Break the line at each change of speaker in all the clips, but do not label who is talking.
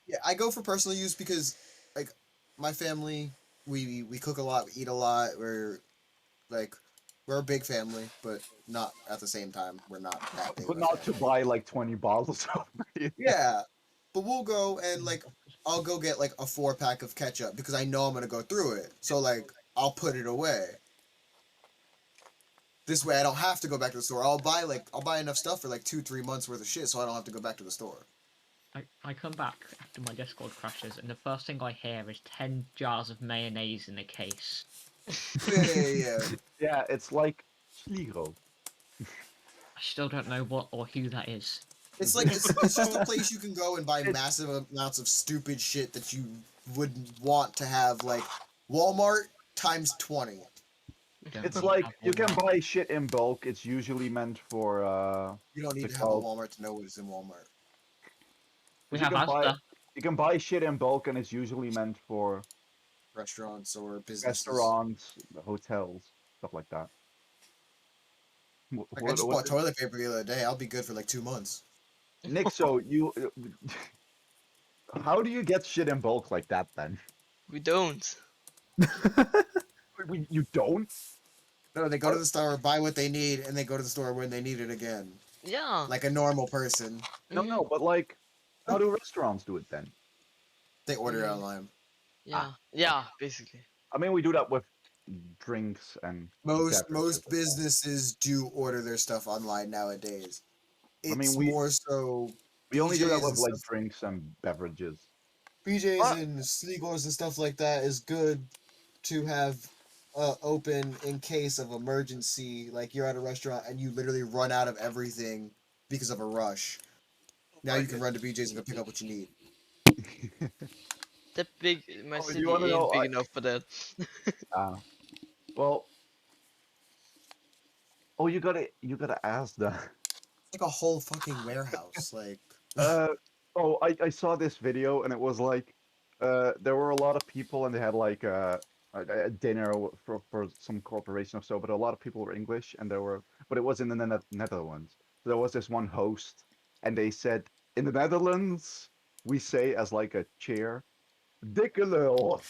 Yeah, I go for personal use because like my family, we cook a lot, we eat a lot. Like we're a big family, but not at the same time. We're not that big of
But
a
not to
family.
buy like 20 bottles of it.
Yeah, but we'll go and like I'll go get like a 4 pack of ketchup because I know I'm gonna go through it. So like I'll put it away. This way I don't have to go back to the store. I'll buy enough stuff for like 2 3 months worth of shit, so I don't have to go back to the store.
I come back after my Discord crashes, and the first thing I hear is 10 jars of mayonnaise in a case.
Yeah.
Yeah, it's like Sligo.
I still don't know what or who that is.
It's just a place you can go and buy
It's
massive amounts of stupid shit that you wouldn't want to have like Walmart times 20.
Don't
it's
need to
like
have
you
one
can
more.
buy shit in bulk. It's usually meant for
You don't
what's
need
it
to have a
called?
Walmart to know what is in Walmart.
We
'Cause
have Asda.
you can buy shit in bulk, and it's usually meant for
Restaurants or businesses.
restaurants, hotels, stuff like that.
Like I just
What
bought toilet paper the other day. I'll be good for like 2 months.
Nick? So you, how do you get shit in bulk like that then?
We don't.
You don't?
No, they go to
How-
the store, buy what they need, and they go to the store when they need it again,
Yeah.
like a normal person.
No,
Mm-hmm.
no, but like, how do restaurants do it then?
They order it
Mm,
online.
yeah.
Ah,
Yeah, basically.
I mean, we do that with drinks and beverages
Most
as well.
businesses do order their stuff online nowadays.
I mean,
It's more so
we only do that
BJ's
with
and
like
stuff.
drinks and beverages.
BJ's
But
and Sligors and stuff like that is good to have open in case of emergency. Like you're at a restaurant and you literally run out of everything because of a rush. Now you can run to BJ's and go pick up what you need.
That big, my
oh, do you want to
city ain't
know?
big enough for that.
Well, oh, you gotta ask that.
It's like a whole fucking warehouse. Like
Uh, oh, I saw this video and it was like, there were a lot of people and they had like a dinner for some corporation or so, but a lot of people were English and but it was in the Netherlands. So there was this one host, and they said in the Netherlands we say as like a chair, dikke lul.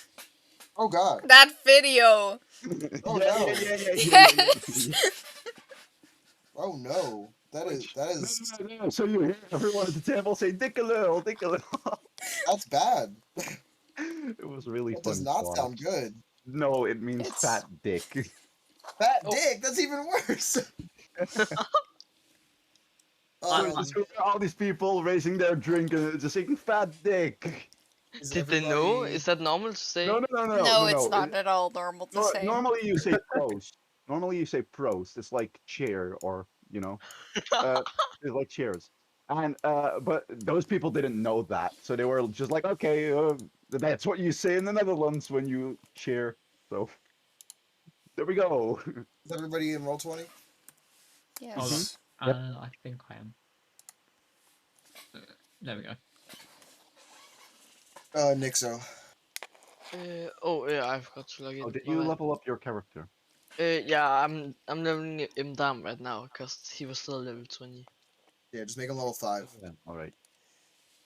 oh god.
That video.
Oh
Yeah, yeah,
no.
yeah, yeah, yeah, yeah, yeah.
Yes.
Yeah.
Oh no.
Which
That
no,
is
no, no, no. So you hear everyone at the table say dikke lul, dikke lul.
that's bad.
It was really
That does
funny to
not sound
watch.
good.
No, it means
It's
fat dick.
Fat
Oh,
dick. That's even worse.
So
I,
it's
I,
just all these people raising their drink and just saying fat dick.
Is
did they know?
everybody?
Is that normal to
No,
say?
no, no, no,
no,
no,
it's
no.
not at all normal to say.
Normally you say prost. Normally you say prost. It's like chair or, uh, it's like chairs. And but those people didn't know that, so they were just like, okay, that's what you say in the Netherlands when you cheer. So there we go.
Is everybody in roll 20?
hold on.
Mhm.
Yes.
Yep.
I think I am. There we go.
Nixo.
Oh yeah, I forgot to log
Oh,
in.
did
My
you
bad.
level up your character?
Yeah, I'm leveling him down right now because he was still level 20.
Yeah, just make him level 5.
Yeah. All right.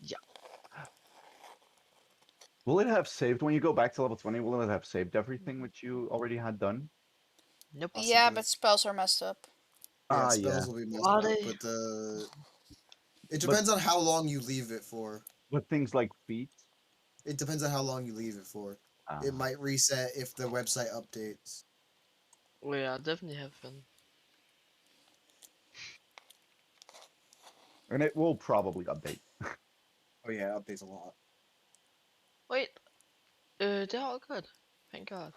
Yeah.
Will it have saved when you go back to level 20? Will it have saved everything which you already had done?
Nope.
Yeah,
Possibly.
but spells are messed up.
Yeah,
Ah, yeah.
spells will be messed
Are
up,
they?
but it
But
depends on how long you leave it for.
with things like feet,
It depends on how long you leave it for. It
uh,
might reset if the website updates.
Oh yeah, definitely have fun.
and it will probably update.
Oh yeah, it updates a lot.
Wait, they're all good. Thank God.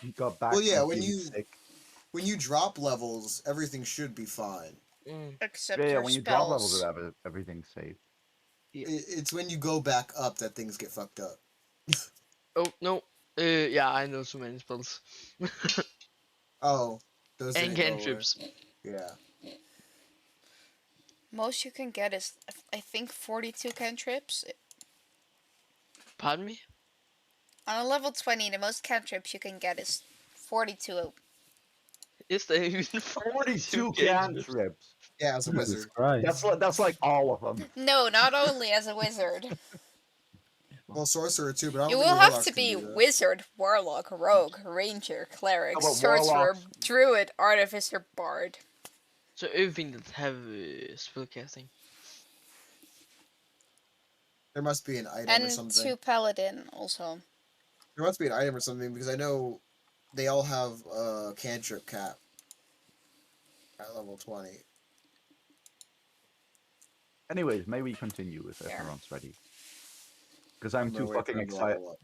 You got back
Well, yeah,
from being sick.
when you drop levels, everything should be fine.
Mm,
Yeah,
Except
yeah.
your
When you drop levels,
spells.
everything's saved.
yeah.
It's when you go back up that things get fucked up.
Oh no. Yeah, I know so many spells.
Oh, those
And
didn't go away.
cantrips.
Yeah.
Most you can get is, I think, 42 cantrips.
Pardon me?
On a level 20, the most cantrips you can get is 42.
Is there even 42
42
cantrips?
cantrips.
Yeah, as a
Jesus
wizard.
Christ.
That's like all of them.
No, not only as a wizard.
Well, sorcerer too, but I don't
You
think
will have
warlocks
to
can
be
do that.
wizard, warlock, rogue, ranger, cleric,
How about
sorcerer,
warlocks?
druid, artificer, bard.
So everything that have spellcasting.
There must be an item or
And
something.
2 paladin also.
There must be an item or something because I know they all have a cantrip cap at level 20.
Anyways, may we continue if
Sure.
everyone's ready? Because I'm too
gonna wait for
fucking
him to
excited.
level up.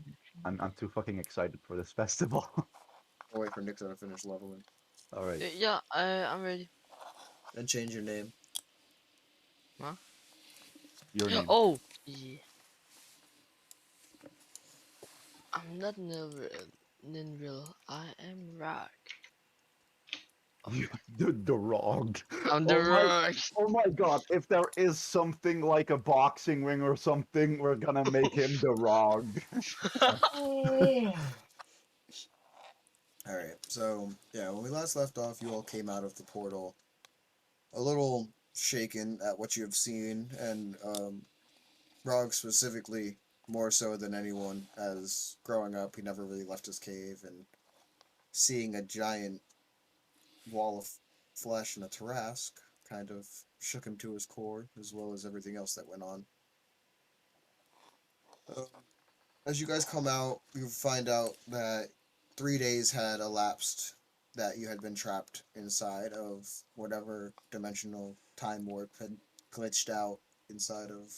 I'm too fucking excited for this festival.
I'll wait for Nixon to finish leveling.
All right.
Yeah, I'm ready.
And change your name.
Your name.
Oh, yeah. I'm not Ninville. I am Rock.
The Rog.
I'm the
Oh my-
Rock.
Oh my god, if there is something like a boxing ring or something, we're gonna make him the Rog.
Alright, so, yeah, when we last left off, you all came out of the portal a little shaken at what you have seen, and, Rog specifically, more so than anyone, as growing up, he never really left his cave, and seeing a giant wall of flesh in a Tarrasque kind of shook him to his core, as well as everything else that went on. As you guys come out, you find out that 3 days had elapsed that you had been trapped inside of whatever dimensional time warp had glitched out inside of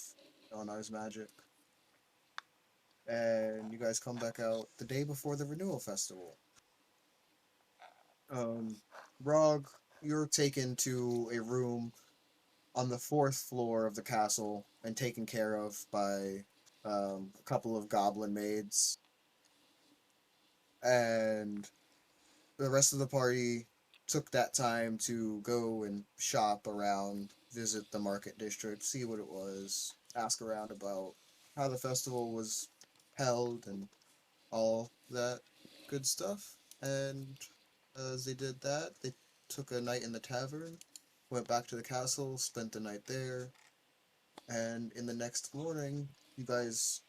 Elinar's magic. And you guys come back out the day before the Renewal Festival. Rog, you're taken to a room on the 4th floor of the castle and taken care of by a couple of goblin maids. And the rest of the party took that time to go and shop around, visit the market district, see what it was, ask around about how the festival was held and all that good stuff. And as they did that, they took a night in the tavern, went back to the castle, spent the night there, and in the next morning, you guys,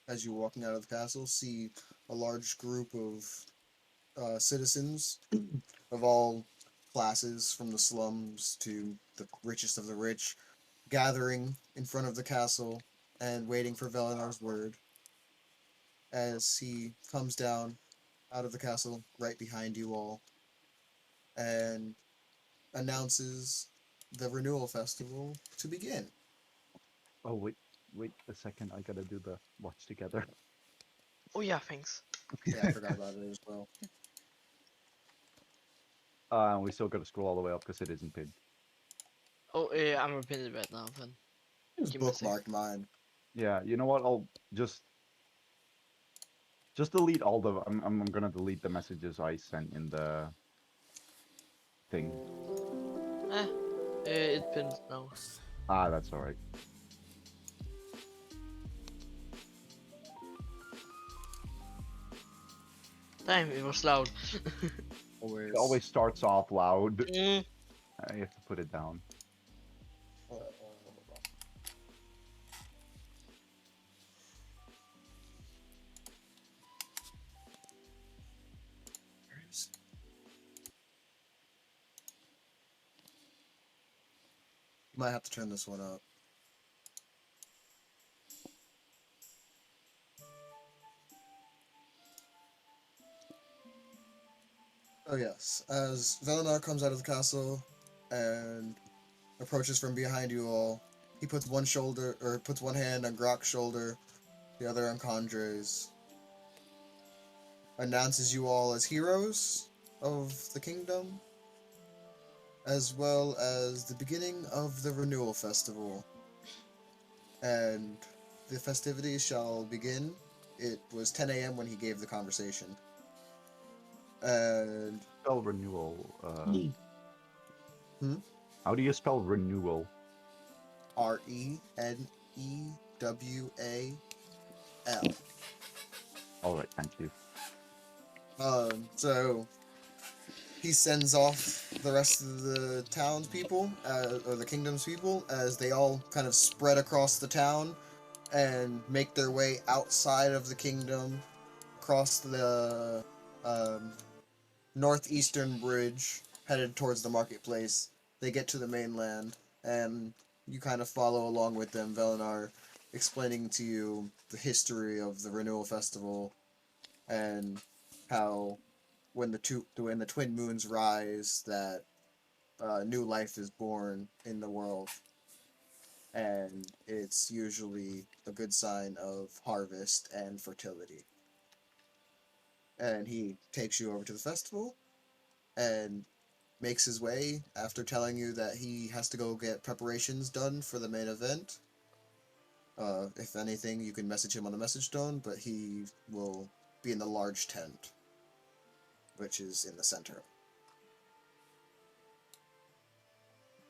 as you're walking out of the castle, see a large group of citizens of all classes, from the slums to the richest of the rich, gathering in front of the castle and waiting for Velinar's word as he comes down out of the castle right behind you all and announces the Renewal Festival to begin.
Oh wait a second, I gotta do the watch together.
Oh yeah, thanks.
Yeah, I forgot about it as well.
We still gotta scroll all the way up because it isn't pinned.
Oh yeah, I'm repented right now. Then
Just
Give me a sec.
bookmarked mine.
Yeah, you know what? I'll just delete all the. I'm gonna delete the messages I sent in the thing.
it pinned now.
Ah, that's all right.
Damn, it was loud.
Always.
It always starts off loud.
Mm.
I have to put it down.
Might have to turn this one up. Oh yes, as Velinar comes out of the castle and approaches from behind you all, he puts one hand on Grok's shoulder, the other on Condre's, announces you all as heroes of the kingdom, as well as the beginning of the Renewal Festival. And the festivities shall begin. It was 10 a.m. when he gave the conversation. And
Spell renewal.
Hmm?
How do you spell renewal?
Renewal.
All right, thank you.
So he he sends off the rest of the townspeople, or the kingdom's people, as they all kind of spread across the town and make their way outside of the kingdom, across the um, northeastern bridge, headed towards the marketplace. They get to the mainland, and you kind of follow along with them, Velenar, explaining to you the history of the Renewal Festival and how when the twin moons rise, that new life is born in the world, and it's usually a good sign of harvest and fertility. And he takes you over to the festival and makes his way after telling you that he has to go get preparations done for the main event. If anything, you can message him on the message stone, but he will be in the large tent, which is in the center.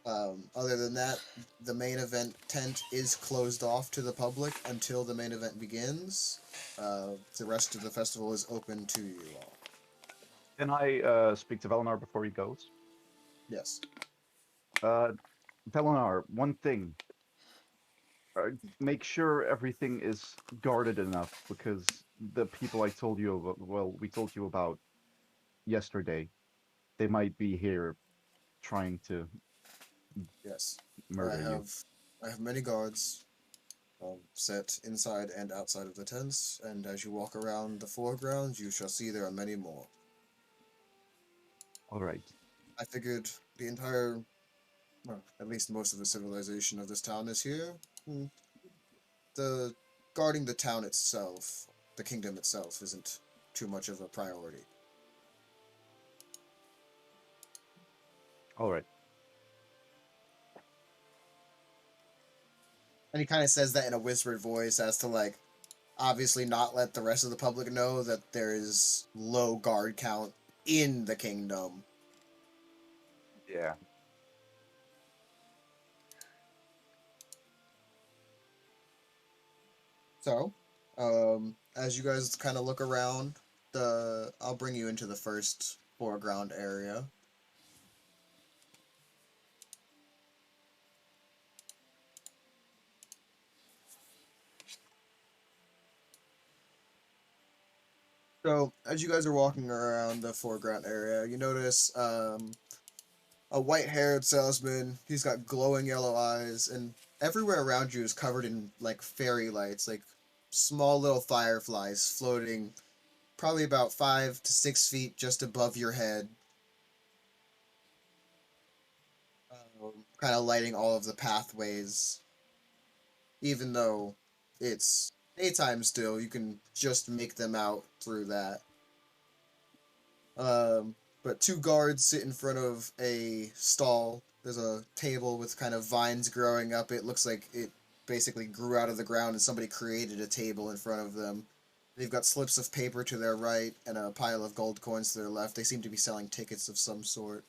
Other than that, the main event tent is closed off to the public until the main event begins. The rest of the festival is open to you all.
Can I speak to Velenar before he goes?
Yes.
Velenar, one thing. Make sure everything is guarded enough, because the people I told you about, well, we told you about yesterday, they might be here trying to
Yes.
murder you.
I have many guards set inside and outside of the tents, and as you walk around the foreground, you shall see there are many more.
All right.
I figured the entire, well, at least most of the civilization of this town is here. The guarding the town itself, the kingdom itself, isn't too much of a priority.
All right.
And he kind of says that in a whispered voice as to, like, obviously not let the rest of the public know that there is low guard count in the kingdom.
Yeah.
So, as you guys kind of look around, I'll bring you into the first foreground area. So, as you guys are walking around the foreground area, you notice a white-haired salesman. He's got glowing yellow eyes, and everywhere around you is covered in like fairy lights, like small little fireflies floating, probably about 5 to 6 feet just above your head, kind of lighting all of the pathways. Even though it's daytime still, you can just make them out through that. But two guards sit in front of a stall. There's a table with kind of vines growing up. It looks like it basically grew out of the ground and somebody created a table in front of them. They've got slips of paper to their right and a pile of gold coins to their left. They seem to be selling tickets of some sort.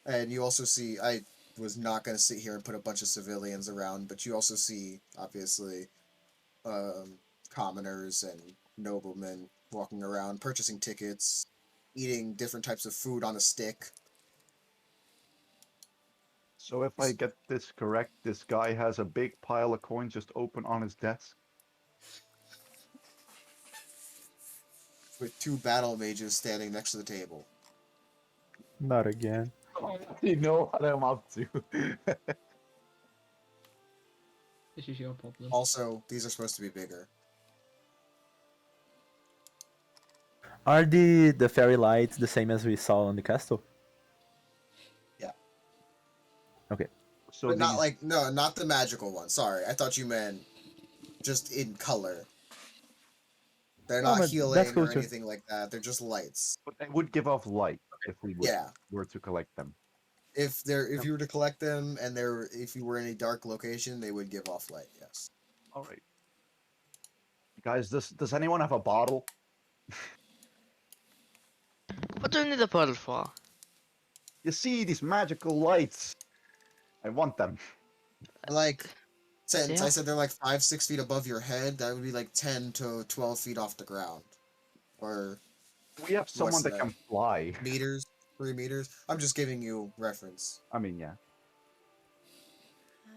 And you also see, I was not going to sit here and put a bunch of civilians around, but you also see, obviously, commoners and noblemen walking around, purchasing tickets, eating different types of food on a stick.
So if I get this correct, this guy has a big pile of coins just open on his desk.
With two battle mages standing next to the table.
Not again.
You know what I'm up to.
This is your problem.
Also, these are supposed to be bigger.
Are the fairy lights the same as we saw on the castle?
Yeah.
Okay.
So
But not
these-
like, no, not the magical one. Sorry, I thought you meant just in color. They're
Oh,
not
but that's
healing
cool
or
too.
anything like that. They're just lights.
but they would give off light if we
Yeah.
were to collect them.
If you were to collect them and if you were in a dark location, they would give off light. Yes.
All right. Guys, does anyone have a bottle?
What do you need a bottle for?
You see these magical lights? I want them.
Like, since I
Yeah.
said they're like 5, 6 feet above your head, that would be like 10 to 12 feet off the ground, or
We have someone
What's
that can fly.
meters, 3 meters. I'm just giving you reference.
I mean, yeah.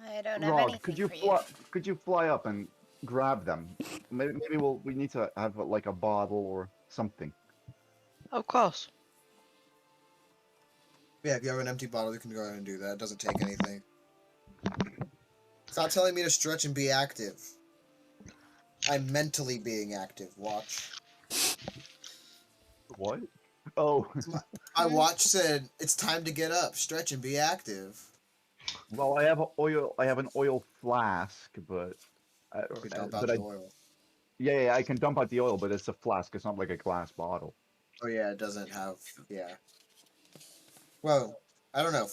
I don't have
Rog,
anything
could you
for you.
fly? Could you fly up and grab them? Maybe we need to have like a bottle or something.
Of course.
Yeah, if you have an empty bottle, you can go ahead and do that. It doesn't take anything. Stop telling me to stretch and be active. I'm mentally being active. Watch.
What? Oh,
My watch said it's time to get up, stretch, and be active.
well, I have oil. I have an oil flask, but
You can dump out
but
the oil.
yeah, I can dump out the oil, but it's a flask. It's not like a glass bottle.
Oh yeah, it doesn't have. Yeah. Well, I don't know.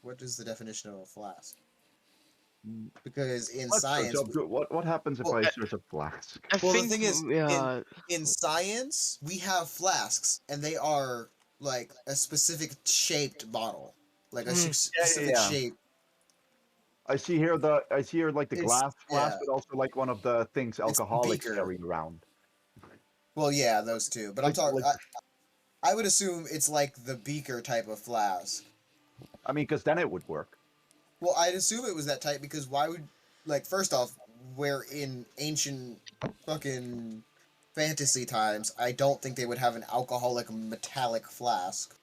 What is the definition of a flask? Because in
Let's search
science,
up- what happens if
Well,
I search a flask?
I
well, the
think
thing is,
yeah.
in science, we have flasks, and they are like a specific shaped bottle, like a
Mm.
specific
Yeah.
shape.
I see here like the
It's-
glass flask,
yeah.
but also like one of the things alcoholics
beaker.
carry around.
Well, yeah, those two. But I'm
Like-
talking.
like-
I would assume it's like the beaker type of flask.
I mean, because then it would work.
Well, I'd assume it was that type because why would, like, first off, we're in ancient fucking fantasy times. I don't think they would have an alcoholic metallic flask.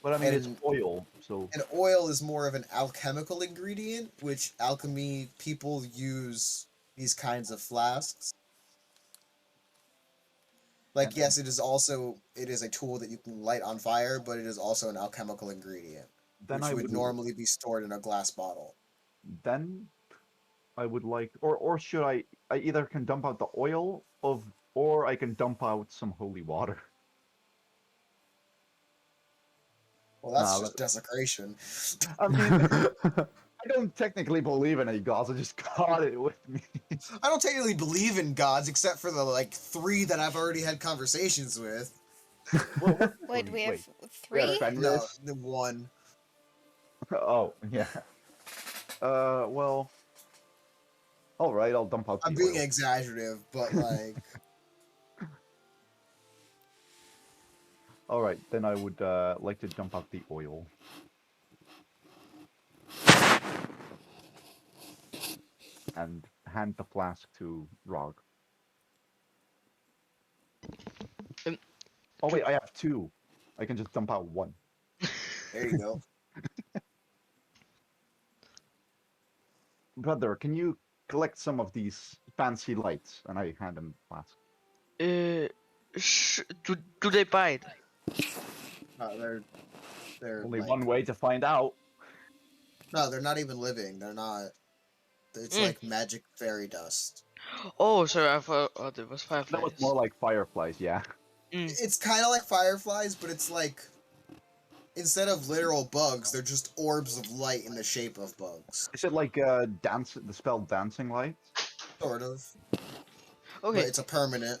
But I mean, it's
And-
oil, so
And oil is more of an alchemical ingredient, which alchemy people use these kinds of flasks. Like,
And-
yes, it is a tool that you can light on fire, but it is also an alchemical ingredient,
then
which
I
would normally be stored in a glass bottle.
then I would like, or should I either can dump out the oil or I can dump out some holy water.
Well, that's
Nah,
just desecration.
I mean, I don't technically believe in any gods. I just got it with me.
I don't technically believe in gods except for the like 3 that I've already had conversations with.
Wait, we have
We have
3?
Fenris.
No, the 1.
Oh yeah. Well. All right, I'll dump out the
I'm being
oil.
exaggerative, but like,
All right, then I would like to dump out the oil. And hand the flask to Rog.
Um,
Oh wait, I have 2. I can just dump out 1.
there you go.
Brother, can you collect some of these fancy lights? And I hand him the flask.
Do they bite?
They're
Only
like,
one way to find out.
no, they're not even living. They're not. It's like magic fairy dust.
Oh, sorry, I thought there was
That
fireflies.
was more like fireflies, yeah.
It's kind of like fireflies, but it's like instead of literal bugs, they're just orbs of light in the shape of bugs.
Is it like the spell dancing light?
Sort of.
Okay,
But it's a permanent.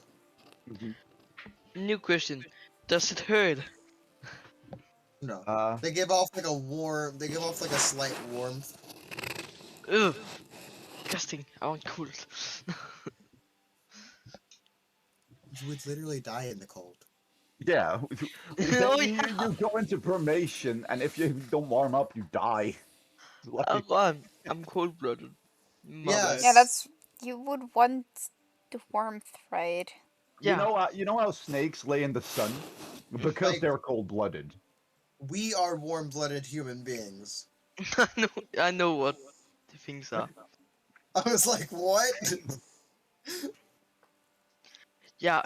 new question. Does it hurt?
No.
Uh,
They give off like a slight warmth.
Ugh. Disgusting. I want cool.
You would literally die in the cold.
yeah.
Oh,
Then
yeah.
you go into formation, and if you don't warm up, you die. Like,
Oh god, I'm cold blooded.
Yes.
Yeah, that's. You would want the warmth, right?
Yeah.
you know how snakes lay in the sun because
Like-
they're cold-blooded.
We are warm-blooded human beings.
I know what the things are.
I was like, what?
Yeah.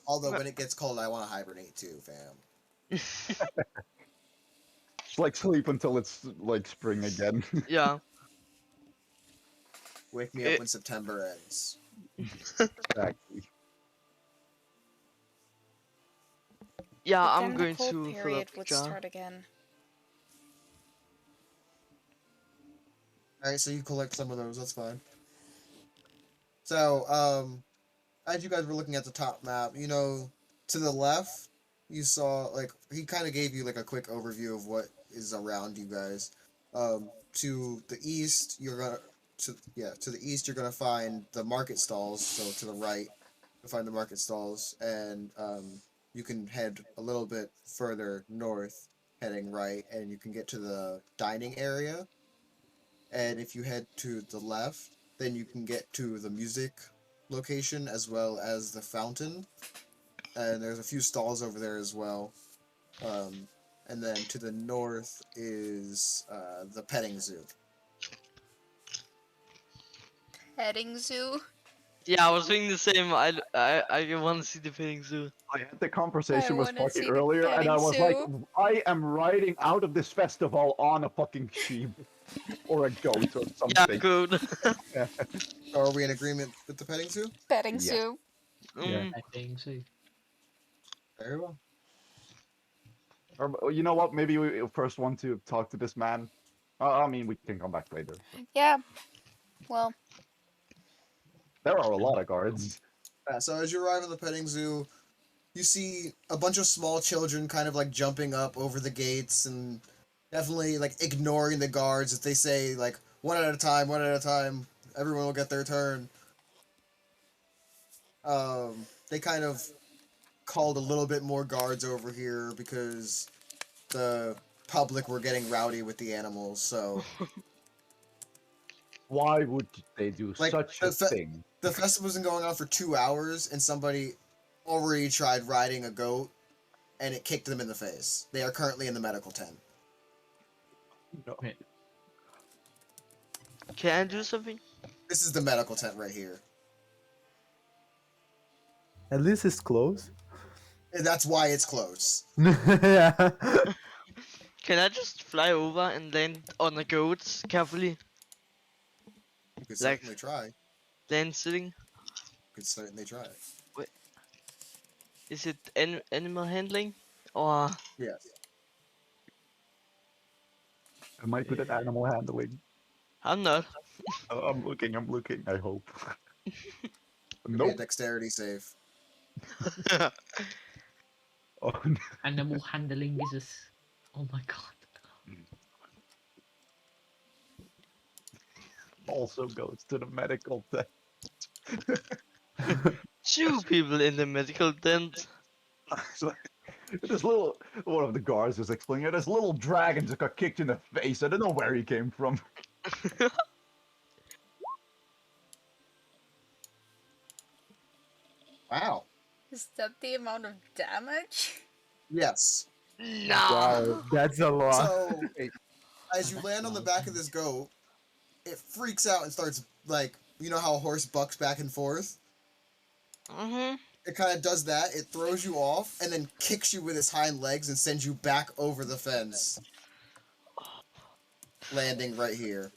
Although when it gets cold, I want to hibernate too, fam.
It's like sleep until it's like spring again.
Yeah.
Wake me up when September ends.
Exactly.
Yeah,
But
I'm
then
going
the cold
to fill
period
up
would
jar.
start again.
Alright, so you collect some of those, that's fine. So, as you guys were looking at the top map, you know, to the left, you saw, like, he kind of gave you, like, a quick overview of what is around you guys. To the east, to the east, you're gonna find the market stalls, so to the right. to find the market stalls, and you can head a little bit further north, heading right, and you can get to the dining area. And if you head to the left, then you can get to the music location as well as the fountain. And there's a few stalls over there as well. Um, and then to the north is the petting zoo.
Petting zoo.
Yeah, I was thinking the same. I want to see the petting zoo.
I had the conversation with
wanna see
fucking
the
earlier, and
petting
I was like,
zoo.
I am riding out of this festival on a fucking sheep or a goat or
Yeah,
something.
good.
So are we in agreement with the petting zoo?
Petting
Yes.
zoo.
Mm,
Petting zoo.
Very well.
Or you know what? Maybe we first want to talk to this man. I mean, we can come back later.
Yeah. Well,
There are a lot of guards.
So as you arrive at the petting zoo, you see a bunch of small children kind of like jumping up over the gates and definitely like ignoring the guards if they say like one at a time, one at a time. Everyone will get their turn. They kind of called a little bit more guards over here because the public were getting rowdy with the animals. So
Why would they do
Like,
such
the
a
fe-
thing?
the festival's been going on for 2 hours, and somebody already tried riding a goat, and it kicked them in the face. They are currently in the medical tent.
can I do something?
This is the medical tent right here.
At least it's close.
And that's why it's close.
Yeah.
Can I just fly over and land on the goats carefully?
You could
Like-
certainly try.
Land sitting?
You could certainly try.
Is it animal handling? Or
Yes.
Am I good at animal handling?
I'm not.
I'm looking, I hope.
Make a
Nope.
dexterity save.
Oh, no.
Animal handling is this. Oh my god.
Also goes to the medical tent.
2 people in the medical tent.
This little one of the guards was explaining it. This little dragon just got kicked in the face. I don't know where he came from.
Wow.
is that the amount of damage?
Yes.
No.
Wow, that's a lot.
So, as you land on the back of this goat, it freaks out and starts, like, you know how a horse bucks back and forth?
Mm-hmm.
It kind of does that. It throws you off and then kicks you with its hind legs and sends you back over the fence. Landing right here.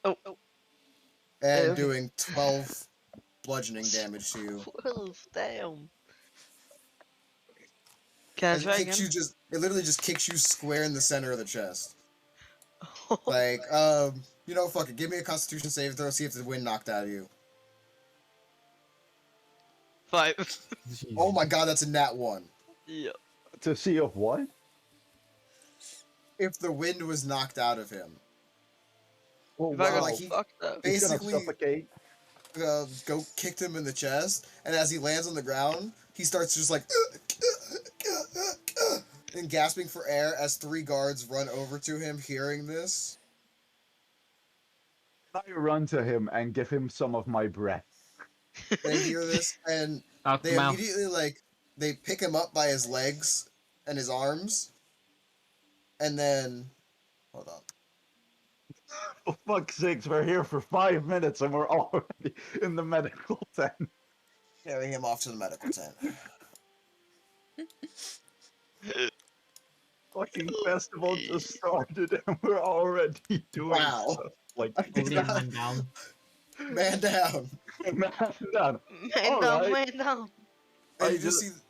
Oh.
And
Okay.
doing 12 bludgeoning damage to you.
12, damn. Can I
And
try
it kicks
again?
you just, it literally just kicks you square in the center of the chest. Like, you know, fuck it. Give me a constitution save throw, see if the wind knocked out of you.
5.
Oh my god, that's a nat 1.
Yeah.
To see of what?
If the wind was knocked out of him.
Oh,
If I got
like he-
fucked up.
He's gonna
basically-
suffocate.
Goat kicked him in the chest, and as he lands on the ground, he starts just like and gasping for air as 3 guards run over to him, hearing this.
I run to him and give him some of my breath.
They hear this, and
Out
they
the mouth.
immediately they pick him up by his legs and his arms, and then hold on.
For fuck's sakes, we're here for 5 minutes and we're already in the medical tent.
Carrying him off to the medical tent.
Fucking festival just started and we're already doing
Wow.
stuff. Like,
I did
Leave
not-
man down.
Man down.
man down.
Man down,
Alright.
man down.
And
I
you just
just-
see,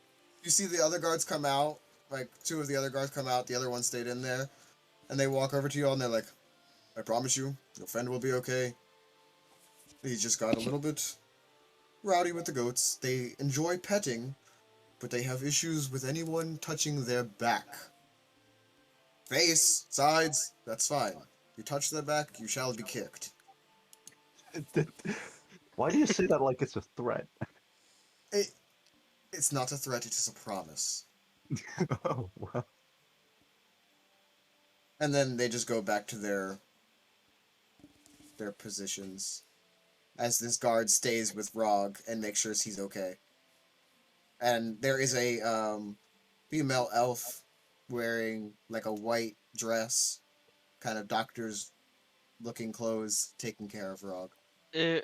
you see the other guards come out. Like 2 of the other guards come out. The other one stayed in there, and they walk over to you all, and they're like, "I promise you, your friend will be okay. He just got a little bit rowdy with the goats. They enjoy petting, but they have issues with anyone touching their back. Face, sides, that's fine. You touch their back, you shall be kicked."
Why do you say that like it's a threat?
It, it's not a threat, it is a promise.
Oh, well.
And then they just go back to their positions as this guard stays with Rog and makes sure he's okay. And there is a female elf wearing like a white dress, kind of doctor's looking clothes, taking care of Rog.
Uh,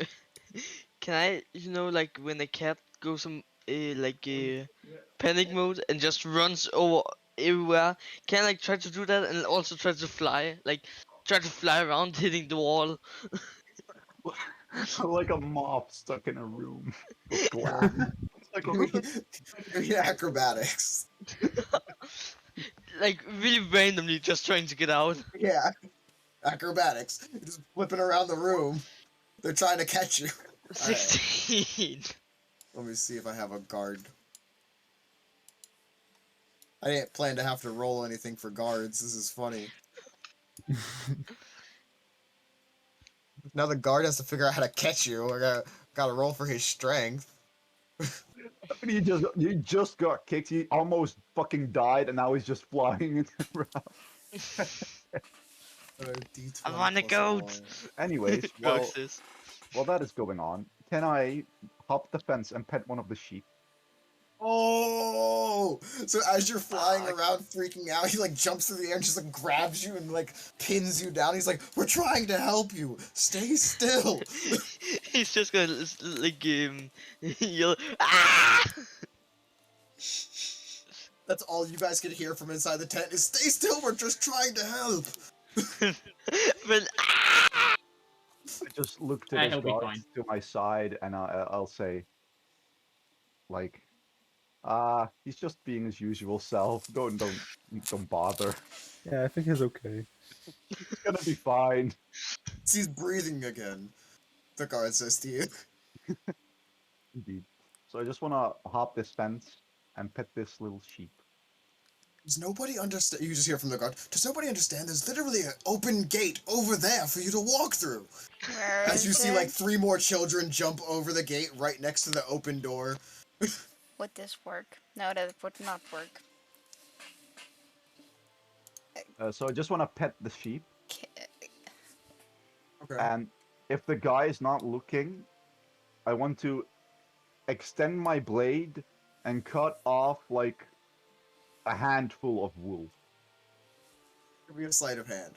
can I, like when a cat goes some panic mode and just runs over everywhere? Can I like try to do that and also try to fly, like try to fly around hitting the wall?
Like a moth stuck in a room with glass. It's like,
Give me acrobatics.
Like really randomly just trying to get out.
Yeah, acrobatics. You're just flipping around the room. They're trying to catch you. Alright.
16.
Let me see if I have a guard. I didn't plan to have to roll anything for guards. This is funny. Now the guard has to figure out how to catch you. I gotta roll for his strength.
you just got kicked. He almost fucking died, and now he's just flying around.
D20
I wanna
plus
go.
one.
Anyways,
Bugs this.
while that is going on, can I hop the fence and pet one of the sheep?
Oh! So as you're flying
Fuck.
around freaking out, he like jumps through the air and just like grabs you and like pins you down. He's like, "We're trying to help you. Stay still."
He's just gonna yell, ah!
That's all you guys can hear from inside the tent is, "Stay still. We're just trying to help."
But ah!
I just look to
Yeah,
this
he'll be
guard
fine.
to my side, and I'll say, like, he's just being his usual self. Don't bother.
Yeah, I think he's okay.
It's gonna be fine.
He's breathing again. The guard says to you.
Indeed. So I just wanna hop this fence and pet this little sheep.
Does nobody understand? You just hear from the guard. Does nobody understand? There's literally an open gate over there for you to walk through.
Where
As you
is
see,
it?
like 3 more children jump over the gate right next to the open door.
Would this work? No, that would not work.
So I just wanna pet the sheep,
K-
Okay.
and if the guy is not looking, I want to extend my blade and cut off like a handful of wool.
Give me a sleight of hand.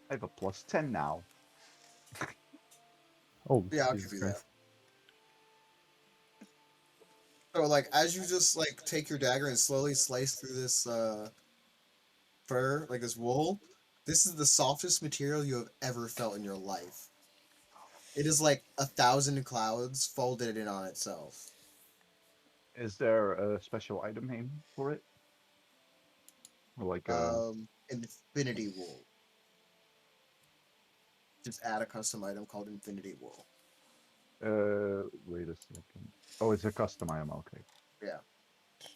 I have a +10 now.
Oh,
Yeah, I'll
Jesus
give you that.
Christ.
So, like, as you just, like, take your dagger and slowly slice through this, fur, like this wool, this is the softest material you have ever felt in your life. It is like 1,000 clouds folded in on itself.
Is there a special item name for it? Or like
Infinity wool. Just add a custom item called Infinity wool.
wait a second. Oh, it's a custom item, okay.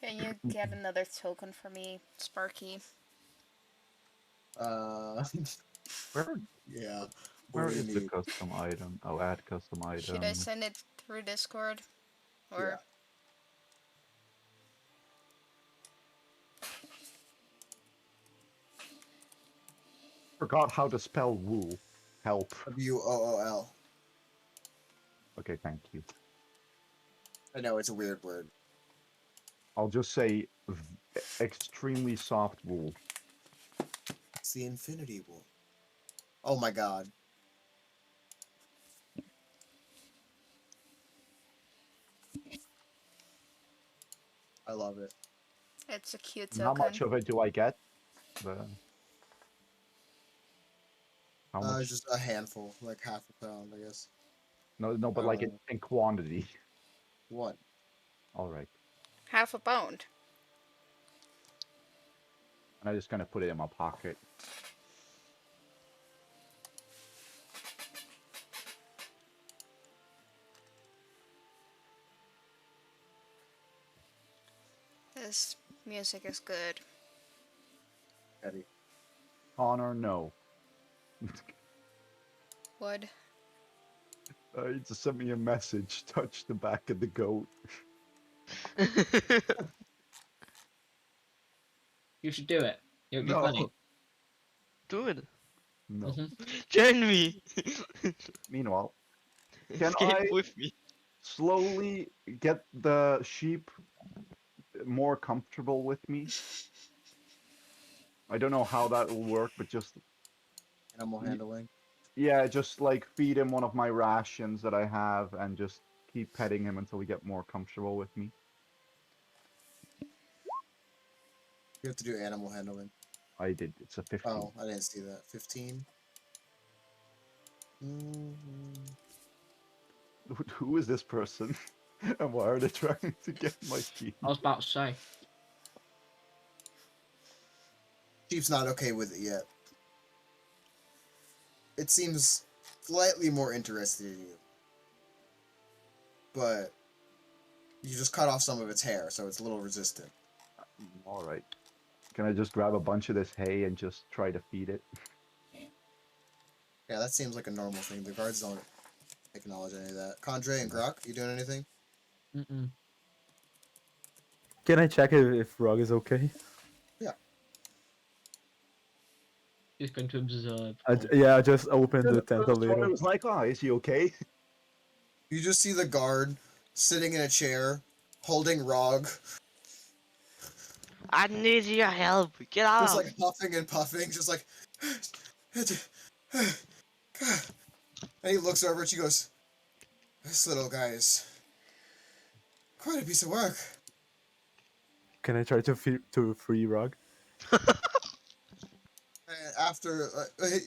Can you get another token for me, Sparky?
Where
Yeah.
where
What do you
is the
need?
custom item? Oh, add custom item.
Should I send it through Discord? Or
Forgot how to spell wool. Help.
WOOL.
Okay, thank you.
I know it's a weird word.
I'll just say extremely soft wool.
It's the Infinity wool. Oh my god. I love it.
it's a cute token.
How much of it do I get? The... How much?
Just a handful, like half a pound, I guess.
No, but like in quantity.
What?
All right.
Half a pound.
And I'm just gonna put it in my pocket.
This music is good.
Eddie.
Honor, no.
Wood.
He just sent me a message. Touch the back of the goat.
You should do it. It would be
No.
funny.
Do it.
No.
Mhm.
Join me.
Meanwhile, can
Escape
I
with me.
slowly get the sheep more comfortable with me? I don't know how that will work, but just
Animal
Ye-
handling.
yeah, just like feed him one of my rations that I have and just keep petting him until we get more comfortable with me.
You have to do animal handling.
I did. It's a 15.
Oh, I didn't see that. 15. Mhm.
Who is this person? And why are they trying to get my sheep?
I was about to say.
Sheep's not okay with it yet. It seems slightly more interested in you. But you just cut off some of its hair, so it's a little resistant.
Alright. Can I just grab a bunch of this hay and just try to feed it?
Yeah, that seems like a normal thing. The guards don't acknowledge any of that. Condre and Grok, you doing anything?
Mm-mm.
Can I check if Rog is okay?
He's going to observe.
Yeah, I just opened the tent a
First one, I
little.
was like, oh, is he okay?
You just see the guard sitting in a chair, holding Rog,
I need your help. Get
just
out.
like huffing and puffing, just like. And he looks over and she goes, "This little guy is quite a piece of work."
Can I try to free Rog?
And after,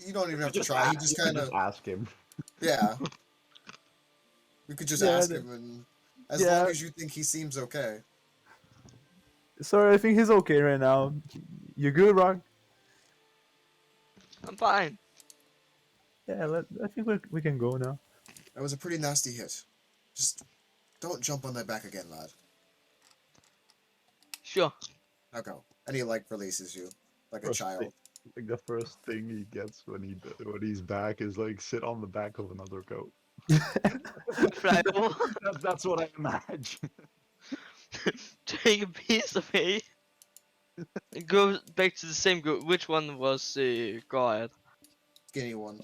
you don't even have to
Just
try. He
ask-
just
you can
kind of,
ask him.
yeah. We could just
Yeah,
ask
the-
him, and as
yeah.
long as you think he seems okay.
Sorry, I think he's okay right now. You good, Rog?
I'm fine.
Yeah, I think we can go now.
That was a pretty nasty hit. Just don't jump on that back again, lad.
Sure.
Now go. And he like releases you like a
First
child.
thing- Like the first thing he gets when he's back is like sit on the back of another goat.
Fly over.
That's what I imagine.
Take a piece of hay. And go back to the same group. Which one was guard?
Skinny one.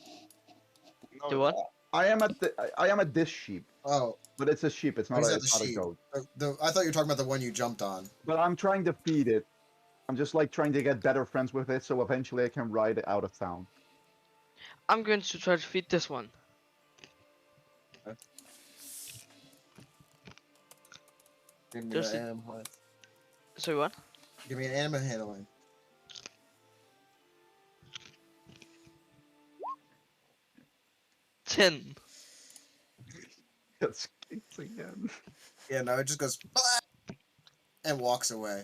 The what?
I am at this sheep,
Oh,
but it's a sheep. It's not
he's
a,
at the
it's not a
sheep.
goat.
I thought you were talking about the one you jumped on.
But I'm trying to feed it. I'm just like trying to get better friends with it, so eventually I can ride it out of town.
I'm going to try to feed this one.
Give me
There's
the
a-
animal.
Sorry, what?
Give me an animal handling.
Ten.
It's kicked again.
Yeah, no, it just goes and walks away.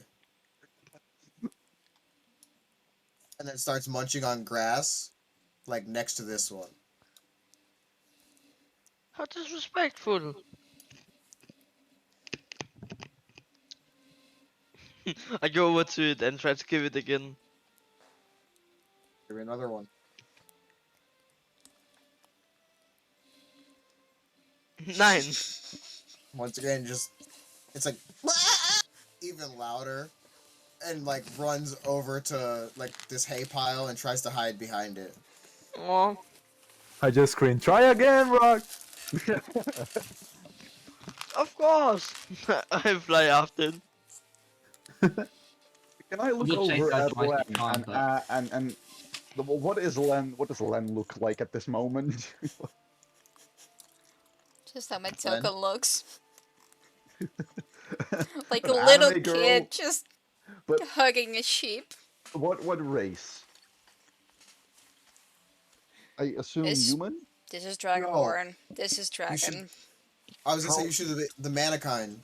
And then starts munching on grass, like next to this one.
How disrespectful. I go over to it and try to give it again.
Give me another one.
9.
Once again, just it's like even louder, and like runs over to like this hay pile and tries to hide behind it.
Aw.
I just screamed, "Try again, Rog!"
Of course. I fly after it.
Can I look
would say
over
that
at
twice
Len
each time,
and what is Len? What does Len look like at this moment?
Just how my
Len?
token looks. Like a
An
little
anime girl,
kid just
but
hugging a sheep.
what race? I assume
This-
human.
This is Dragonborn. This is Dragon.
I was gonna say
How-
you should have the mannequin.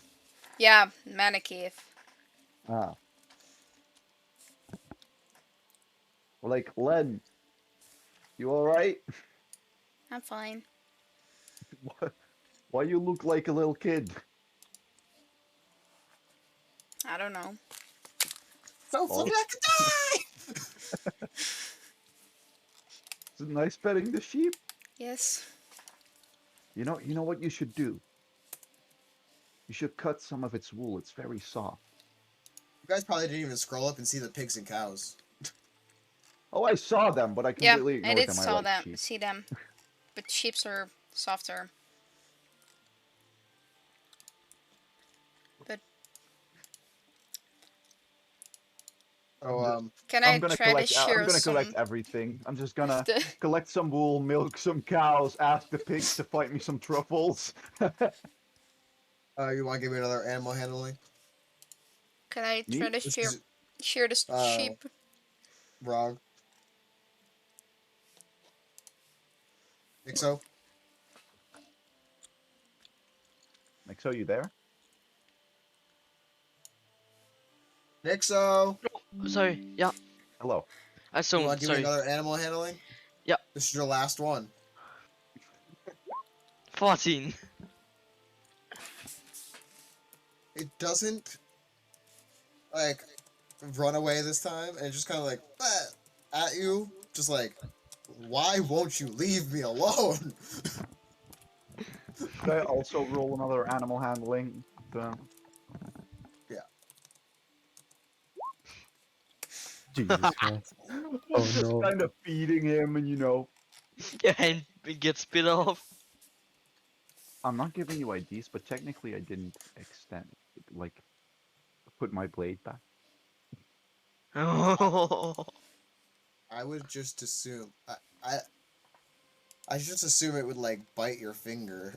Yeah, Manakith.
Ah. Well, like Len, you all right?
I'm fine.
Why you look like a little kid?
I don't know.
So
Oh.
I could die.
Is it nice petting the sheep?
Yes.
You know what you should do? You should cut some of its wool. It's very soft.
You guys probably didn't even scroll up and see the pigs and cows.
Oh, I saw them, but I
Yeah,
completely
I
ignored
did
them. I
saw
like
them.
sheep.
See them, but sheeps are softer. But
Oh,
can I
I'm gonna
try to
collect. I'm
shear
gonna collect
some?
everything. I'm just gonna
the-
collect some wool, milk some cows, ask the pigs to fight me some truffles.
you want to give me another animal handling?
Can I
Me?
try to
Just
shear
'cause-
shear the sheep?
Wrong. Think so?
Like, so you there?
Nixo!
Sorry. Yeah.
Hello.
I
You
so
want to give me
sorry.
another animal handling?
Yeah.
This is your last one.
14.
It doesn't, like, run away this time, and it just kind of like, at you. Just like, why won't you leave me alone?
Should I also roll another animal handling?
Jesus Christ. Oh,
Just
no.
kind of feeding him, and
Your hand gets bit off.
I'm not giving you IDs, but technically I didn't extend, like, put my blade back.
Oh.
I would just assume, I just assume it would like bite your finger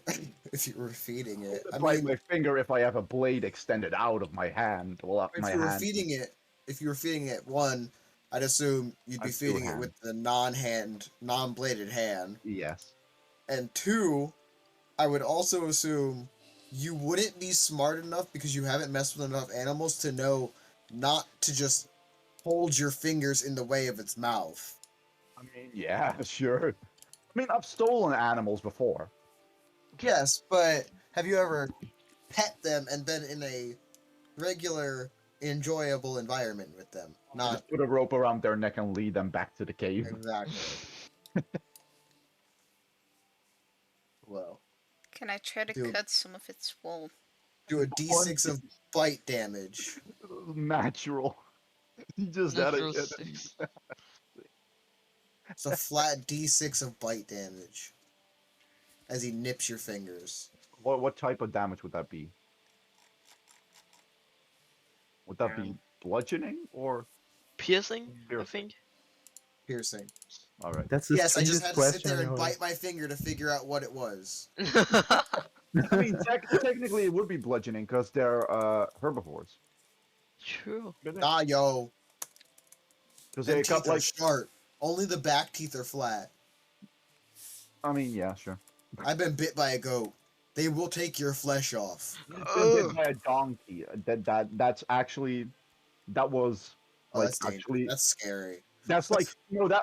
if you were feeding it. I
Bite
mean,
my finger if I have a blade extended out of my hand. Well, up
if
my
you were
hand.
feeding it, if you were feeding it one, I'd assume you'd
I
be
have two
feeding it with
hands.
the non-bladed hand.
Yes.
And two, I would also assume you wouldn't be smart enough because you haven't messed with enough animals to know not to just hold your fingers in the way of its mouth.
I mean, yeah, sure. I mean, I've stolen animals before.
Yes, but have you ever pet them and been in a regular, enjoyable environment with them? Not
Just put a rope around their neck and lead them back to the cave.
exactly. Well,
Can I try to
Do-
cut some of its wool?
do a d6 of bite damage.
Natural. He just had
Natural
it.
6.
It's a flat d6 of bite damage as he nips your fingers.
What type of damage would that be? Would that be bludgeoning or
Piercing, I
piercing?
think.
Piercing.
All right.
That's the
Yes, I just
strangest
had to sit
question
there
I've
and
heard.
bite my finger to figure out what it was.
I mean, technically it would be bludgeoning because they're herbivores.
True.
Ah, yo.
Because
Them
they
teeth
got
are
like,
sharp. Only the back teeth are flat.
I mean, yeah, sure.
I've been bit by a goat. They will take your flesh off.
Been bit by a donkey. That's actually that was
Oh,
like
that's dangerous.
actually
That's scary.
that's like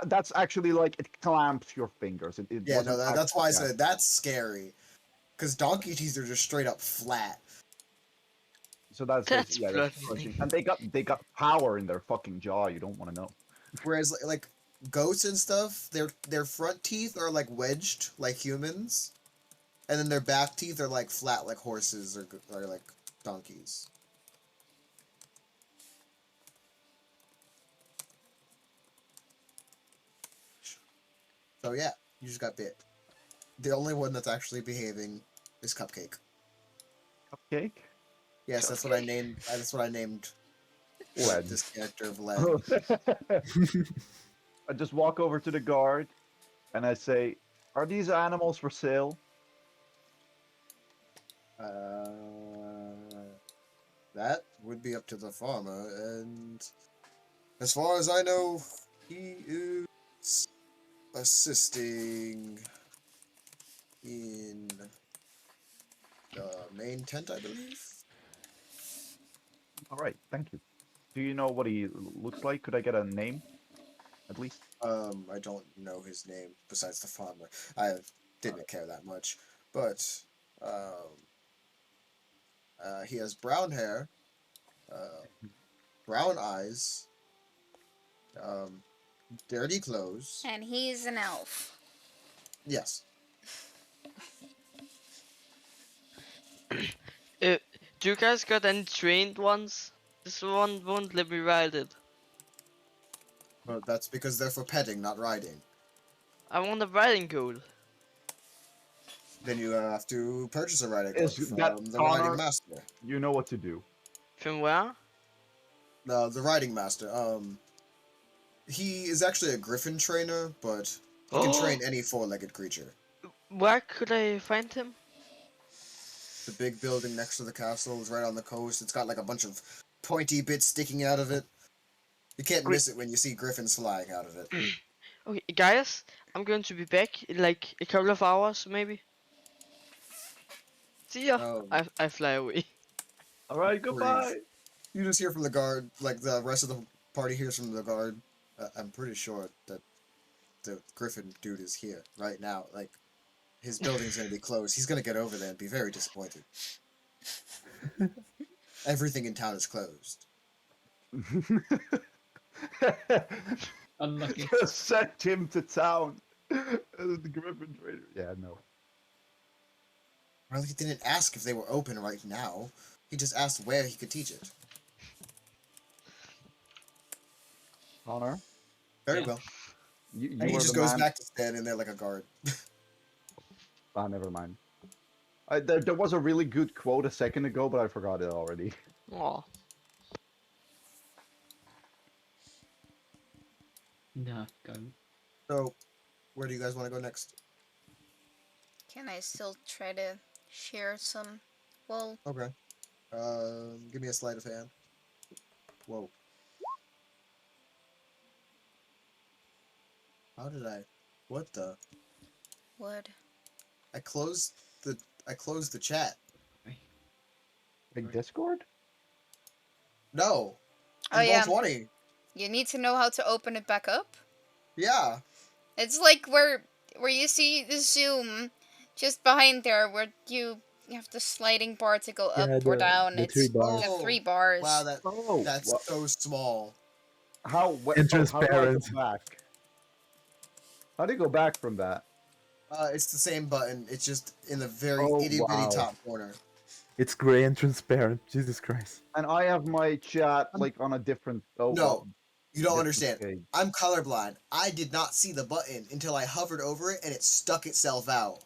that's actually like it clamps your fingers. It
Yeah, no,
wasn't
that's why I
actually-
said that's scary. Because donkey teeth are just straight up flat.
So that's
That's
yeah, that's
bloody.
crushing. And they got power in their fucking jaw. You don't want to know.
Whereas like goats and stuff, their front teeth are like wedged like humans, and then their back teeth are like flat like horses or like donkeys. So yeah, you just got bit. The only one that's actually behaving is Cupcake.
Cupcake.
Yes, that's what I named. That's what I named
Led.
this character of Led.
I just walk over to the guard, and I say, "Are these animals for sale?"
That would be up to the farmer, and as far as I know, he is assisting in the main tent, I believe.
All right, thank you. Do you know what he looks like? Could I get a name, at least?
I don't know his name besides the farmer. I didn't care that much, but he has brown hair, brown eyes, dirty clothes.
And he's an elf.
Yes.
Do you guys got any trained ones? This one won't let me ride it.
But that's because they're for petting, not riding.
I want a riding goal.
Then you have to purchase a riding
Is
goat
that
from the
Connor?
riding master.
You know what to do.
From where?
The riding master. He is actually a griffin trainer, but he can train any four-legged creature.
Where could I find him?
The big building next to the castle is right on the coast. It's got like a bunch of pointy bits sticking out of it. You can't miss it when you see griffins flying out of it.
Okay, guys, I'm going to be back in like a couple of hours, maybe. See ya.
Oh,
I fly away.
All right, goodbye.
you just hear from the guard, like the rest of the party hears from the guard. I'm pretty sure that the griffin dude is here right now. Like, his building's gonna be closed. He's gonna get over there and be very disappointed. Everything in town is closed.
Unlucky.
Just sent him to town. The Griffin trader. Yeah, no.
Well, he didn't ask if they were open right now. He just asked where he could teach it.
Connor,
Very
Yeah.
well.
you
And he
were
just
the
goes
man.
back to standing there like a guard.
Ah, never mind. There was a really good quote a second ago, but I forgot it already.
Aw.
No, go.
So, where do you guys want to go next?
Can I still try to share some? Well,
Okay. Give me a sleight of hand. Whoa. How did I? What the?
what?
I closed the chat.
Like Discord?
No.
Oh
In
yeah,
Roll20.
you need to know how to open it back up.
Yeah.
It's like where you see the zoom, just behind there, where you have the sliding bar to go up
Yeah,
or
the-
down.
the
It's
3 bars.
the
Oh,
3 bars.
Wow,
Oh,
that's so small.
how?
And
So how do I go
transparent.
back? How do you go back from that?
It's the same button. It's just in the very
Oh,
itty bitty
wow.
top corner.
It's gray and transparent. Jesus Christ.
And I have my chat like on a different. Oh,
No,
well,
You don't
different
understand.
page.
I'm colorblind. I did not see the button until I hovered over it and it stuck itself out.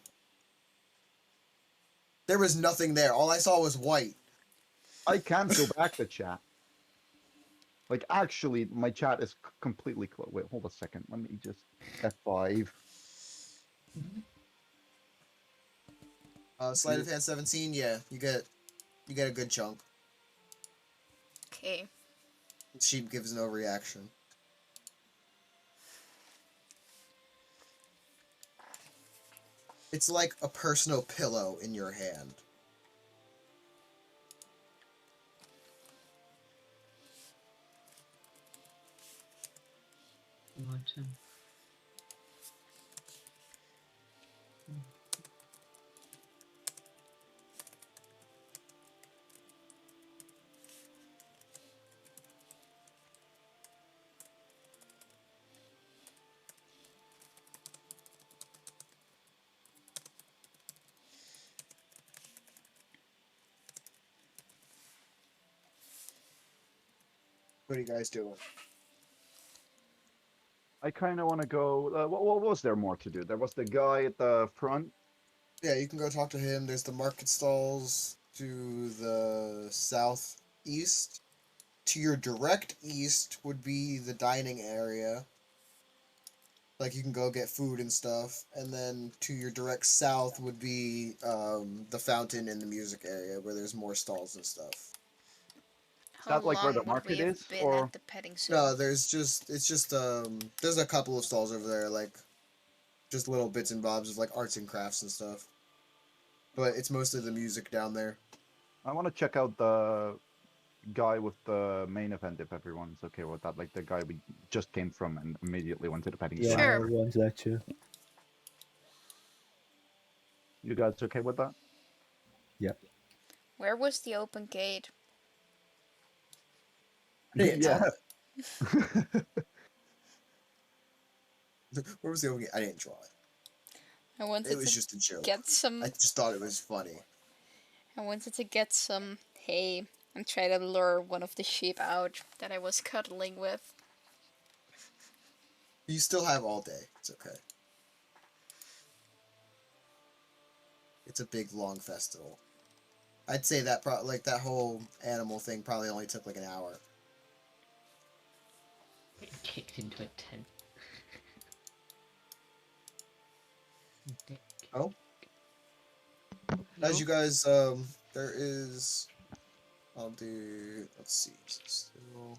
There was nothing there. All I saw was white.
I can't go back to chat. Like, actually, my chat is completely closed. Wait, hold a second. Let me just F5.
Sleight of hand 17. Yeah, you get a good chunk.
Okay.
Sheep gives no reaction. It's like a personal pillow in your hand.
Item.
What are you guys doing?
I kind of want to go. What was there more to do? There was the guy at the front.
Yeah, you can go talk to him. There's the market stalls to the southeast. To your direct east would be the dining area. Like, you can go get food and stuff. And then to your direct south would be the fountain and the music area where there's more stalls and stuff.
How
that, like, where the
long would we
market
have
is,
been
or-
at the petting zoo?
No, there's a couple of stalls over there, like, just little bits and bobs of, like, arts and crafts and stuff. But it's mostly the music down there.
I want to check out the guy with the main event if everyone's okay with that. Like the guy we just came from and immediately went to the petting zoo.
Yeah,
Sure.
I want that too.
You guys okay with that?
Where was the open gate?
I didn't
Yeah.
draw it. Where was the opening? I didn't draw it.
I wanted
It was
to
just a joke.
get some.
I just thought it was funny.
I wanted to get some hay and try to lure one of the sheep out that I was cuddling with.
You still have all day. It's okay. It's a big long festival. I'd say that like that whole animal thing probably only took like an hour.
Get kicked into a tent. Dick.
Oh,
No?
as you guys, there is. I'll do. Let's see. Still,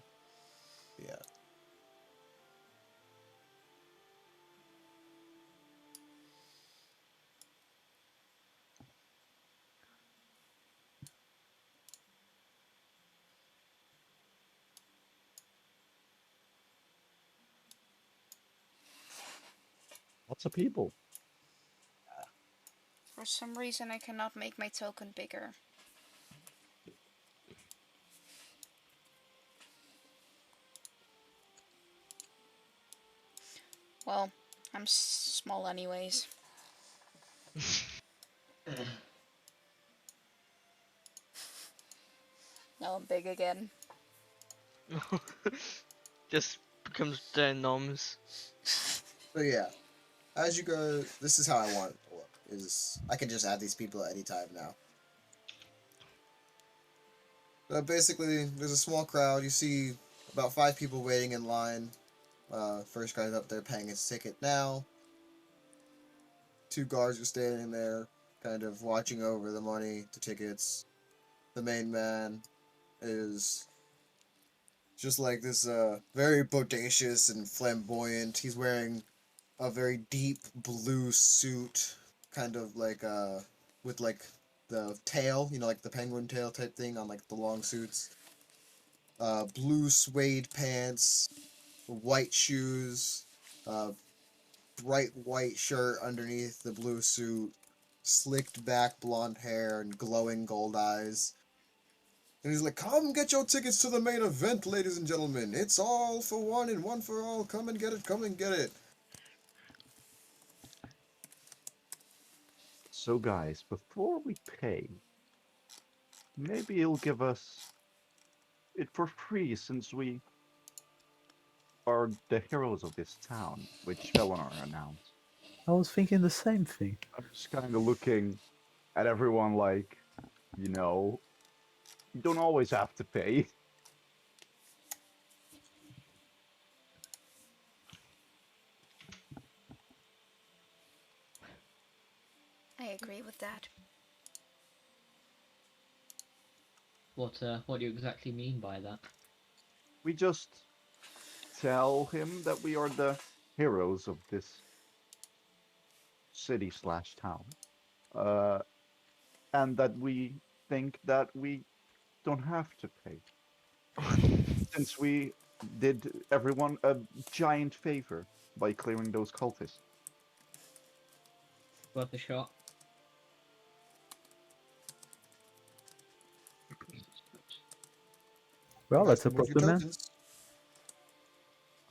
yeah.
Lots of people.
For some reason, I cannot make my token bigger. Well, I'm small anyways. Now I'm big again.
Just becomes ginormous.
So yeah, as you go, this is how I want it to look. Is I can just add these people at any time now. Basically, there's a small crowd. You see about 5 people waiting in line. First guy's up there paying his ticket now. 2 guards are standing there, kind of watching over the money, the tickets. The main man is just like this, very bodacious and flamboyant. He's wearing a very deep blue suit, kind of like, with like the tail, you know, like the penguin tail type thing on like the long suits. Blue suede pants, white shoes, bright white shirt underneath the blue suit, slicked back blonde hair, and glowing gold eyes. And he's like, "Come get your tickets to the main event, ladies and gentlemen. It's all for one and one for all. Come and get it, come and get it."
So guys, before we pay, maybe you'll give us it for free since we are the heroes of this town, which Felonor announced.
I was thinking the same thing.
I'm just kind of looking at everyone like, you know, you don't always have to pay.
I agree with that.
What do you exactly mean by that?
We just tell him that we are the heroes of this city slash town. And that we think that we don't have to pay. Since we did everyone a giant favor by clearing those cultists.
Worth a shot.
Well, let's
Move your
approach the man.
tokens.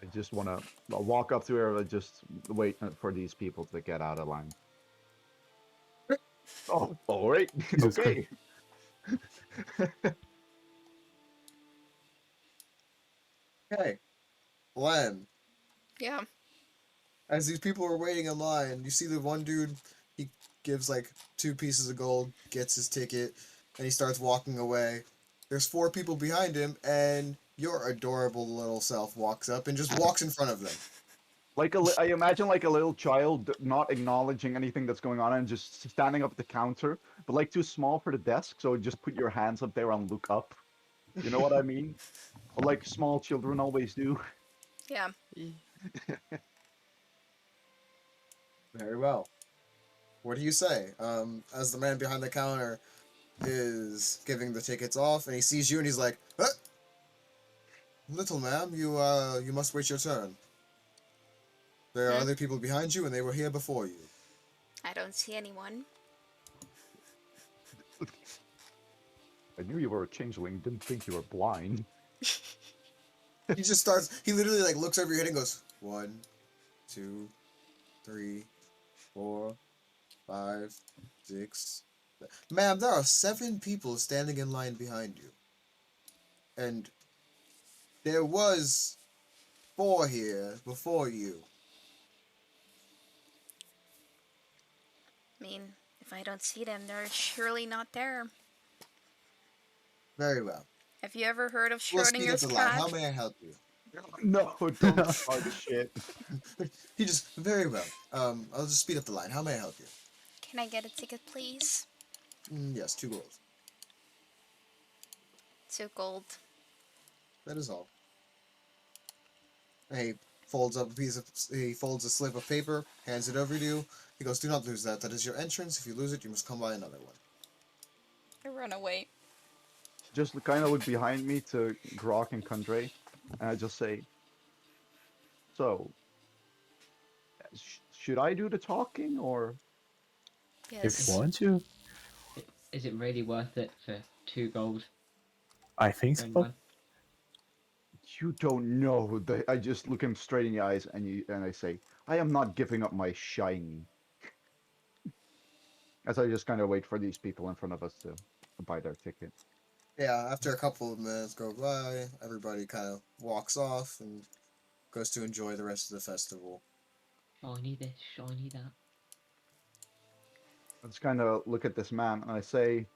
I just want to walk up to her and just wait for these people to get out of line. Oh, all right.
Jesus
Okay.
Okay, Len.
Yeah.
As these people are waiting in line, you see the one dude, he gives like 2 pieces of gold, gets his ticket, and he starts walking away. There's 4 people behind him, and your adorable little self walks up and just walks in front of them.
Like I imagine like a little child not acknowledging anything that's going on and just standing up at the counter, but like too small for the desk, so just put your hands up there and look up. You know what I mean? Like small children always do.
Yeah.
Very well. What do you say? As the man behind the counter is giving the tickets off, and he sees you, and he's like, "Huh? Little ma'am, you must wait your turn. There are other people behind you, and they were here before you."
I don't see anyone.
I knew you were a changeling, didn't think you were blind.
He just starts. He literally like looks over your head and goes, 1, 2, 3, 4, 5, 6, Ma'am, there are 7 people standing in line behind you. And there was 4 here before you.
I mean, if I don't see them, they're surely not there.
Very well.
Have you ever heard of
We'll speed up
Schrodinger's
the line. How
cat?
may I help you?
No, don't start the shit.
He just, very well. I'll just speed up the line. How may I help you?
Can I get a ticket, please?
Yes, 2 gold.
2 gold.
That is all. And he folds up he folds a slip of paper, hands it over to you. He goes, "Do not lose that. That is your entrance. If you lose it, you must come by another one."
I run away.
Just kind of look behind me to Grok and Kundray, and I just say, "So, should I do the talking or?"
If
Yes.
you want to,
Is it really worth it for 2 gold?
I think
for
so.
anyone?
You don't know. I just look him straight in the eyes and I say, I am not giving up my shiny. As I just kind of wait for these people in front of us to buy their ticket.
Yeah, after a couple of minutes go by, everybody kind of walks off and goes to enjoy the rest of the festival.
Shiny this, shiny that.
I just kind of look at this man and I say,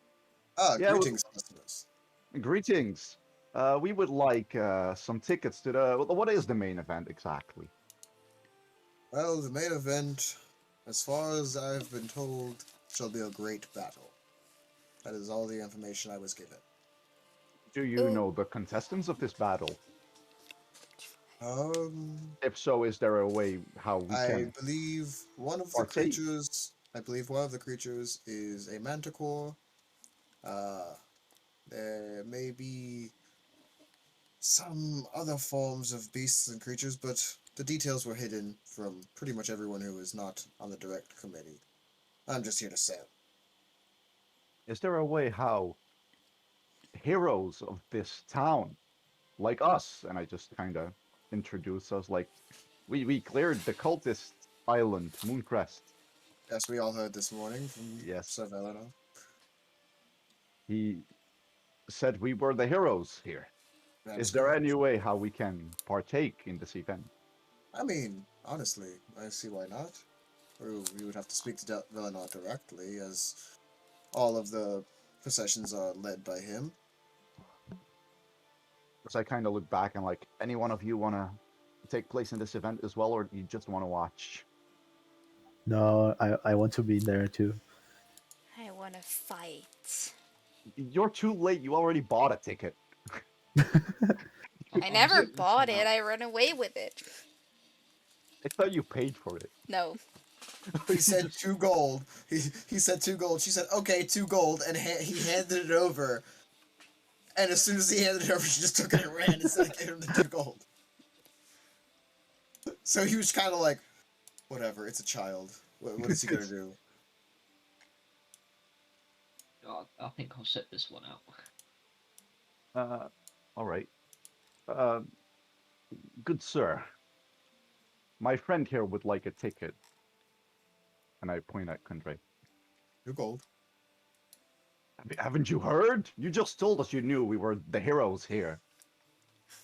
Ah,
Yeah,
greetings, customers.
greetings. We would like some tickets to the... What is the main event exactly?
Well, the main event, as far as I've been told, shall be a great battle. That is all the information I was given.
Do you
Ooh.
know the contestants of this battle?
Um,
If so, is there a way how we
I
can...
believe one of the
partake.
creatures. I believe one of the creatures is a manticore. There may be some other forms of beasts and creatures, but the details were hidden from pretty much everyone who is not on the direct committee. I'm just here to sell.
Is there a way how heroes of this town, like us, and I just kind of introduce us, like, we cleared the cultist island, Mooncrest.
Yes, we all heard this morning from
Yes.
Sir Velena.
He said we were the heroes here.
That
Is there
correct.
any way how we can partake in this event?
I mean, honestly, I see why not. We would have to speak to Velena directly, as all of the processions are led by him.
Because I kind of look back and like, any one of you want to take place in this event as well, or you just want to watch?
No, I want to be there too.
I wanna fight.
You're too late. You already bought a ticket.
I never bought it, I ran away with it.
I thought you paid for it.
No.
He said 2 gold. He said 2 gold. She said, okay, 2 gold, and he handed it over. And as soon as he handed it over, she just took it and ran instead of giving him the 2 gold. So he was kind of like, whatever, it's a child. What is he gonna do?
I think I'll sit this one out.
All right. Good sir. My friend here would like a ticket. And I point at Kundray.
2 gold.
Haven't you heard? You just told us you knew we were the heroes here.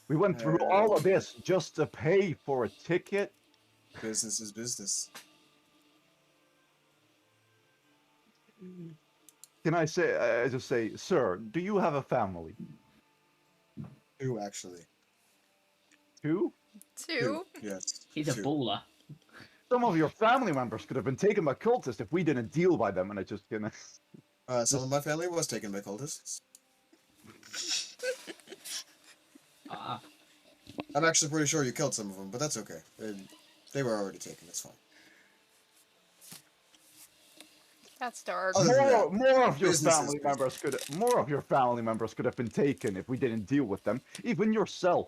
We went through all of this just to pay for a ticket.
Business is business.
Can I say, I just say, sir, do you have a family?
2, actually.
2?
2?
Yes.
He's a
2.
baller.
Some of your family members could have been taken by cultists if we didn't deal by them, and I just gonna...
Some of my family was taken by cultists.
Ah,
I'm actually pretty sure you killed some of them, but that's okay. They were already taken, it's fine.
That's dark.
Other than that,
More of your
business is
family
business.
members could have been taken if we didn't deal with them. Even yourself.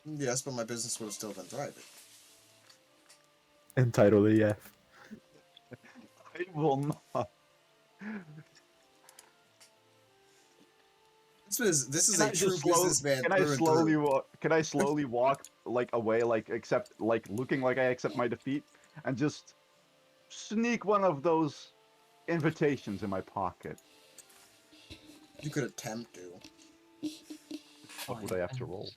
Yes, but my business would have still been thriving.
Entirely, yeah.
I will not.
This is
Can
a
I
true
just slow-
businessman
Can I
through and
slowly
through.
walk? Can I slowly walk like away, like looking like I accept my defeat, and just sneak one of those invitations in my pocket.
You could attempt to.
What would I have to roll?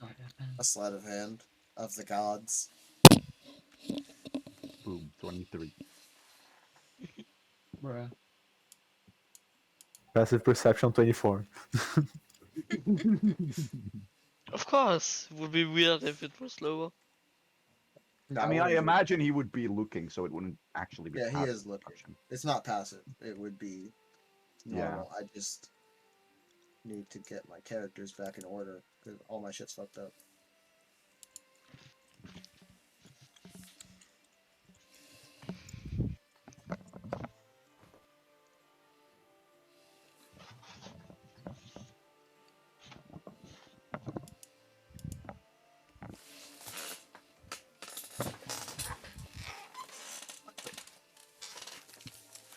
A sleight of hand of the gods.
Boom, 23.
Bruh.
Passive perception 24.
Of course, it would be weird if it was lower.
No,
I mean, I
wouldn't do it.
imagine he would be looking, so it wouldn't actually be.
Yeah, he
passive
is looking.
perception.
It's not passive. It would be
Yeah.
normal. I just need to get my characters back in order because all my shit's fucked up.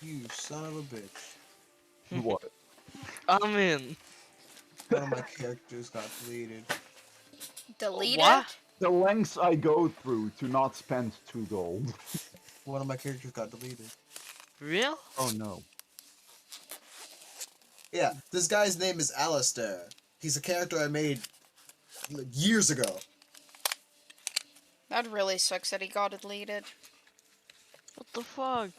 You son of a bitch.
What?
I'm in.
One of my characters got deleted.
Deleted?
What?
The lengths I go through to not spend 2 gold.
One of my characters got deleted.
Real?
Oh no.
Yeah, this guy's name is Alistair. He's a character I made like, years ago.
That really sucks that he got deleted.
What the fuck?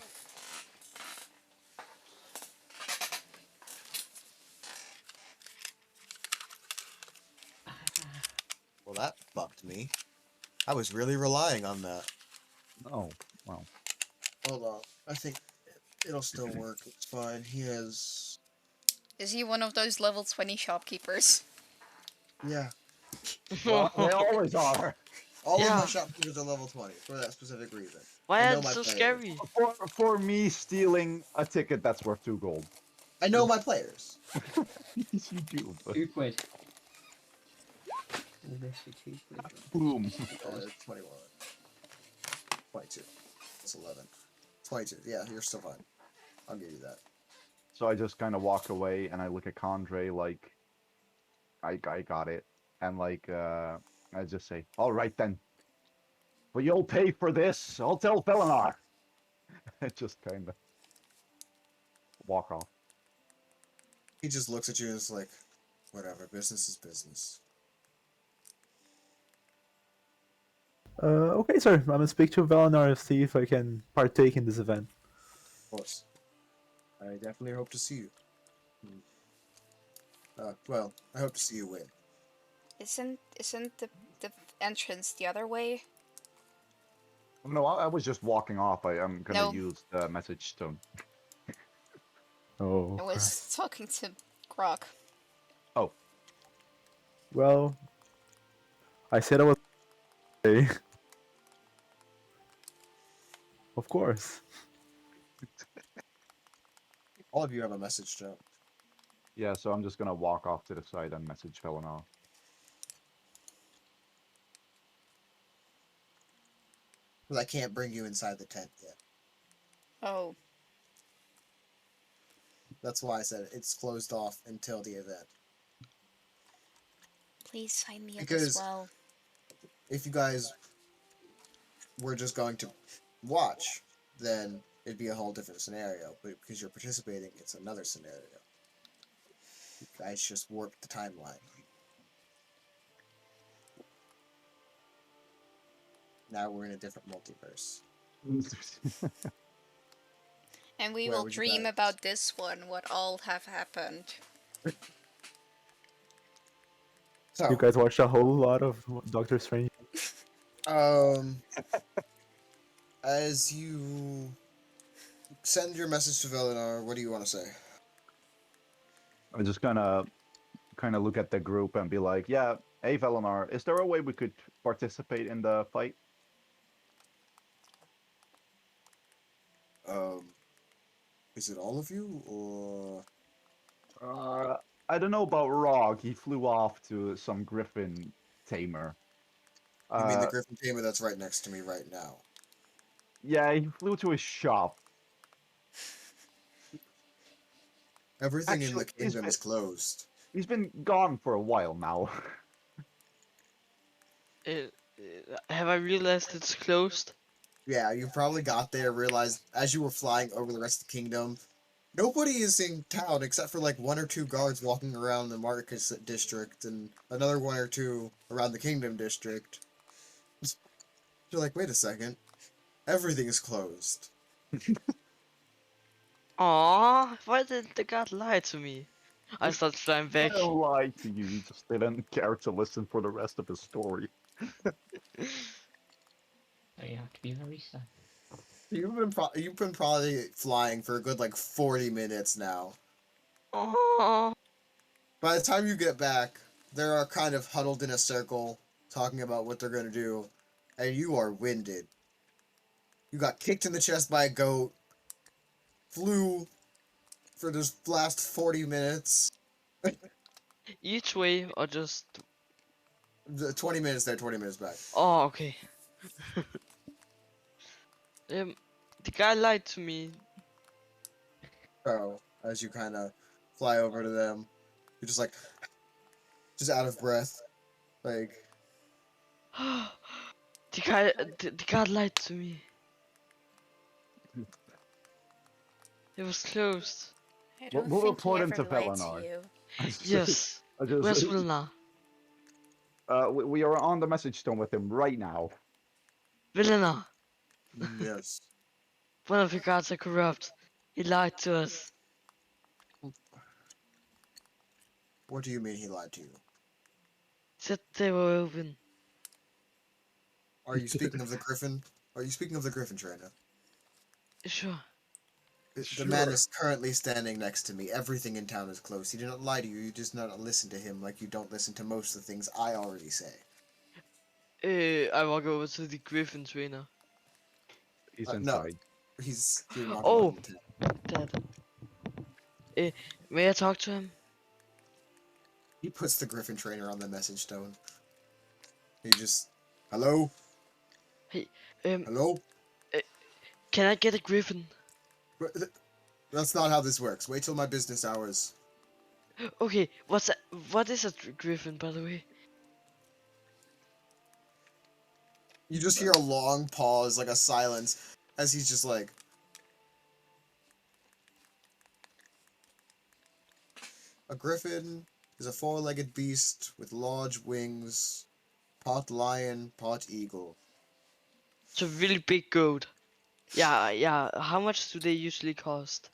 Well, that fucked me. I was really relying on that.
Oh, well.
Hold on. I think it'll still work. It's fine. He has...
Is he one of those level 20 shopkeepers?
Yeah.
Well, they always are.
All of
Yeah.
my shopkeepers are level 20 for that specific reason.
Why
I
are
know
they
my
so
players.
scary?
For me stealing a ticket that's worth 2 gold.
I know my players.
Yes, you do. But
2 quid. Literally 2 quid.
boom.
It's 21. 22. It's 11. 22. Yeah, you're still fine. I'll give you that.
So I just kind of walk away and I look at Condre like, I got it. And like, I just say, all right then. But you'll pay for this. I'll tell Felinar. I just kind of walk off.
He just looks at you and is like, whatever, business is business.
Okay, sir. I'm gonna speak to Valinar and see if I can partake in this event.
Of course. I definitely hope to see you. Well, I hope to see you win.
Isn't the entrance the other way?
No, I was just walking off. I'm gonna
No.
use the message stone.
Oh.
I was talking to Grok.
Well, I said I was. Okay. Of course.
All of you have a message, Joe.
Yeah, so I'm just gonna walk off to the side and message Felinar.
Because I can't bring you inside the tent yet.
Oh,
That's why I said it's closed off until the event.
please sign me up as
Because-
well.
If you guys were just going to watch, then it'd be a whole different scenario. But because you're participating, it's another scenario. You guys just warped the timeline. Now we're in a different multiverse.
And we
Where
will
would you
dream
guys-
about this one, what all have happened.
So,
You guys watched a whole lot of Doctor Strange.
as you send your message to Velinar, what do you want to say?
I'm just gonna kind of look at the group and be like, yeah, hey Velinar, is there a way we could participate in the fight?
Is it all of you, or...
I don't know about Rog. He flew off to some Griffin tamer.
You mean the Griffin Tamer that's right next to me right now?
Yeah, he flew to his shop.
Everything in the
Actually, he's
kingdom is closed.
He's been gone for a while now.
Have I realized it's closed?
Yeah, you probably got there, realized as you were flying over the rest of the kingdom, Nobody is in town except for like 1 or 2 guards walking around the Marcus district and another 1 or 2 around the Kingdom district. You're like, wait a second. Everything is closed.
Aw, why did the god lie to me? I start flying
I
back.
don't lie to you. You just didn't care to listen for the rest of his story.
So you have to be very sad.
You've been probably flying for a good like 40 minutes now.
Aw.
By the time you get back, they are kind of huddled in a circle, talking about what they're gonna do, and you are winded. You got kicked in the chest by a goat, flew for this last 40 minutes.
Each way or just...
20 minutes there, 20 minutes back.
Oh, okay. The guy lied to me.
So, as you kind of fly over to them, you're just like, just out of breath. Like,
The guy lied to me. It was closed.
I don't
We'll
think he
report him
ever
to
lied
Velenar.
to you.
Yes.
I just-
Where's Vilna?
we are on the message stone with him right now.
Vilna!
yes.
One of your guards are corrupt. He lied to us.
What do you mean he lied to you?
Said they were open.
Are you speaking of the Griffin? Are you speaking of the Griffin trainer?
Sure.
The man is currently standing next to me. Everything in town is closed. He did not lie to you. You just not listen to him like you don't listen to most of the things I already say.
I walk over to the Griffin trainer.
He's
no.
inside.
He's not
Oh.
in town.
Dad. May I talk to him?
He puts the Griffin trainer on the message stone. He just, hello,
Um,
hello.
can I get a Griffin?
That's not how this works. Wait till my business hours.
Okay, what is a Griffin, by the way?
You just hear a long pause, like a silence, as he's just like, a griffin is a 4-legged beast with large wings, part lion, part eagle.
It's a really big goat. Yeah. How much do they usually cost?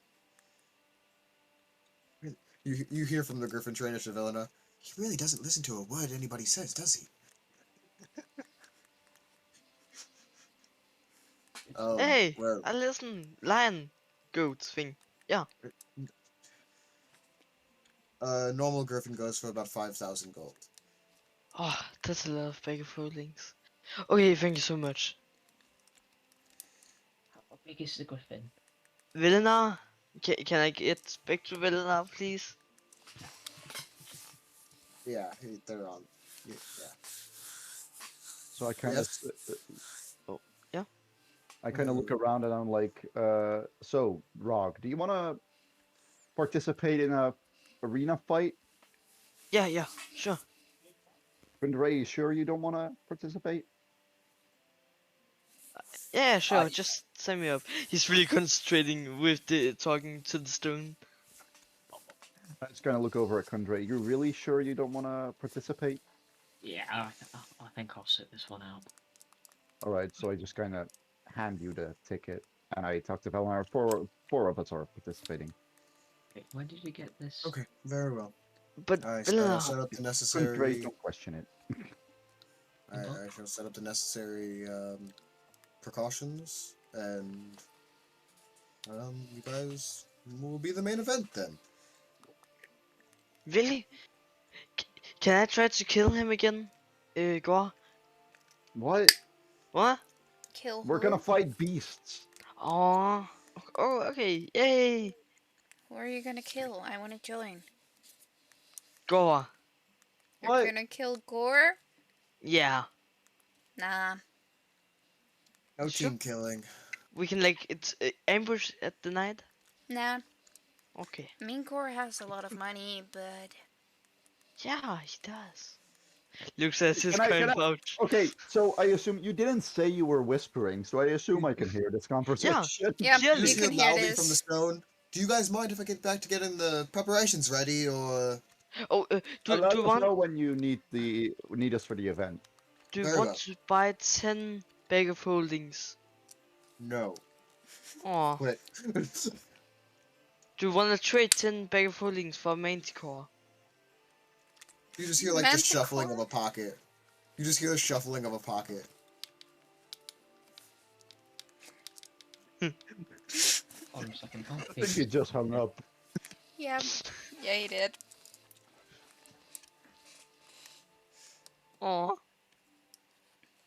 You hear from the griffin trainer, Shavilina. He really doesn't listen to a word anybody says, does he?
Hey,
Well,
I listen. Lion, goat thing.
normal griffin goes for about 5,000 gold.
Oh, that's a lot of bag of holdings. Okay, thank you so much.
How big is the Griffin?
Vilna, can I get back to Vilna, please?
Yeah, they're on. Yeah.
So I kind
Yes.
of.
Oh, yeah?
I kind of look around and I'm like, so Rog, do you want to participate in a arena fight?
Yeah, sure.
Ray, you sure you don't want to participate?
Yeah, sure.
I-
Just sign me up. He's really concentrating with the talking to the stone.
I just kind of look over at Kundray. You're really sure you don't want to participate?
Yeah, I think I'll sit this one out.
All right, so I just kind of hand you the ticket, and I talk to Velenar. Four of us are participating.
Okay, when did you get this?
Okay, very well.
But
I
Vilna,
shall set up the
Kundray,
necessary.
don't question it.
I shall set up the necessary precautions, and you guys will be the main event then.
really? Can I try to kill him again? Gore?
What?
What?
Kill
We're
who?
gonna fight beasts.
Oh, okay. Yay!
Who are you gonna kill? I wanna join.
Gore.
You're
What?
gonna kill Gore?
Yeah.
Nah.
No
Sure.
team killing.
We can it's ambush at the night.
Nah.
Okay.
I mean, Gore has a lot of money, but
Yeah, he does. Looks at his
Can I-
coin
can I-
pouch.
Okay, so I assume you didn't say you were whispering, so I assume I can hear this conversation.
yeah,
Yes.
You just
you can
hear
hear
loudly from the
this.
stone. Do you guys mind if I get back to getting the preparations ready, or
Oh,
Let
do you
us
want
know when you need us for the event.
Very well.
to buy 10 bag of holdings?
no?
Oh,
Wait.
do you want to trade 10 bag of holdings for a Manticore?
You just hear like the shuffling of a pocket. You just hear the shuffling of a pocket.
Hold on a second. Oh,
I think he just hung up.
Yeah. Yeah, he did.
Oh,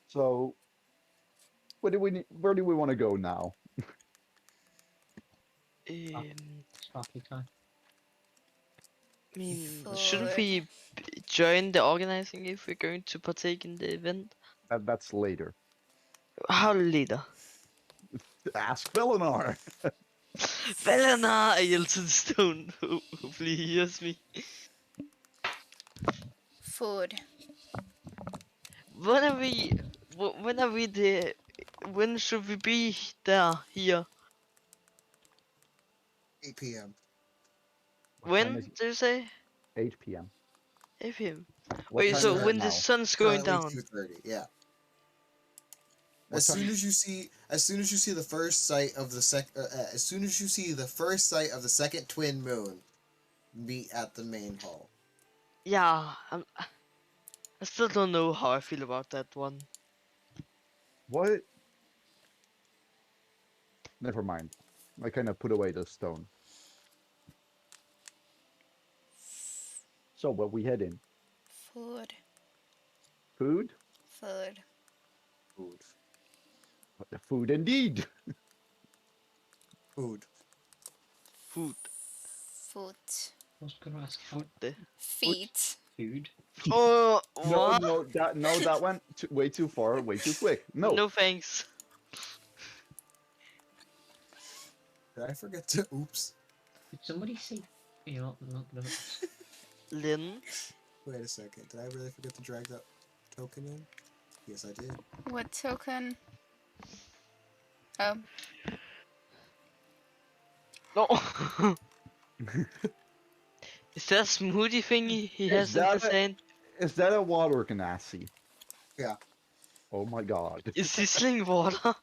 So, where do we want to go now?
Sparky time.
I mean, shouldn't
Food.
we join the organizing if we're going to partake in the event?
That's later.
How later?
Ask Velenar.
Valena, I yell to the stone. Hopefully he hears me.
Food.
When are we? When are we there? When should we be there? Here?
8 p.m.
What time
When
is it?
did you say?
8 p.m.
8 p.m.
What
Wait,
time
so
is it
when the
now?
sun's going
Currently
down?
2:30. Yeah.
What
As
time-
soon as you see the first sight of the as soon as you see the first sight of the second twin moon, meet at the main hall.
Yeah, I still don't know how I feel about that one.
What? Never mind. I kind of put away the stone. So, where we heading?
Food.
Food?
Food.
Food.
Food indeed.
Food.
Food.
Foot.
I was gonna ask how
Feet.
food.
Oh,
No,
what?
that went way too far, way too quick. No.
No thanks.
Did I forget to? Oops.
Did somebody say? You know, no.
Lynn.
Wait a second. Did I really forget to drag that token in? Yes, I did.
What token? Oh.
No. Is that a smoothie thingy he
Is
has in
that
his
a-
hand?
Is that a water ganassi?
Yeah.
Oh my god.
Is sizzling water?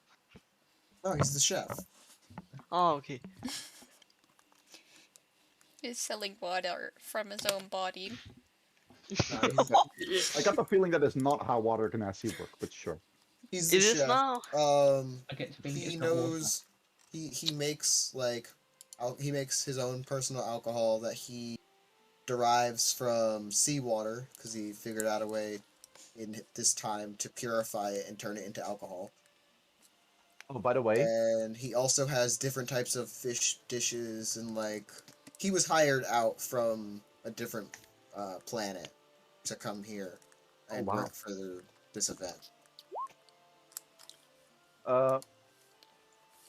No, he's the chef.
Oh, okay.
He's selling water from his own body.
No,
I got the feeling that is not how water ganassi work, but sure.
he's the
It is
chef.
now.
I get the feeling
He
it's not water.
knows. He makes like, he makes his own personal alcohol that he derives from seawater because he figured out a way in this time to purify it and turn it into alcohol.
Oh, by the way,
And he also has different types of fish dishes, and like he was hired out from a different planet to come here and
wow.
work for this event.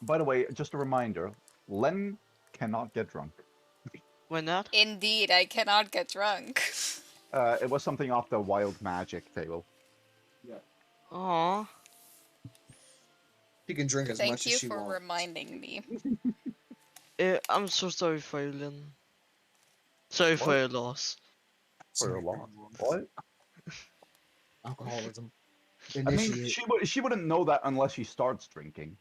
By the way, just a reminder, Len cannot get drunk.
Why not?
Indeed, I cannot get drunk.
It was something off the wild magic table.
Aw.
She can drink as
Thank
much
you
as she
for
wants.
reminding me.
I'm so sorry for you, Lynn. Sorry for
What?
your loss.
For your loss. What?
Alcoholism.
I mean,
Initiate.
she wouldn't know that unless she starts drinking.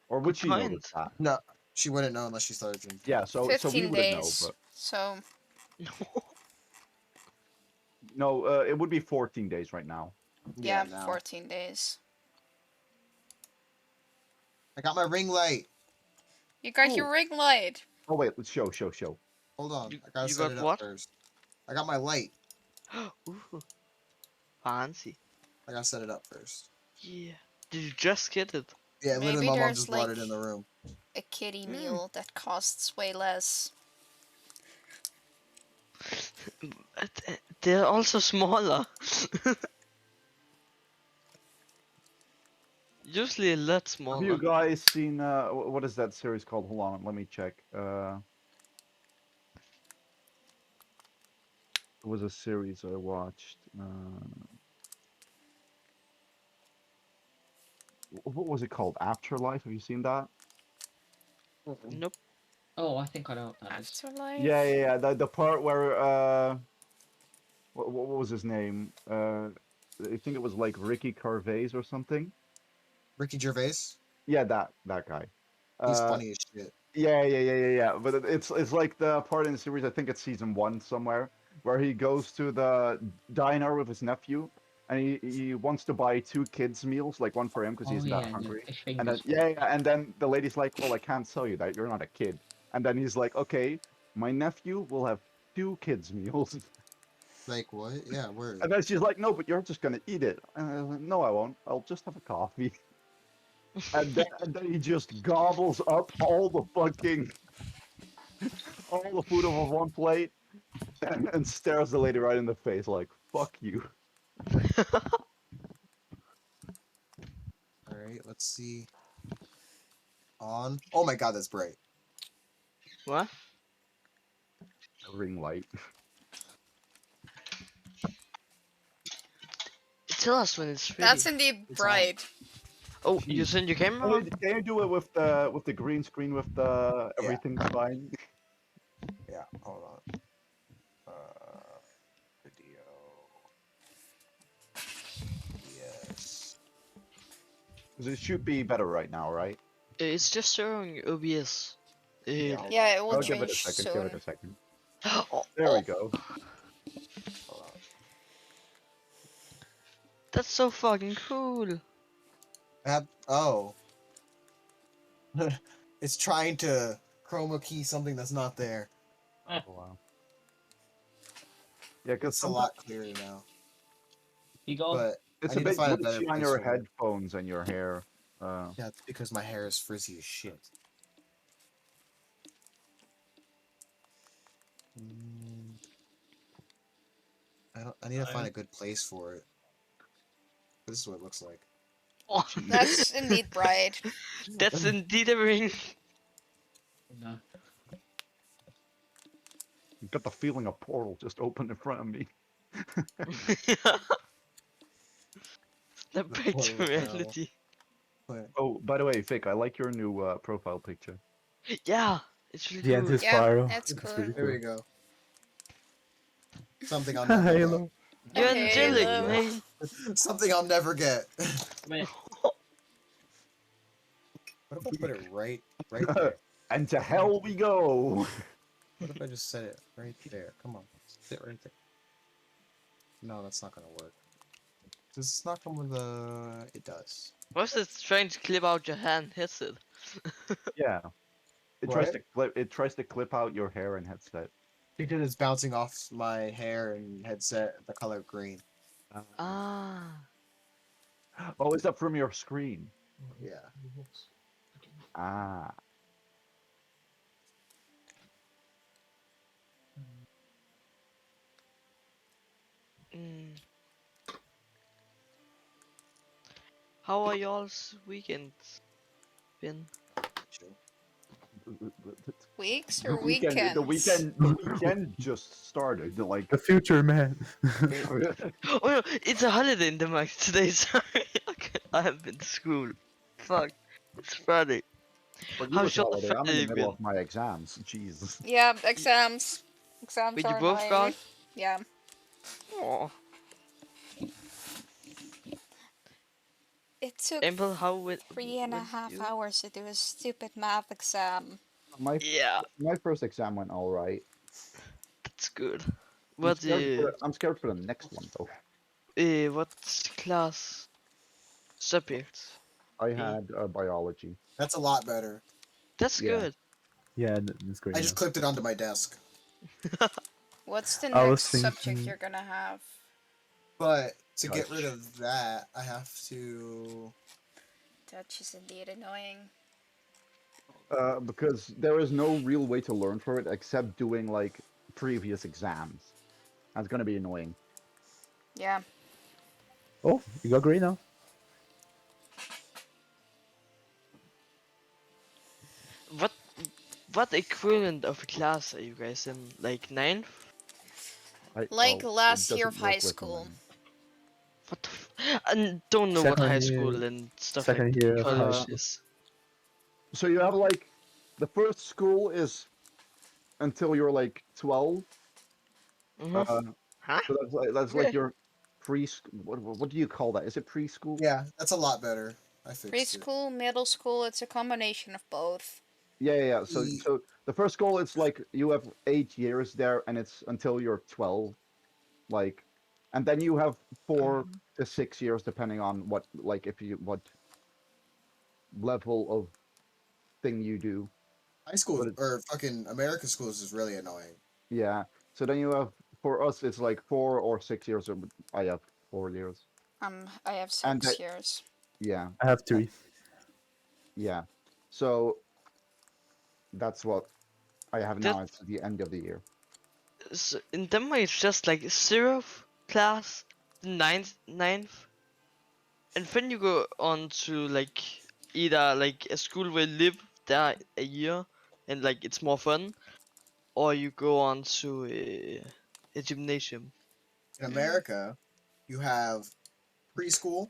Or would
Good
she
point.
notice that?
No, she wouldn't know unless she started drinking.
Yeah, so we
15
wouldn't know,
days.
but
So,
no, it would be 14 days right now.
yeah,
now.
14 days.
I got my ring light.
You got
Ooh.
your ring light.
Oh wait, let's show.
Hold on,
You-
I gotta
you
set
got
it up
what?
first. I got my light.
Ooh. Fancy.
I gotta set it up first.
Yeah. Did you just get it?
Yeah, literally,
Maybe
my mom
there's,
just brought
like,
it in the room.
A kiddie meal that costs way less.
But, they're also smaller. Usually a lot
Have you
smaller.
guys seen what is that series called? Hold on, let me check. It was a series I watched. What was it called? Afterlife. Have you seen that?
Nope.
Oh, I think I know what that is.
Afterlife.
Yeah. The part where what was his name? I think it was like Ricky Gervais or something.
Ricky Gervais.
Yeah, that guy.
He's
Uh,
funny as shit.
yeah. But it's like the part in the series. I think it's season 1 somewhere where he goes to the diner with his nephew, and he wants to buy 2 kids meals, like one for him because
Oh
he's
yeah,
that
and the
hungry.
fish
And then
fingers.
and then the lady's like, "Well, I can't sell you that. You're not a kid." And then he's like, "Okay, my nephew will have 2 kids meals."
Like what? Yeah, word.
And then she's like, "No, but you're just gonna eat it." And I was like, "No, I won't. I'll just have a coffee." And then he just gobbles up all the fucking all the food off of one plate and stares the lady right in the face like, "Fuck you."
All right, let's see. On. Oh my god, that's bright.
What?
A ring light.
Tell us when it's ready.
That's indeed
It's on.
bright.
Oh, you send your camera on?
Can you do it with the green screen with the
Yeah.
everything's fine?
Yeah, hold on. Video. Yes.
'Cause it should be better right now, right?
It's just showing OBS.
Yeah.
Yeah, it will
I'll give it a
change
second. Give
soon.
it a second.
Oh,
There we go.
Hold on.
that's so fucking cool.
Oh. It's trying to chroma key something that's not there.
Oh, wow. Yeah, because
It's a lot clearer now.
You got
But
it's
I
a
need to
bit
find a better
glitchy on
place
your
for it.
headphones and your hair.
Yeah, it's because my hair is frizzy as shit. I need to find a good place for it. This is what it looks like.
Oh,
That's indeed bright.
that's indeed a ring.
no.
I've got the feeling a portal just opened in front of me.
That back to
Oh,
reality.
But
Oh, by the way, Vic, I like your new profile picture.
Yeah, it's really
The
cool.
anti
Yeah,
spiral.
that's
It's
cool.
really
there we
cool.
go. Something I'll never
Halo.
You're
Okay,
angelic,
Halo.
man.
get. Something I'll never get.
Wait,
What if I put it right there?
And to hell we go!
What if I just set it right there? Come on, sit right there. No, that's not gonna work. Does this not come with a? It does.
What's it trying to clip out your hand headset?
Yeah. It tries
What?
to clip. It tries to clip out your hair and headset.
Because it's bouncing off my hair and headset the color green.
Ah.
Oh, is that from your screen?
Yeah.
Ah.
Mm. How are y'all's weekends been?
Chill.
Weeks or
The weekend,
weekends?
the weekend just started. Like,
The future, man.
Oh no, it's a holiday in Denmark today. Sorry, I haven't been to school. Fuck, it's Friday.
for you,
How
it's
shall
holiday. I'm in the
Friday
middle
been?
of my exams. Jesus.
Yeah, exams. Exams
Wait, you
are
both
annoying.
got?
Yeah.
Oh,
It took
Ample, how went?
3.5
you?
hours to do a stupid math exam.
My
Yeah,
my first exam went all right.
that's good.
I'm
What
I'm scared for the next one though.
what class subject?
I had biology.
That's a lot better.
That's
Yeah.
good.
Yeah, that's great.
I just clipped it onto my desk.
What's the
I was
next subject
thinking-
you're gonna have?
But to get
Touch.
rid of that, I have to.
Touch is indeed annoying.
Because there is no real way to learn for it except doing like previous exams. That's gonna be annoying.
Yeah.
Oh, you got green now.
What equivalent of a class are you guys in? Like 9th?
Like
well, it
last year
doesn't
of
work
high
with
school.
mine.
What the I don't know what
Second
high
year-
school and stuff
second
like
year of high
college
school.
is.
So you have like the first school is until you're like 12.
Mm-hmm.
Uh,
Huh?
so that's like
Okay.
your what do you call that? Is it preschool?
Yeah, that's a lot better. I fixed it.
Preschool, middle school, it's a combination of both.
Yeah. So
E-
the first school, it's like you have 8 years there, and it's until you're 12. Like, and then you have 4 to 6 years, depending on what what level of thing you do.
High school
But it,
or fucking American schools is really annoying.
yeah. So then you have for us, it's like 4 or 6 years. I have 4 years,
I have
and
6 years.
yeah,
I have
uh,
3.
yeah. So that's what I have
That
now. It's the end of the year.
in Denmark it's just like zeroth class, ninth, and then you go on to like either like a school where you live there a year and like it's more fun, or you go on to a gymnasium.
In America, you have preschool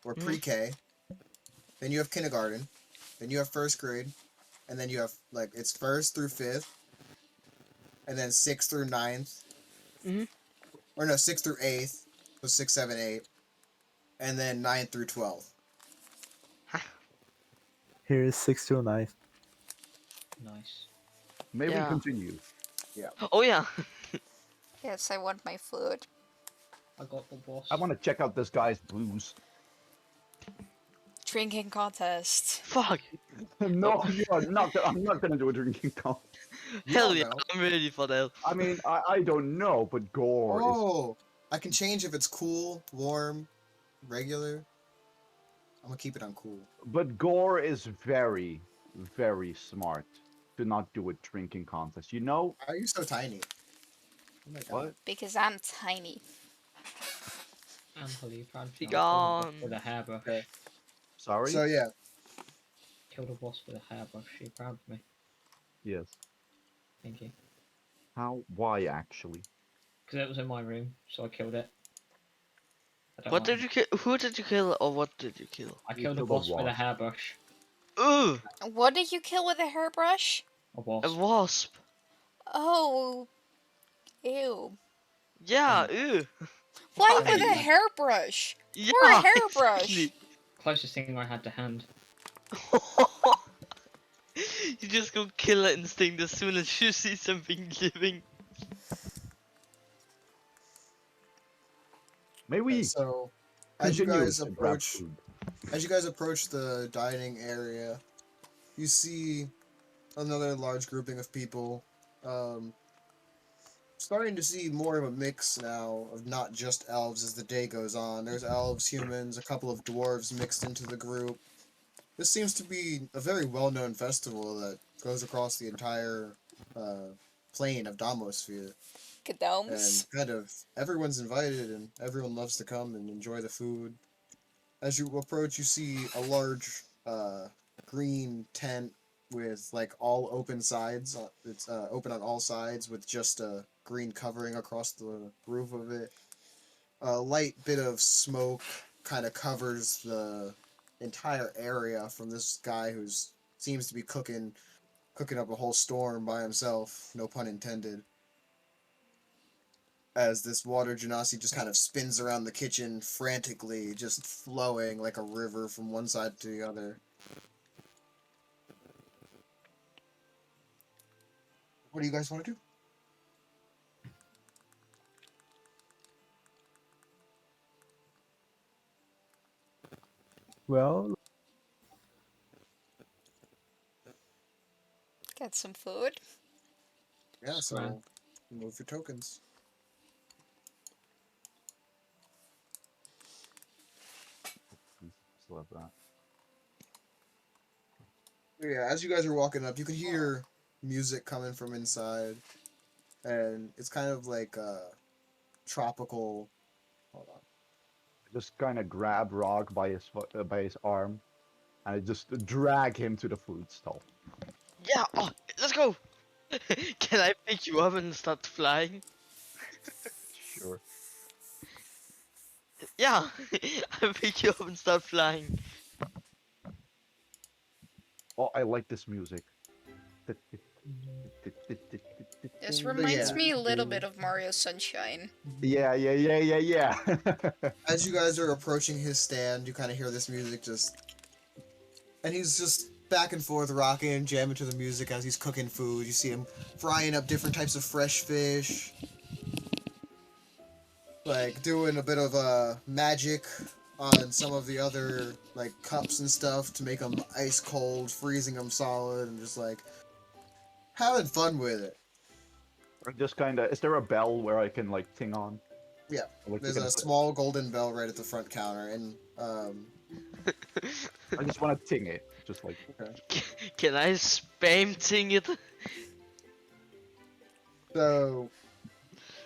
or
Mhm.
pre-K, then you have kindergarten, then you have first grade, and then you have like it's first through fifth, and then sixth through ninth,
Mhm.
or no, sixth through eighth, so six, seven, eight, and then ninth through 12th.
Here is 6 to 9.
Nice.
May we
Yeah.
continue?
Oh yeah.
Yes, I want my food.
I got the boss.
I want to check out this guy's booze.
Drinking contest.
Fuck.
No, you are not. I'm not gonna do a drinking contest.
You
Hell
don't
yeah,
know.
I'm ready for that.
I mean, I don't know, but gore is.
Oh, I can change if it's cool, warm, regular. I'm gonna keep it on cool.
But Gore is very, very smart to not do a drinking contest. You know
Why are you so tiny? Oh my god.
what?
Because I'm tiny.
And Holly, you proud of
Be
me? I killed a boss
gone.
with a hairbrush.
Okay.
Sorry.
So yeah,
Killed a boss with a hairbrush. Are you proud of me?
Yes.
Thank you.
How? Why actually?
Because it was in my room, so I killed it. I don't
What
like
did you kill? Who did you kill, or what did you kill?
I
You
killed a
killed a
boss with a
wasp.
hairbrush.
Ooh,
What did you kill with a hairbrush?
A
a
wasp.
wasp.
Oh, ew.
Yeah, ooh.
Why
Why?
with a hairbrush?
Yeah,
Or a hairbrush?
exactly.
Closest thing I had to hand.
You just go killer instinct as soon as you see something living.
May we
so as you
continue
guys
to grab
approach
food?
the dining area, you see another large grouping of people. Starting to see more of a mix now of not just elves as the day goes on. There's elves, humans, a couple of dwarves mixed into the group. This seems to be a very well-known festival that goes across the entire uh, plane of Damosphere. And
Gnomes.
kind of everyone's invited and everyone loves to come and enjoy the food. As you approach, you see a large green tent with like all open sides. It's open on all sides with just a green covering across the roof of it. A light bit of smoke kind of covers the entire area from this guy who's seems to be cooking up a whole storm by himself. No pun intended. As this water genasi just kind of spins around the kitchen frantically, just flowing like a river from one side to the other. What do you guys want to do?
Well,
Get some food.
Yeah, so
Grand.
move your tokens.
Still have that.
Yeah, as you guys are walking up, you can hear music coming from inside, and it's kind of like tropical. Hold on.
Just kind of grab Rog by his arm, and I just drag him to the food stall.
Yeah, oh, let's go. Can I pick you up and start flying?
Sure.
Yeah, I pick you up and start flying.
Oh, I like this music.
This
But
reminds
yeah.
me a little bit of Mario Sunshine.
Yeah.
As you guys are approaching his stand, you kind of hear this music just, and he's just back and forth rocking and jamming to the music as he's cooking food. You see him frying up different types of fresh fish, like doing a bit of magic on some of the other like cups and stuff to make them ice cold, freezing them solid, and just like having fun with it.
Or just kind of. Is there a bell where I can like ting on?
Yeah,
Like,
there's
you can
a
put-
small golden bell right at the front counter, and
I just want to ting it, just like.
Can I spam ting it?
so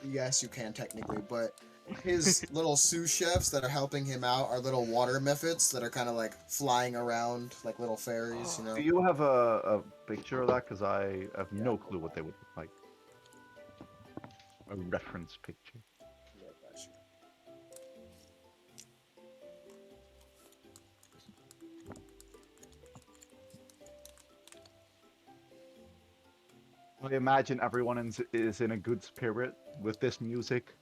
yes, you can technically, but his little sous chefs that are helping him out are little water mephits that are kind of like flying around like little fairies, you know.
Do you have a picture of that? Because I have no clue what they would look like. A reference picture.
Yeah, got you.
I imagine everyone is in a good spirit with this music.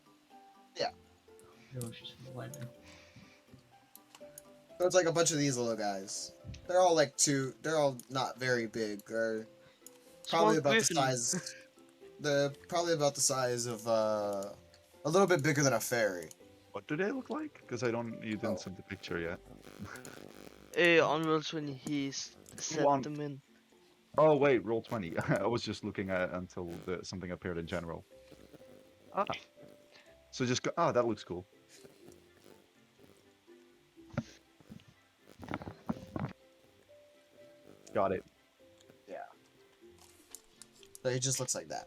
Everyone's just vibing.
So it's like a bunch of these little guys. They're all like they're all not very big. They're probably
Small
about
griffin.
the size. They're probably about the size of a little bit bigger than a fairy.
What do they look like? Because you
Oh.
didn't send the picture yet.
On Roll20, he's set
want-
them in.
Oh wait, roll 20. I was just looking at it until something appeared in general. Ah. So just go. Oh, that looks cool. Got it.
So he just looks like that.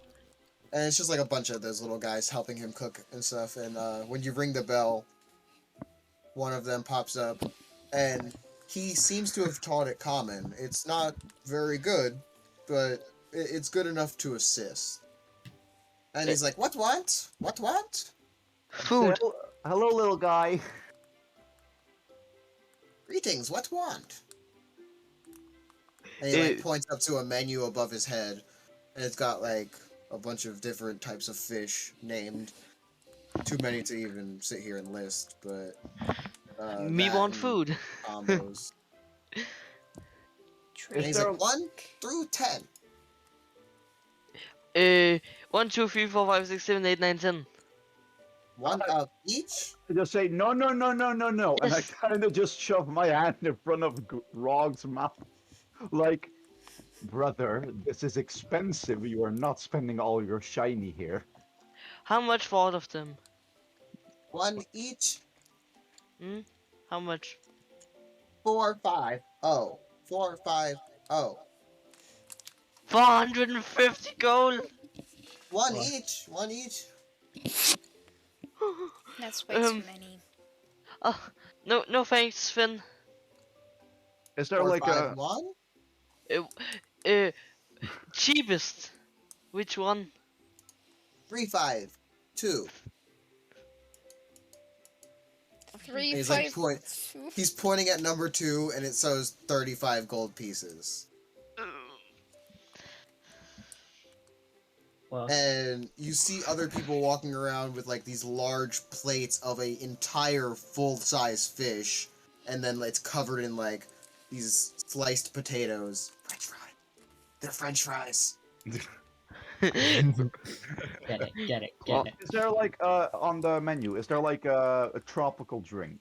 And it's just like a bunch of those little guys helping him cook and stuff. And when you ring the bell, one of them pops up, and he seems to have taught it common. It's not very good, but it's good enough to assist. And he's like, "What? What?
Food!
Hello, little guy.
Greetings. What want?" And he like
Eh.
points up to a menu above his head, and it's got like a bunch of different types of fish named. Too many to even sit here and list, but
Me
that
want
and
food!
combos. And he's
there-
like 1 through 10.
1, 2, 3, 4, 5, 6, 7, 8, 9, 10.
One of each.
I just say no, and I
Yes.
kind of just shove my hand in front of Grog's mouth, like, brother, this is expensive. You are not spending all your shiny here.
How much for all of them?
1 each.
How much?
4, 5, 0. 4, 5, 0.
450 gold!
1 each. 1 each.
That's way too many.
Oh, no thanks, Finn.
Is there
4,
like
5,
a
1.
Cheapest. Which one?
3, 5, 2.
3,
He's
5,
like He's pointing at number 2, and it shows 35 gold pieces.
Well,
And you see other people walking around with like these large plates of a entire full-size fish, and then it's covered in like these sliced potatoes. French fry. They're French fries.
get it.
Is there like on the menu? Is there like a tropical drink?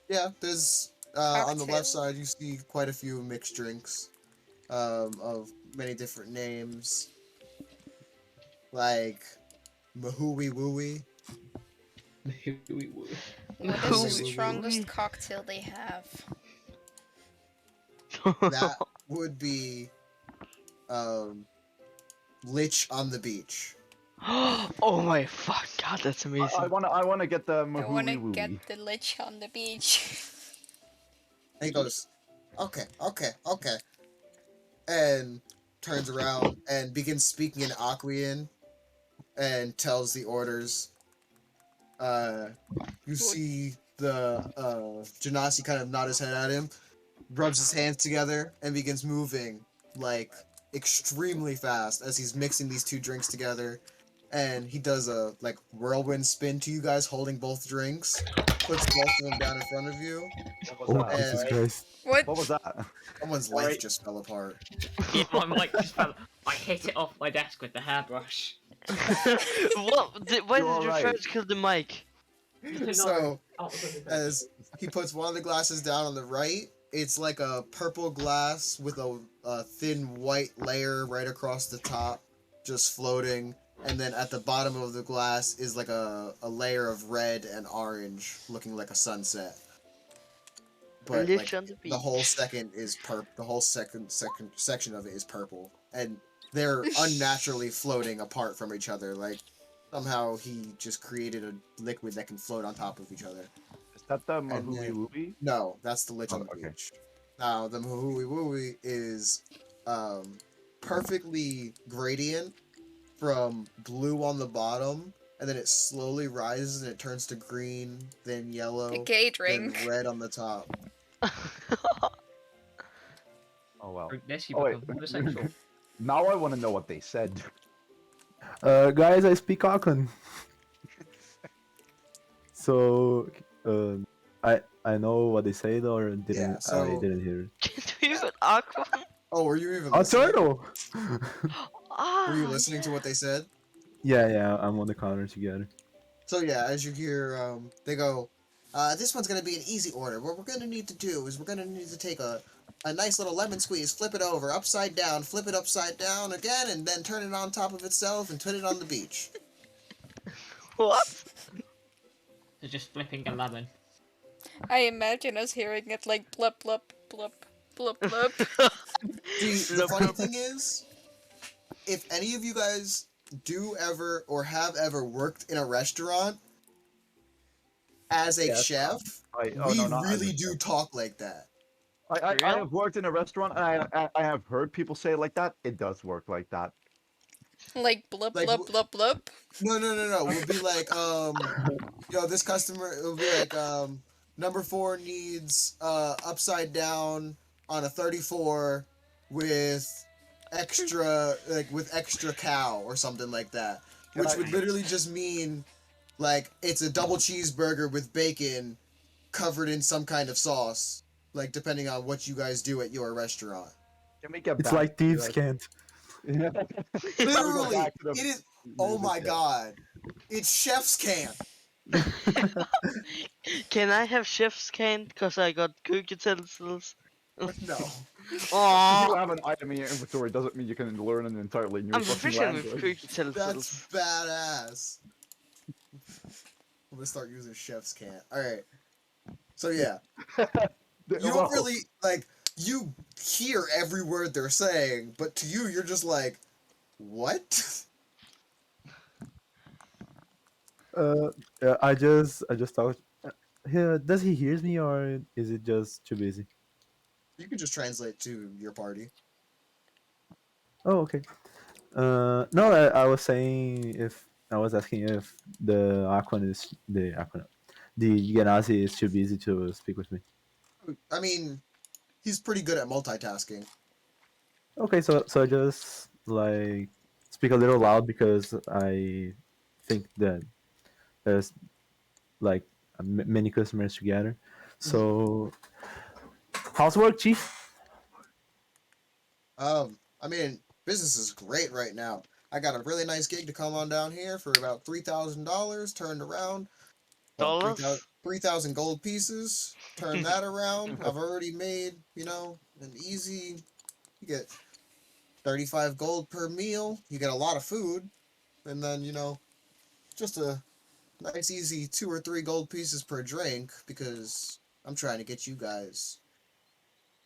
Yeah, there's on the
Cocktail.
left side you see quite a few mixed drinks, of many different names, like Mahooey Wooey.
What
Who-
is the strongest cocktail they have?
That would be Lich on the Beach.
Oh my fuck, God, that's amazing.
I wanna get the
I wanna
mahooey
get
wooey.
the lich on the beach.
And he goes, okay, and turns around and begins speaking in Aquian and tells the orders. You see the Genasi kind of nod his head at him, rubs his hands together, and begins moving like extremely fast as he's mixing these two drinks together, and he does a like whirlwind spin to you guys, holding both drinks, puts both of them down in front of you.
What was
Oh,
that?
Jesus
And
Christ.
What?
What was that?
someone's life just fell apart.
My mic just fell. I hit it off my desk with the hairbrush.
Why
You
did you try
alright?
to kill the mic?
So as he puts one of the glasses down on the right, it's like a purple glass with a thin white layer right across the top, just floating. And then at the bottom of the glass is like a layer of red and orange, looking like a sunset. But like
Literally on the
the whole
beach.
second is the whole second section of it is purple, and they're unnaturally floating apart from each other. Like somehow he just created a liquid that can float on top of each other.
Is that the
And
Mahui
then-
Wooey?
No, that's the Lich
Oh,
on the
okay.
beach. Now the Mahui Wooey is perfectly gradient from blue on the bottom, and then it slowly rises and it turns to green, then yellow,
A gay
then
drink.
red on the top.
Oh well.
Drink this, you
Oh, wait.
become homosexual.
Now I want to know what they said.
Guys, I speak Auckland. So, I know what they said, or didn't
Yeah,
I
so-
didn't hear it.
Do you even aqua?
Oh, were you even
A
listening?
turtle.
Ah,
Were you listening to what they said?
Yeah, I'm on the counter together.
So yeah, as you hear, they go, this one's gonna be an easy order. What we're gonna need to do is we're gonna need to take a nice little lemon squeeze, flip it over, upside down, flip it upside down again, and then turn it on top of itself and put it on the beach.
what?
So just flipping a lemon.
I imagine us hearing it like blup blup blup blup blup.
See, the funny thing is, if any of you guys do ever or have ever worked in a restaurant as a
Yes.
chef,
Oh,
we
no, not as a
really do
chef.
talk like that.
I
Real?
have worked in a restaurant and I have heard people say it like that. It does work like that.
Like blup
Like,
blup blup blup.
No. We'll be like, this customer, it'll be like, number 4 needs, upside down on a 34 with extra cow or something like that. Which would literally just mean, like, it's a double cheeseburger with bacon covered in some kind of sauce. Like, depending on what you guys do at your restaurant.
Can we get
It's
back
like
to
thieves
that?
can't.
Can we go
Literally,
back to the-
it is. Oh my
yeah.
god. It's chef's camp.
Can I have chef's can? Cause I got cook utensils.
No.
If you
Aww,
have an item in your inventory doesn't mean you can learn an entirely new
I'm
fucking
proficient with
language.
cook utensils.
That's badass. I'm gonna start using chef's can. Alright. So yeah. You don't
Well,
really like you hear every word they're saying, but to you you're just like, what?
I just thought. Does he hears me, or is it just too busy?
You can just translate to your party.
Oh, okay. No, I was saying if I was asking if the Genasi is too busy to speak with me.
I mean, he's pretty good at multitasking.
Okay, so I just like speak a little loud because I think that there's like many customers together. So, how's work, Chief?
I mean, business is great right now. I got a really nice gig to come on down here for about $3,000 turned around. Well,
Dollars?
3,000 gold pieces. Turn that around. I've already made, an easy. You get 35 gold per meal. You get a lot of food. And then, just a nice, easy 2 or 3 gold pieces per drink because I'm trying to get you guys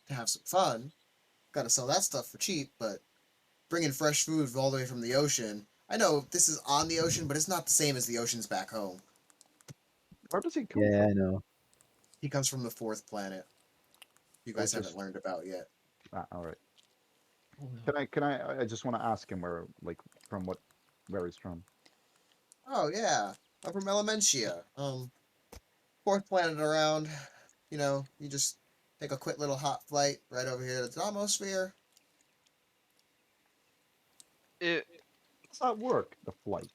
to have some fun. Gotta sell that stuff for cheap, but bringing fresh food all the way from the ocean. I know this is on the ocean, but it's not the same as the oceans back home.
where does he come
Yeah,
from?
I know.
He comes from the 4th planet. You guys
Which is-
haven't learned about yet.
Ah, all right.
Oh, no.
Can I just want to ask him where he's from.
Oh yeah, I'm from Elementia. 4th planet around. You just take a quick little hot flight right over here to the Atmosphere.
does that work? The flight.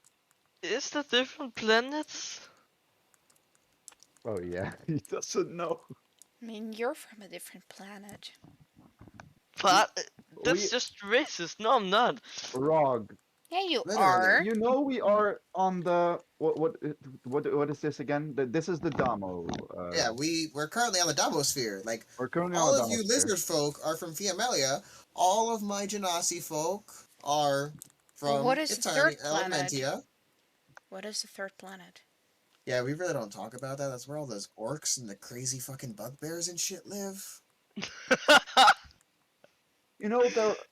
Is there different planets?
Oh yeah, he doesn't know.
I mean, you're from a different planet.
But
We
that's just racist. No, I'm not.
Rog.
Yeah, you
Literally.
are.
You know we are on the what is this again? This is the Damo.
Yeah, we're currently on the Damosphere. Like,
We're currently on
all
the
of you
Damosphere.
lizard folk are from Fiamelia. All of my Genasi folk are
Well,
from
what is the third
Eterni-
planet?
Elementia.
What is the third planet?
Yeah, we really don't talk about that. That's where all those orcs and the crazy fucking bugbears and shit live.
You know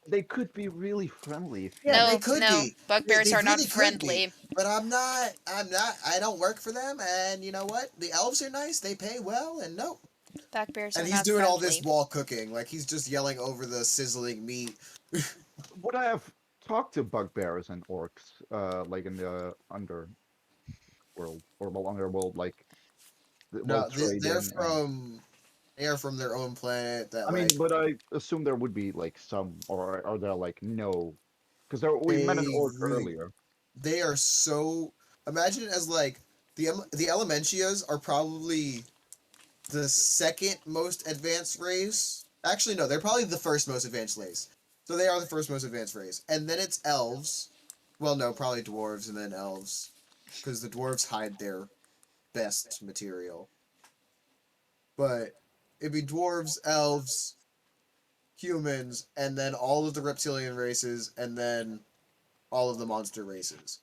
they could be really friendly. If
Yeah,
you-
they
No,
could
no,
be.
bugbears
They
are not
really could be.
friendly.
But I'm not. I don't work for them. And you know what? The elves are nice. They pay well. And nope.
Bugbears are
And he's
not
doing
friendly.
all this while cooking. Like he's just yelling over the sizzling meat.
Would I have talked to bugbears and orcs, like in the underworld or well, underworld, like
No,
while trading?
they're
and-
from. They are from their own planet. That
I mean,
like
but I assume there would be like some, or are there like no? Because we met an
they
orc
really
earlier.
they are so. Imagine it as like the Elementias are probably the second most advanced race. Actually, no, they're probably the first most advanced race. So they are the first most advanced race, and then it's elves. Well, no, probably dwarves and then elves, because the dwarves hide their best material. But it'd be dwarves, elves, humans, and then all of the reptilian races, and then all of the monster races.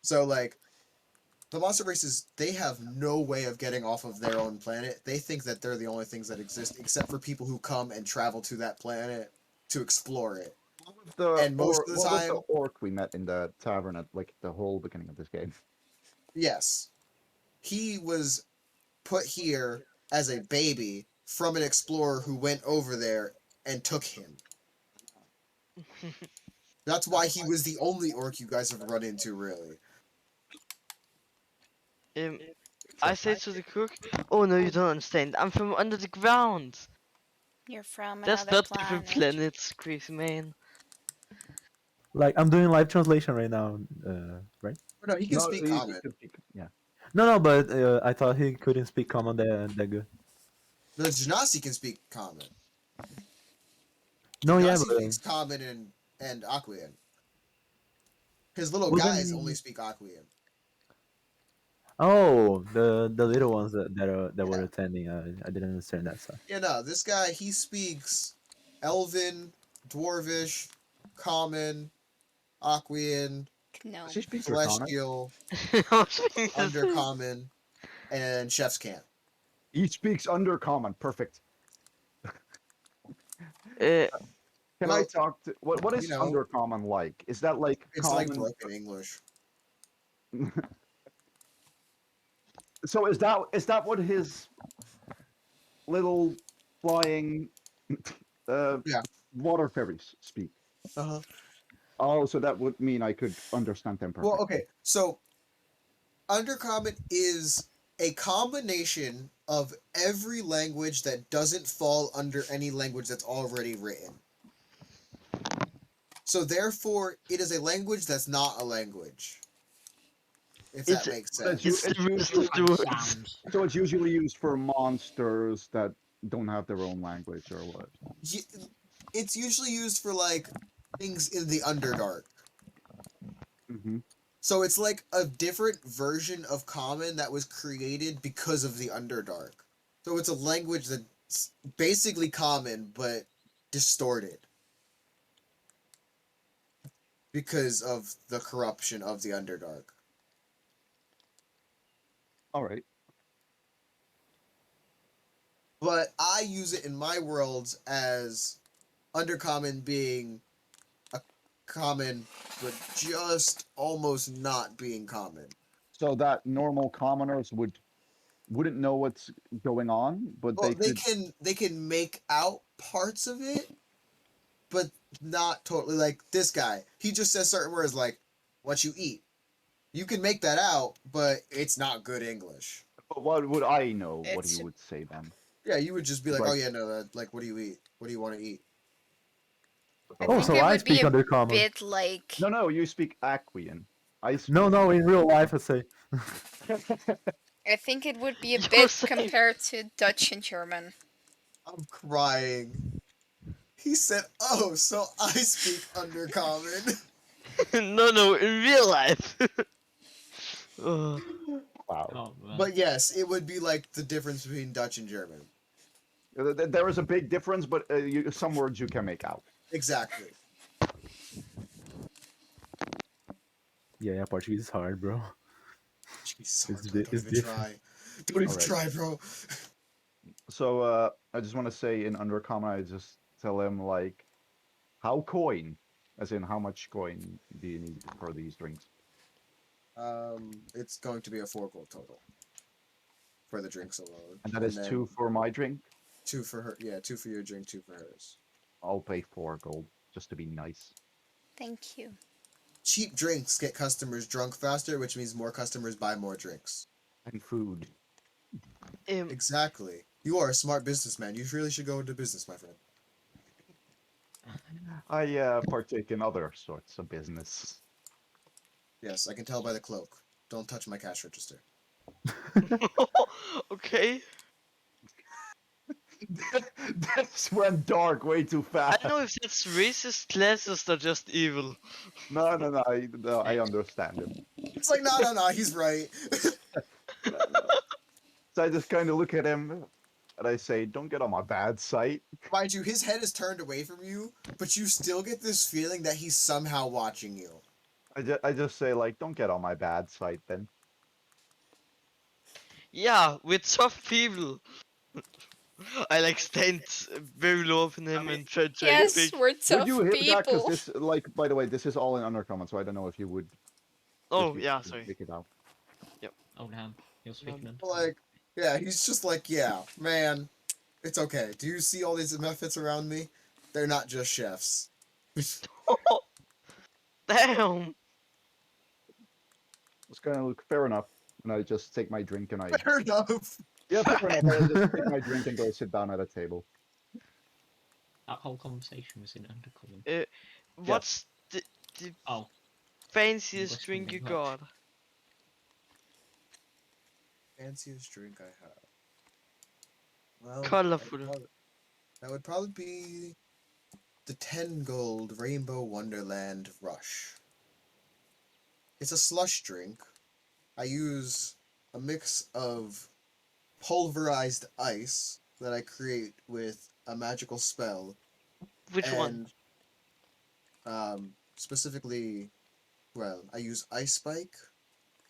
So like the monster races, they have no way of getting off of their own planet. They think that they're the only things that exist, except for people who come and travel to that planet to explore it.
What was the
And most of the
what was
time-
the orc we met in the tavern at like the whole beginning of this game?
Yes, he was put here as a baby from an explorer who went over there and took him. That's why he was the only orc you guys have run into, really.
I say to the cook, "Oh no, you don't understand. I'm from under the ground.
You're from
That's
another
not
planet.
different planets, crazy man."
Like I'm doing live translation right now, right?
No, he can
No,
speak
he
common.
could speak- yeah.
No, but I thought he couldn't speak common that good.
The Genasi can speak common.
No, yeah,
Genasi
but
speaks common and Aquian. His little
Well,
guys
then-
only speak Aquian.
oh, the little ones that were
Yeah.
attending, I didn't understand that side.
Yeah, no, this guy, he speaks Elven, Dwarvish, Common, Aquian,
No.
She speaks Draconic.
Celestial,
I was thinking the same.
Undercommon, and Chef's Camp.
He speaks undercommon. Perfect.
Uh,
Can I
Well,
talk to what is
you know,
undercommon like? Is that like
It's
common?
like broken English.
So is that what his little flying
Yeah.
water fairies speak?
Uh-huh.
Oh, so that would mean I could understand them perfectly.
Well, okay, so Undercommon is a combination of every language that doesn't fall under any language that's already written. So therefore, it is a language that's not a language. If that
It's-
makes
But
sense.
It's the
it's
rest of
usually,
the words.
Sounds.
so it's usually used for monsters that don't have their own language or what?
It's usually used for like things in the Underdark.
Mm-hmm.
So it's like a different version of Common that was created because of the Underdark. So it's a language that's basically Common but distorted because of the corruption of the Underdark.
All right.
But I use it in my worlds as Undercommon being a common, but just almost not being common.
So that normal commoners wouldn't know what's going on, but
Well,
they could.
they can make out parts of it, but not totally. Like this guy, he just says certain words like "what you eat." You can make that out, but it's not good English.
But what would I know what
It's-
he would say then?
Yeah, you would just be like,
Like-
"Oh yeah, no, that like, what do you eat? What do you want to eat?"
I
Oh,
think
so
it
I
would be
speak
a
undercommon.
bit like.
No, you speak Aquian. I speak.
No, in real life I say.
I think it would be a
You're
bit
saying-
compared to Dutch and German.
I'm crying. He said, "Oh, so I speak undercommon."
no, in real life. Ugh.
Wow.
Oh, man.
But yes, it would be like the difference between Dutch and German.
There is a big difference, but some words you can make out.
Exactly.
Yeah, Portuguese is hard, bro.
Jeez,
It's
don't
it's
even
different.
try. Don't even
Alright.
try, bro.
So I just want to say in undercommon, I just tell him like, how coin, as in how much coin do you need for these drinks?
It's going to be a 4 gold total for the drinks alone,
And that is 2 for my drink.
2 for her. Yeah, 2 for your drink, 2 for hers.
I'll pay 4 gold just to be nice.
Thank you.
Cheap drinks get customers drunk faster, which means more customers buy more drinks.
And food.
Exactly. You are a smart businessman. You really should go into business, my friend.
I partake in other sorts of business.
Yes, I can tell by the cloak. Don't touch my cash register.
Okay.
That went dark way too
I
fast.
don't know if that's racist, classist, or just evil.
No, I understand him.
It's like, no, he's right.
No. So I just kind of look at him and I say, "Don't get on my bad side."
Mind you, his head is turned away from you, but you still get this feeling that he's somehow watching you.
I just say like, "Don't get on my bad side, then."
Yeah, we're tough people. I like stand very low from him and try to
Yes,
speak.
we're
Would
tough
you hear that? Because
people.
this, like, by the way, this is all in undercommon, so I don't know if you would.
Oh,
if you
yeah,
would
sorry.
pick it out.
Oh, damn. You're speaking under.
Like, yeah, he's just like, yeah, man, it's okay. Do you see all these methods around me? They're not just chefs.
Damn.
It's kind of look fair enough, and I just take my drink and I.
Fair enough.
Yeah, fair enough. I just take my drink and go sit down at a table.
That whole conversation was in undercommon.
What's the
Oh,
fanciest
English
drink you
wouldn't be much.
got?
Fanciest drink I have. Well,
Colorful.
That would probably be the 10 gold Rainbow Wonderland Rush. It's a slush drink. I use a mix of pulverized ice that I create with a magical spell.
Which one?
Specifically, well, I use Ice Spike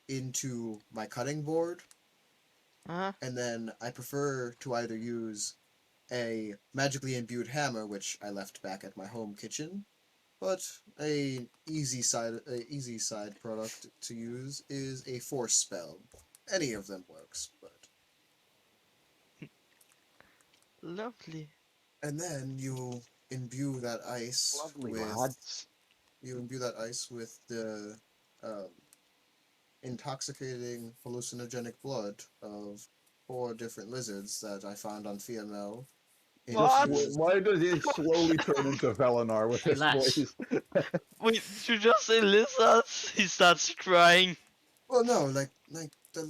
into my cutting board,
Uh-huh.
and then I prefer to either use a magically imbued hammer, which I left back at my home kitchen, but a easy side product to use is a force spell. Any of them works, but
Lovely.
and then you imbue that ice
Lovely
with
lads.
the um, intoxicating hallucinogenic blood of 4 different lizards that I found on FML.
What?
Why does he slowly turn into Velenar with his
Relax.
voice?
Wait, did you just say lizards? He starts crying.
Well, no, like the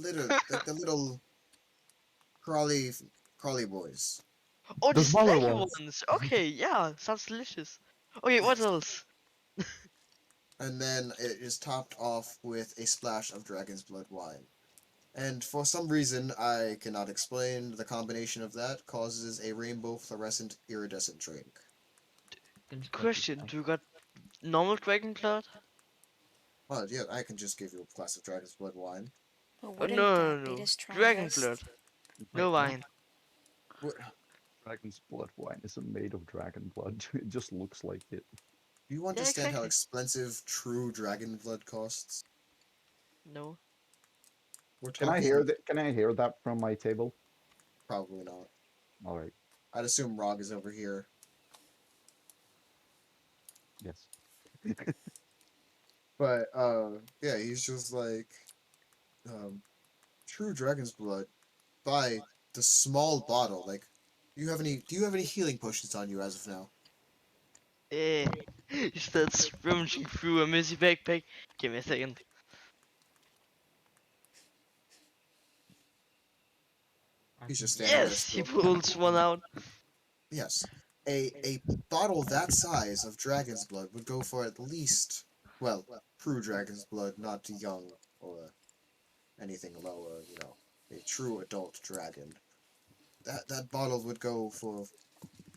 little crawly boys.
Oh,
The
the
smaller
snacky
ones.
ones. Okay, yeah, sounds delicious. Okay, what
Yes.
else?
And then it is topped off with a splash of dragon's blood wine. And for some reason I cannot explain, the combination of that causes a rainbow fluorescent iridescent drink.
Question, do you got normal dragon blood?
Well, yeah, I can just give you a glass of dragon's blood wine.
But
Oh,
wouldn't
no,
that be the
Dragon
strongest?
blood.
Wait,
No
what?
wine.
What,
Dragon's blood wine isn't made of dragon blood. It just looks like it.
do you
Yeah,
understand how
exactly.
expensive true dragon blood costs?
No.
We're
Can I
talking
hear that? Can I hear that from my table?
probably not.
All right.
I'd assume Rog is over here.
Yes.
But yeah, he's just like true dragon's blood. Buy the small bottle. Like, do you have any healing potions on you as of now?
Eh, he starts rummaging through a messy backpack. Give me a second.
He's just
can-
standing there
Yes, he
still.
pulls one out.
Yes. A bottle that size of dragon's blood would go for at least, well, true dragon's blood, not young or anything lower, you know, a true adult dragon. That bottle would go for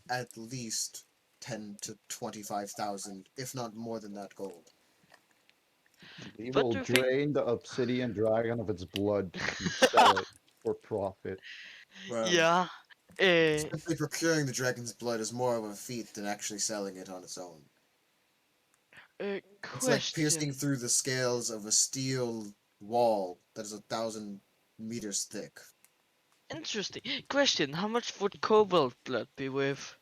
at least 10 to 25,000, if not more than that gold.
He
What
will
do you think?
drain the obsidian dragon of its blood and sell it for profit.
Well,
Yeah. Uh,
simply procuring the dragon's blood is more of a feat than actually selling it on its own. It's like piercing
question.
through the scales of a steel wall that is 1,000 meters thick.
Interesting. Question. How much would cobalt blood be worth?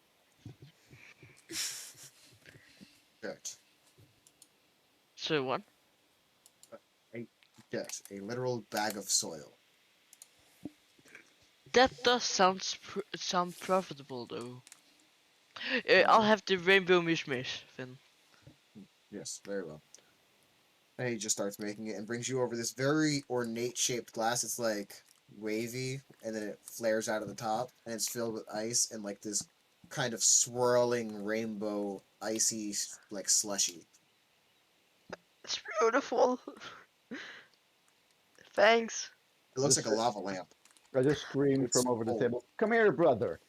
Dirt.
So what?
Dirt. A literal bag of soil.
That does sound profitable though. I'll have the rainbow mishmash then.
Yes, very well. And he just starts making it and brings you over this very ornate shaped glass. It's like wavy, and then it flares out of the top, and it's filled with ice and like this kind of swirling rainbow icy like slushy.
It's beautiful. Thanks.
It looks
Just
like a lava lamp.
I just screamed
It's
from over the
full.
table. Come here, brother.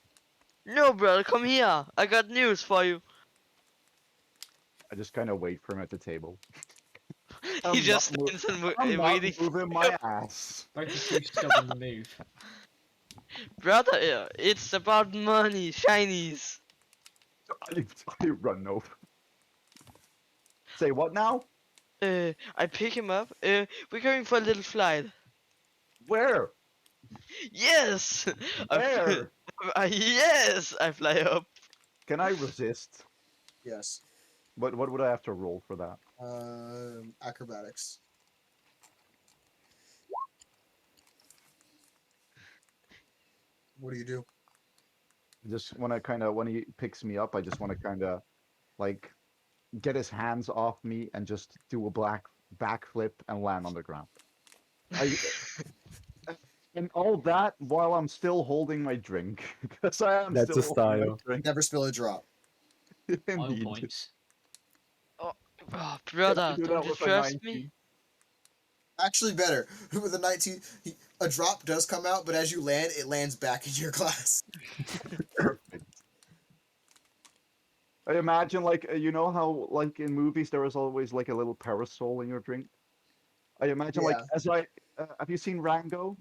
No, brother, come here. I got news for you.
I just kind of wait for him at the table.
He
I'm
just
not mo-
stands and
I'm not
waiting.
moving my ass.
Both are too stubborn to move.
Brother, it's about money, shinies.
I run over. Say what now?
I pick him up. We're going for a little flight.
Where?
Yes!
Where?
Yes! I fly up.
Can I resist?
Yes.
What would I have to roll for that?
Acrobatics. What do you do?
Just when he picks me up, I just want to kind of like get his hands off me and just do a black backflip and land on the ground. I, and all that while I'm still holding my drink, because I am
That's
still
a
holding my
style.
drink.
Never spill a drop.
Oil
Indeed.
points.
Oh,
Can I
brother,
do
don't
that
you
with a
trust me?
19?
Actually, better. With a 19, a drop does come out, but as you land, it lands back in your glass.
Perfect. I imagine like you know how like in movies there is always like a little parasol in your drink. I imagine like
Yeah.
as I have you seen Rango?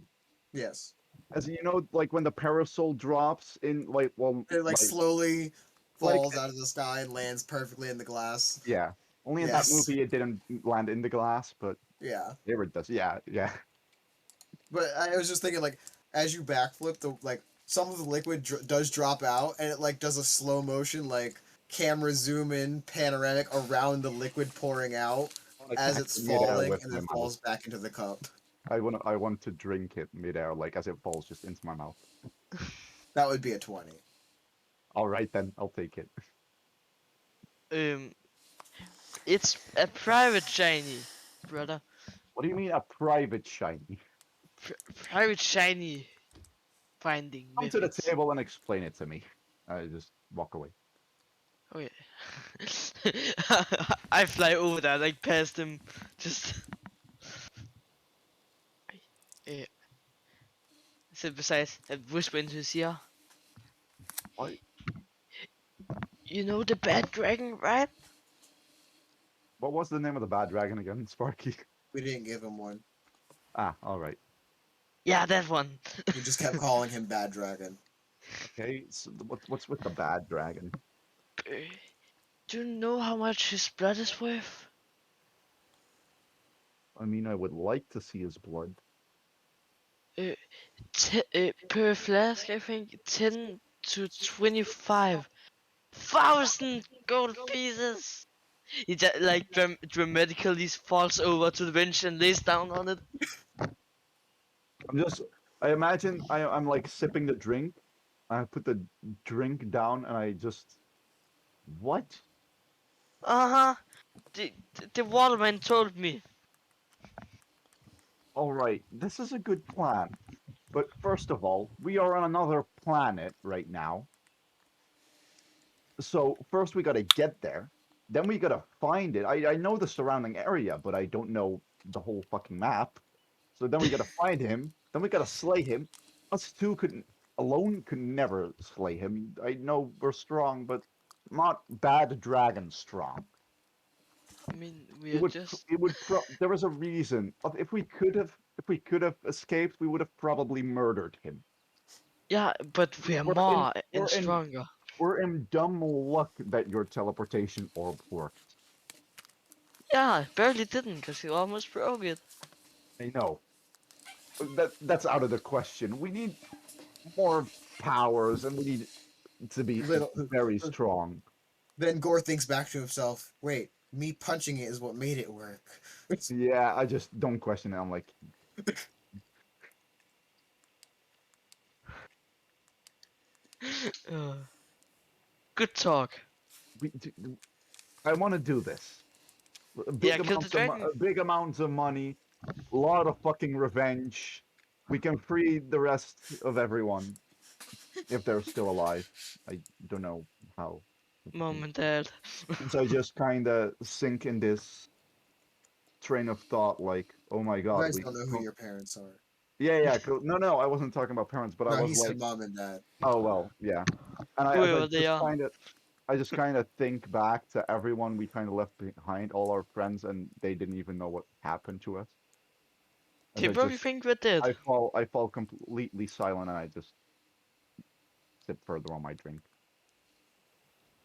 Yes.
As you know, like when the parasol drops in, like
It like slowly
like
falls out of the sky and lands perfectly in the glass.
yeah. Only in that
Yes.
movie it didn't land in the glass, but
Yeah.
here it does. Yeah, yeah.
But I was just thinking, like, as you backflip, the like some of the liquid does drop out, and it like does a slow motion, like camera zoom in panoramic around the liquid pouring out
I
as
catch
it's
it midair
falling,
with
and
my
then
mouth.
falls back into the cup.
I want to drink it midair, like as it falls just into my mouth.
That would be a 20.
All right then, I'll take it.
It's a private shiny, brother.
What do you mean a private shiny?
Private shiny finding
Come to the
methods.
table and explain it to me. I just walk away.
Oh yeah. I fly over there, like past him, just. Yeah. So besides, I whisper into his ear.
What?
You know the bad dragon, right?
What was the name of the bad dragon again, Sparky?
We didn't give him one.
Ah, all right.
Yeah, that one.
We just kept calling him Bad Dragon.
Okay, so what's with the bad dragon?
Do you know how much his blood is worth?
I mean, I would like to see his blood.
Per flask, I think 10 to 25,000 gold pieces. He just like dramatically falls over to the bench and lays down on it.
I imagine I'm like sipping the drink. I put the drink down and I just, what?
Uh-huh. The waterman told me.
All right, this is a good plan. But first of all, we are on another planet right now. So first we gotta get there. Then we gotta find it. I know the surrounding area, but I don't know the whole fucking map. So then we gotta find him. Then we gotta slay him. Us two couldn't alone could never slay him. I know we're strong, but not bad dragon strong.
I mean, we
It
are
would
just.
it would there was a reason. If we could have escaped, we would have probably murdered him.
Yeah, but we are
We're in
more and
we're in
stronger.
we're in dumb luck that your teleportation orb worked.
Yeah, barely didn't, because you almost broke it.
I know. That's out of the question. We need more powers and we need to be
Little.
very strong.
Then Gore thinks back to himself. Wait, me punching it is what made it work.
Yeah, I just don't question it. I'm like,
Uh, Good talk.
we, I want to do this.
Yeah, kill the dragon.
Big amounts of money, a lot of fucking revenge. We can free the rest of everyone if they're still alive. I don't know how.
Mom and dad.
So I just kind of sink in this train of thought, like, oh my
You
god,
guys
we.
don't know who your parents are.
Yeah, cool. No, I wasn't talking about parents, but I
No,
was
he
like,
said mom and dad.
oh well, yeah. And
Whoever they are.
I just kind of think back to everyone we kind of left behind, all our friends, and they didn't even know what happened to us. As
They
I
probably
just,
think we're dead.
I fall completely silent, and I just sip further on my drink.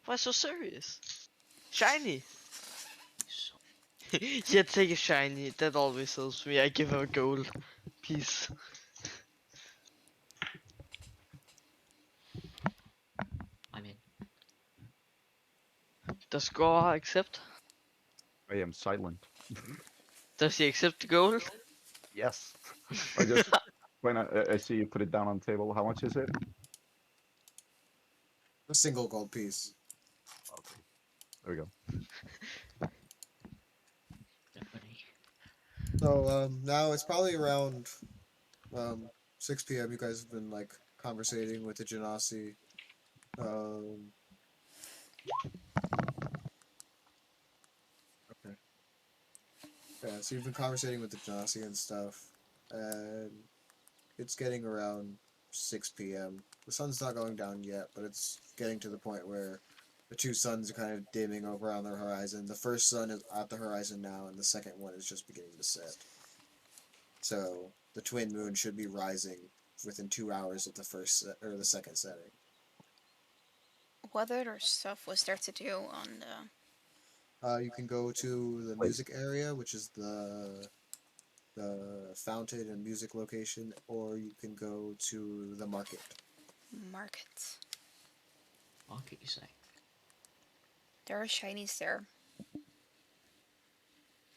Why so serious? Shiny.
So,
Yeah, take a shiny. That always helps me. I give her a gold. Peace.
I'm in.
Does Gore accept?
I am silent.
Does he accept the gold?
Yes. I just when I see you put it down on the table. How much is it?
A single gold piece.
Okay. There we go.
Definitely.
So now it's probably around 6 p.m. You guys have been like conversating with the Genasi. Okay. Yeah, so you've been conversating with the Genasi and stuff, and it's getting around 6 p.m. The sun's not going down yet, but it's getting to the point where the two suns are kind of dimming over on the horizon. The first sun is at the horizon now, and the second one is just beginning to set. So the twin moon should be rising within 2 hours of the or the second setting.
What other stuff was there to do on the...
You can go to the music area, which is the fountain and music location, or you can go to the market.
market?
Market, you say?
There are shinies there.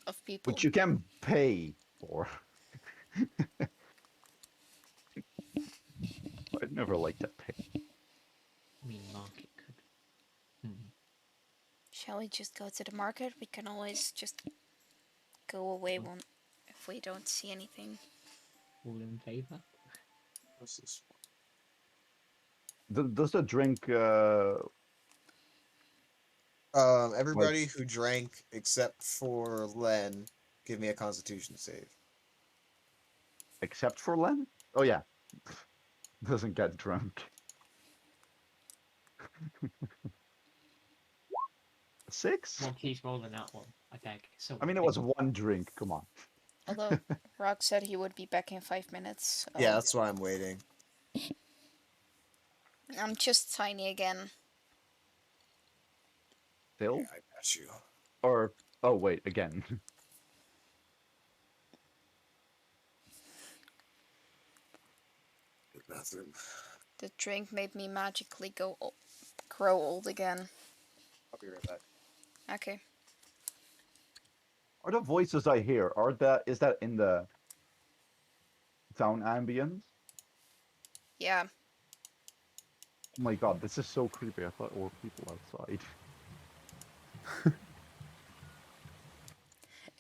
Of people.
Which you can pay for. I'd never like to pay.
I mean, market could.
Shall we just go to the market? We can always just go away if we don't see anything.
All in favor?
What's this?
Does the drink
Everybody who drank except for Len, give me a Constitution save.
except for Len? Oh yeah. Doesn't get drunk. 6?
Well, he's rolling that one. I beg. So
I mean, it was one drink. Come on.
Although Rock said he would be back in 5 minutes. So
Yeah, that's why I'm waiting.
I'm just tiny again.
Still?
Yeah, I got you.
Or oh wait, again.
Good bathroom.
The drink made me magically grow old again.
I'll be right back.
Okay.
Are the voices I hear is that in the town ambience?
Yeah.
Oh my god, this is so creepy. I thought there were people outside.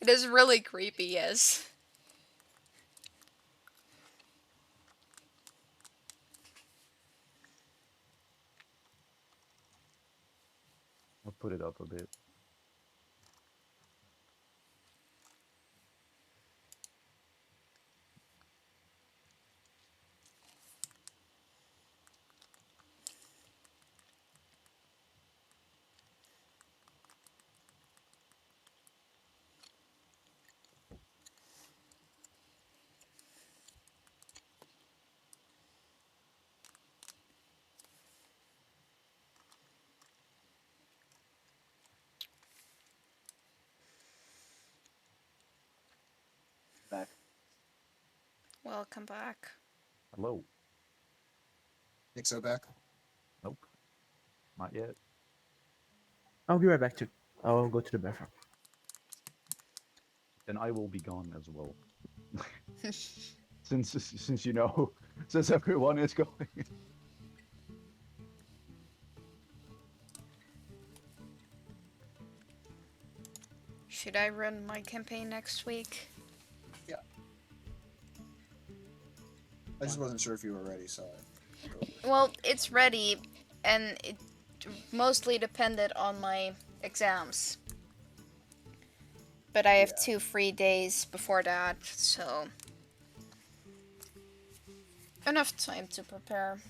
It is really creepy, yes.
I'll put it up a bit.
Back.
Welcome back.
Hello.
Nixo back.
Nope. Not yet.
I'll be right back too. I'll go to the bathroom.
Then I will be gone as well. since you know, since everyone is going.
Should I run my campaign next week?
I just wasn't sure if you were ready, so.
Well, it's ready, and it mostly depended on my exams. But I have
Yeah.
2 free days before that, so enough time to prepare.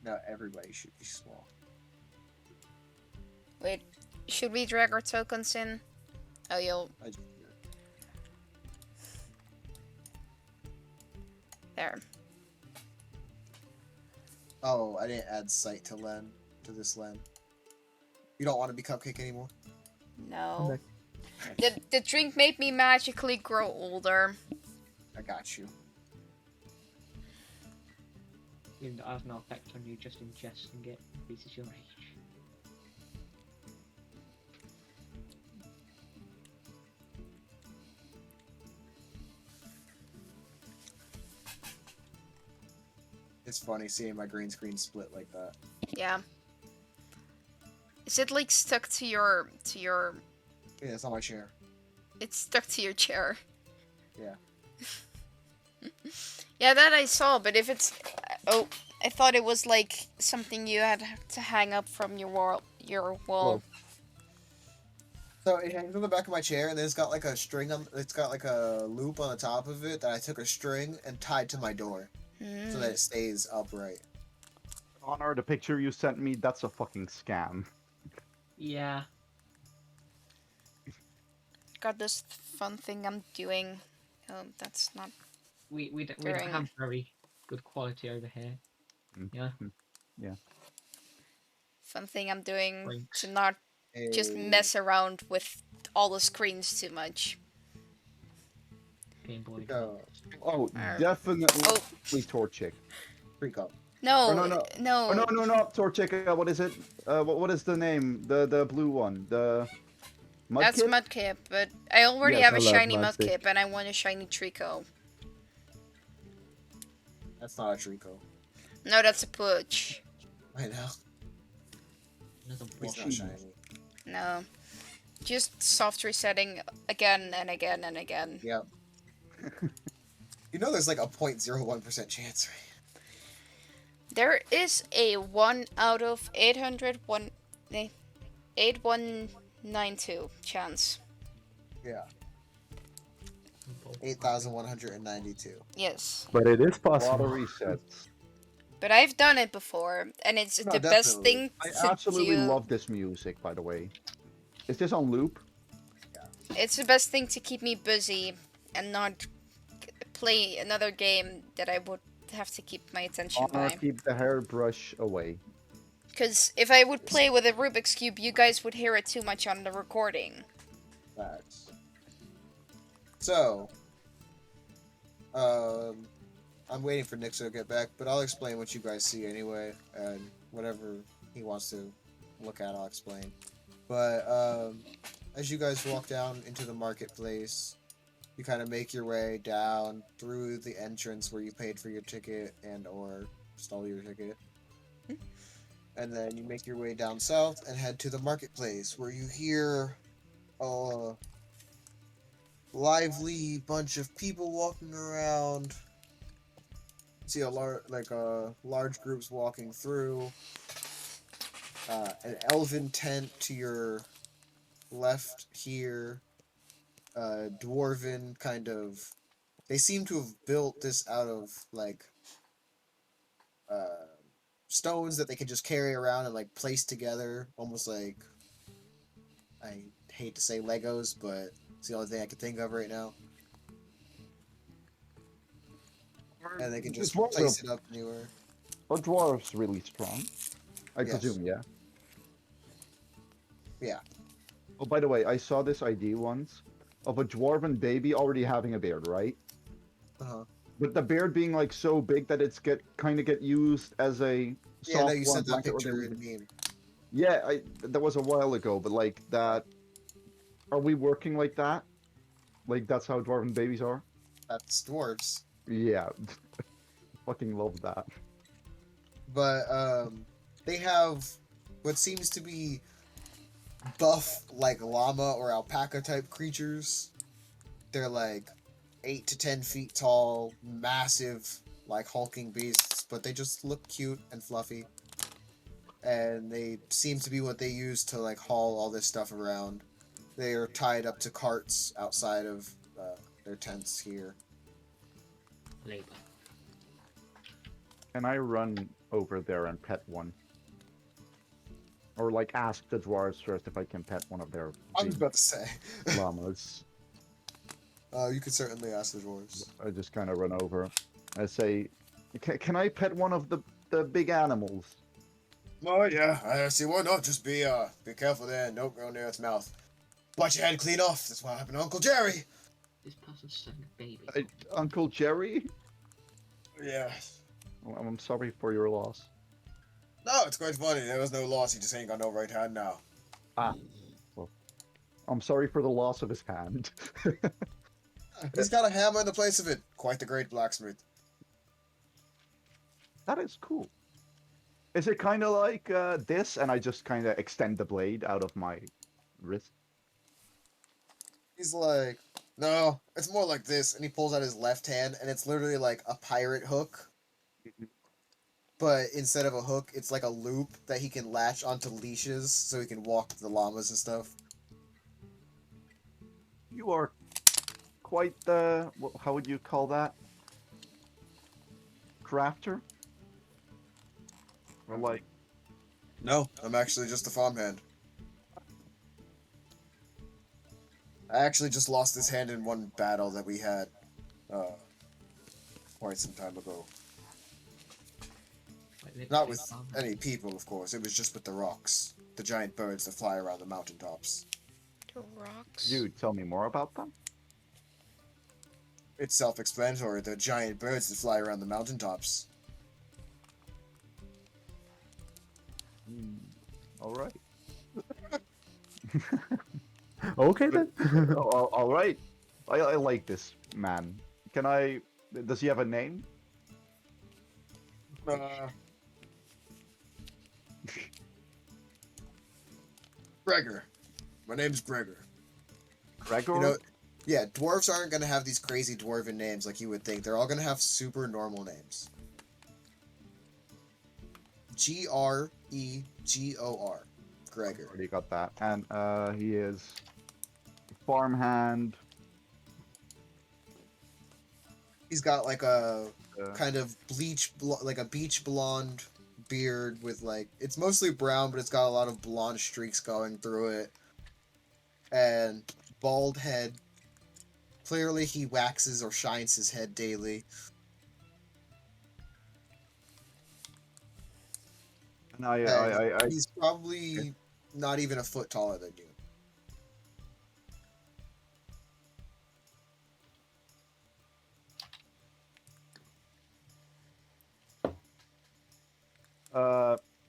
No, everybody should be small.
Wait, should we drag our tokens in? Oh, you'll...
I just,
There.
oh, I didn't add sight to Len, to this Len. You don't want to be Cupcake anymore?
No. The drink made me magically grow older.
I got you.
Even though it has no effect on you, just ingesting it increases your age.
It's funny seeing my green screen split like that.
Yeah. Is it like stuck to your
Yeah, it's on my chair.
it's stuck to your chair?
Yeah.
Yeah, that I saw, but if it's oh, I thought it was like something you had to hang up from your wall
Whoa.
So it hangs on the back of my chair, and then it's got like a string on. It's got like a loop on the top of it that I took a string and tied to my door, so that it stays upright.
Honor, the picture you sent me, that's a fucking scam.
Yeah.
Got this fun thing I'm doing. Oh, that's not.
We don't
During-
have very good quality over here. Yeah.
Fun thing I'm doing
Brinks.
to not just
Hey.
mess around with all the screens too much.
Game Boy.
Go.
Oh,
Alright.
definitely
Oh.
Torchic.
Freak up.
no,
Oh, no.
no,
Oh no, Torchic. What is it? What is the name? The blue one. The
that's
Mudkip?
Mudkip, but I already
Yes,
have a
I love
shiny
Mudkip.
Mudkip, and I want a shiny Trico.
That's not a Trico.
No, that's a Pooch.
I know.
Another
It's
wash.
not shiny.
No. Just soft resetting again and again and again.
Yep. You know there's like a 0.01% chance, right?
There is a 1 out of 8192 chance.
Yeah. 8,192.
Yes.
But it is
A lot of
possible.
resets.
But I've done it before, and it's
No,
the best
definitely.
thing
I
to
absolutely
do.
love this music, by the way. Is this on loop?
It's the best thing to keep me busy and not play another game that I would have to keep my attention
Honor,
by.
keep the hairbrush away.
Because if I would play with a Rubik's Cube, you guys would hear it too much on the recording.
Facts. So, I'm waiting for Nixo to get back, but I'll explain what you guys see anyway, and whatever he wants to look at, I'll explain. But, as you guys walk down into the marketplace, you kind of make your way down through the entrance where you paid for your ticket and or stole your ticket. And then you make your way down south and head to the marketplace where you hear lively bunch of people walking around. See a large groups walking through. An elven tent to your left here. Dwarven kind of. They seem to have built this out of like uh, stones that they can just carry around and like place together, almost like, I hate to say Legos, but it's the only thing I can think of right now. And they can just place it up anywhere.
Are dwarves really strong? I
Yes.
presume, yeah.
Yeah.
Oh, by the way, I saw this ID once of a dwarven baby already having a beard, right?
Uh-huh.
But the beard being like so big that it's get used as a
Yeah, no,
soft
you
warm
sent that
blanket, or they
picture
would-
in meme.
Yeah, that was a while ago, but like that. Are we working like that? Like that's how dwarven babies are?
That's dwarves.
Yeah, fucking love that.
But they have what seems to be buff like llama or alpaca type creatures. They're like 8 to 10 feet tall, massive, like hulking beasts, but they just look cute and fluffy. And they seem to be what they use to like haul all this stuff around. They are tied up to carts outside of their tents here.
Labor.
Can I run over there and pet one? Or like ask the dwarves first if I can pet one of their
I was
big
about to say.
llamas.
You could certainly ask the dwarves.
I just kind of run over. I say, can I pet one of the big animals?
Oh yeah, I see. Why not? Just be careful there and don't go near its mouth. Bite your head clean off. That's what happened to Uncle Jerry.
This person's selling a baby.
Uncle Jerry?
Yeah.
Well, I'm sorry for your loss.
No, it's quite funny. There was no loss. He just ain't got no right hand now.
Well, I'm sorry for the loss of his hand.
He's got a hammer in the place of it. Quite the great blacksmith.
That is cool. Is it kind of like this, and I just kind of extend the blade out of my wrist?
He's like, no, it's more like this. And he pulls out his left hand, and it's literally like a pirate hook. But instead of a hook, it's like a loop that he can latch onto leashes so he can walk the llamas and stuff.
You are quite the... How would you call that? Crafter? Or like...
No, I'm actually just a farmhand. I actually just lost this hand in one battle that we had quite some time ago.
Like,
Not with any people, of course. It was just with the rocks. The giant birds that fly around the mountaintops.
The rocks.
You tell me more about them?
It's self-explanatory. The giant birds that fly around the mountaintops.
Alright.
Okay then.
Alright. I like this man. Can I... Does he have a name?
Gregor. My name's Gregor.
Gregor?
You know, yeah, dwarves aren't gonna have these crazy dwarven names like you would think. They're all gonna have super normal names. Gregor. Gregor.
Already got that. And he is farmhand.
He's got like a
Uh,
kind of like a beach blonde beard with like, it's mostly brown, but it's got a lot of blonde streaks going through it. And bald head. Clearly he waxes or shines his head daily.
and
He's probably not even a foot taller than you.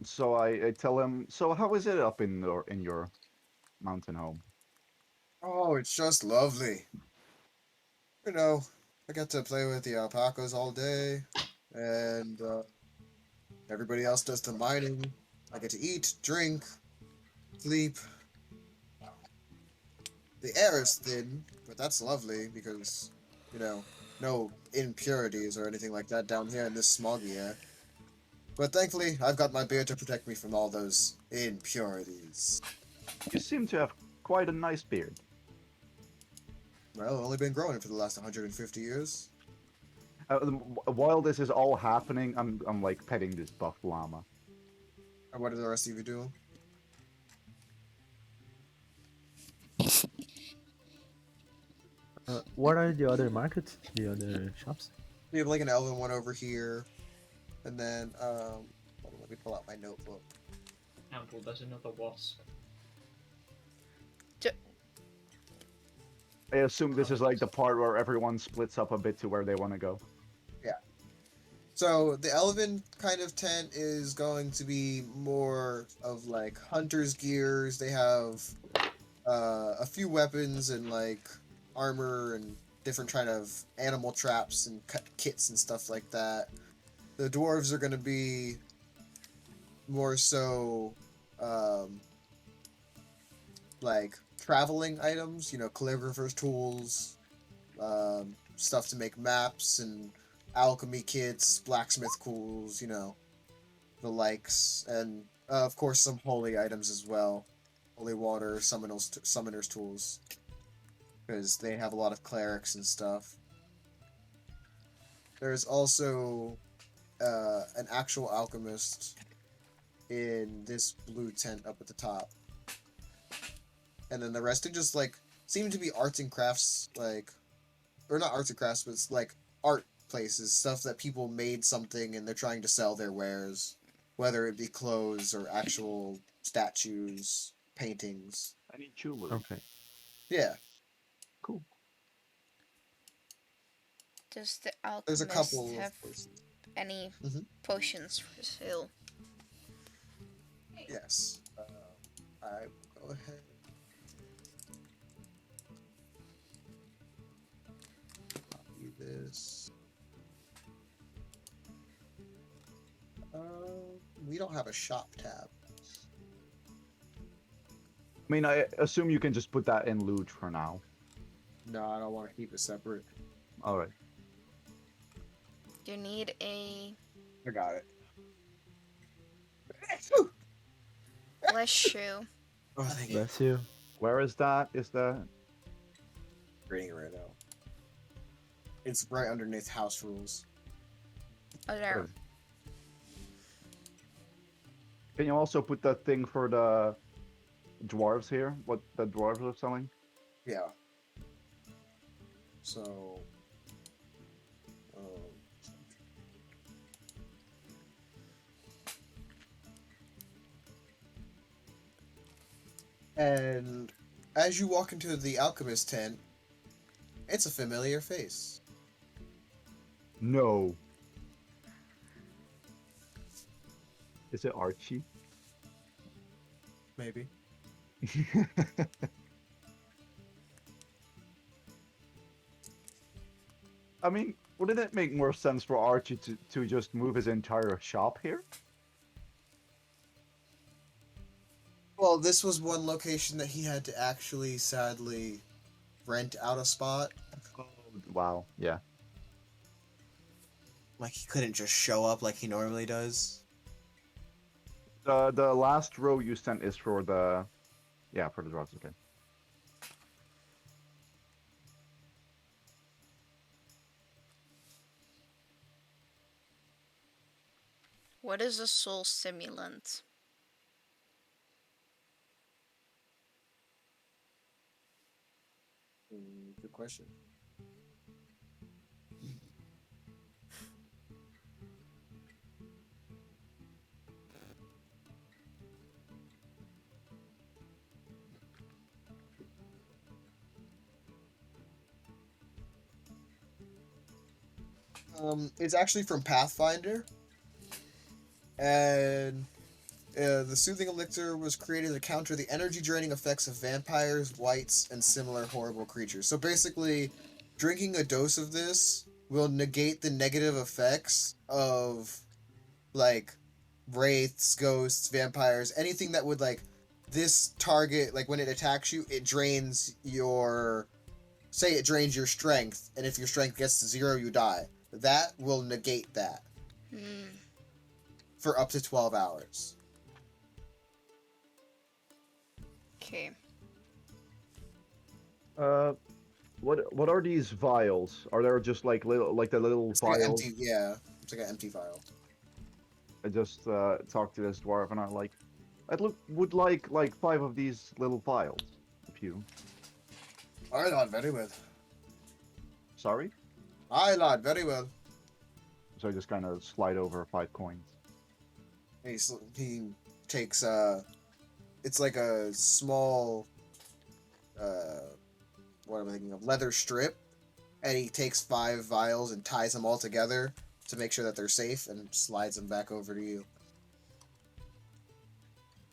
So I tell him, so how is it up in your mountain home?
Oh, it's just lovely. You know, I get to play with the alpacas all day, and everybody else does the mining. I get to eat, drink, sleep. The air is thin, but that's lovely because, you know, no impurities or anything like that down here in this smoggy air. But thankfully, I've got my beard to protect me from all those impurities.
You seem to have quite a nice beard.
Well, only been growing it for the last 150 years.
While this is all happening, I'm like petting this buff llama.
And what are the rest of you doing?
What are the other markets? The other shops?
We have like an elven one over here. And then, hold on, let me pull out my notebook.
Ample, there's another wasp.
I assume this is like the part where everyone splits up a bit to where they want to go.
So the elven kind of tent is going to be more of like hunter's gears. They have a few weapons and like armor and different kind of animal traps and kits and stuff like that. The dwarves are going to be more so like traveling items, you know, calligrapher's tools, stuff to make maps and alchemy kits, blacksmith tools, you know, the likes, and of course some holy items as well, holy water, summoners tools, because they have a lot of clerics and stuff. There's also an actual alchemist in this blue tent up at the top, and then the rest are just like seem to be arts and crafts, like, or not arts and crafts, but it's like art places, stuff that people made something and they're trying to sell their wares, whether it be clothes or actual statues, paintings.
I need jewelry.
Okay.
Yeah,
Cool.
Does the
there's a
alchemist
couple
have
of places.
any
Mhm.
potions for sale?
Yes. I go ahead. Copy this. We don't have a shop tab.
I mean, I assume you can just put that in loot for now.
No, I don't want to keep it separate.
All right.
You need a
I got it.
bless you.
Oh, thank you.
Bless you.
Where is that? Is that?
Reading it right now. It's right underneath house rules.
Oh, there.
Can you also put that thing for the dwarves here? What the dwarves are selling?
Yeah. So. Um, and as you walk into the alchemist tent, it's a familiar face.
No. Is it Archie?
Maybe.
I mean, wouldn't it make more sense for Archie to just move his entire shop here?
Well, this was one location that he had to actually, sadly, rent out a spot.
Oh, wow. Yeah.
Like, he couldn't just show up like he normally does.
The last row you sent is for the, yeah, for the dwarves. Okay.
What is a soul simulant?
Good question. It's actually from Pathfinder, and the soothing elixir was created to counter the energy draining effects of vampires, wights, and similar horrible creatures. So basically, drinking a dose of this will negate the negative effects of, like, wraiths, ghosts, vampires, anything that would, like, this target, like when it attacks you, it drains your. Say it drains your strength, and if your strength gets to 0, you die. That will negate that
Hmm.
for up to 12 hours.
Okay.
What are these vials? Are there just like the little
It's like an
vials?
empty, yeah. It's like an empty vial.
I just talked to this dwarf and I like, would like 5 of these little vials. If you
Aye, lad, very well.
sorry,
Aye, lad, very well.
so I just kind of slide over 5 coins.
He takes it's like a small what am I thinking of, leather strip, and he takes 5 vials and ties them all together to make sure that they're safe and slides them back over to you.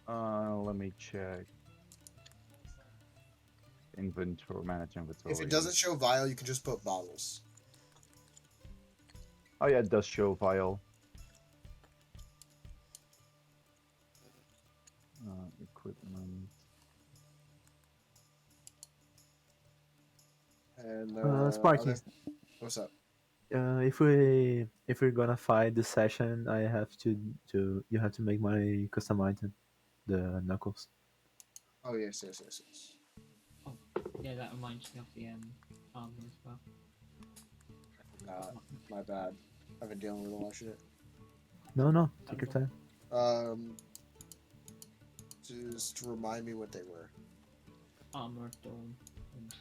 Let me check. Inventory, manage inventory.
If it doesn't show vial, you can just put bottles.
Oh yeah, it does show vial. Equipment.
And
Sparky,
what's up?
if we're gonna fight this session, I have to you have to make my custom item, the knuckles.
Oh yes, yes, yes, yes.
Yeah, that reminds me of the armor as well.
My bad. I've been dealing with a lot of shit.
No, take your time.
Just to remind me what they were.
Armor of Dawn. And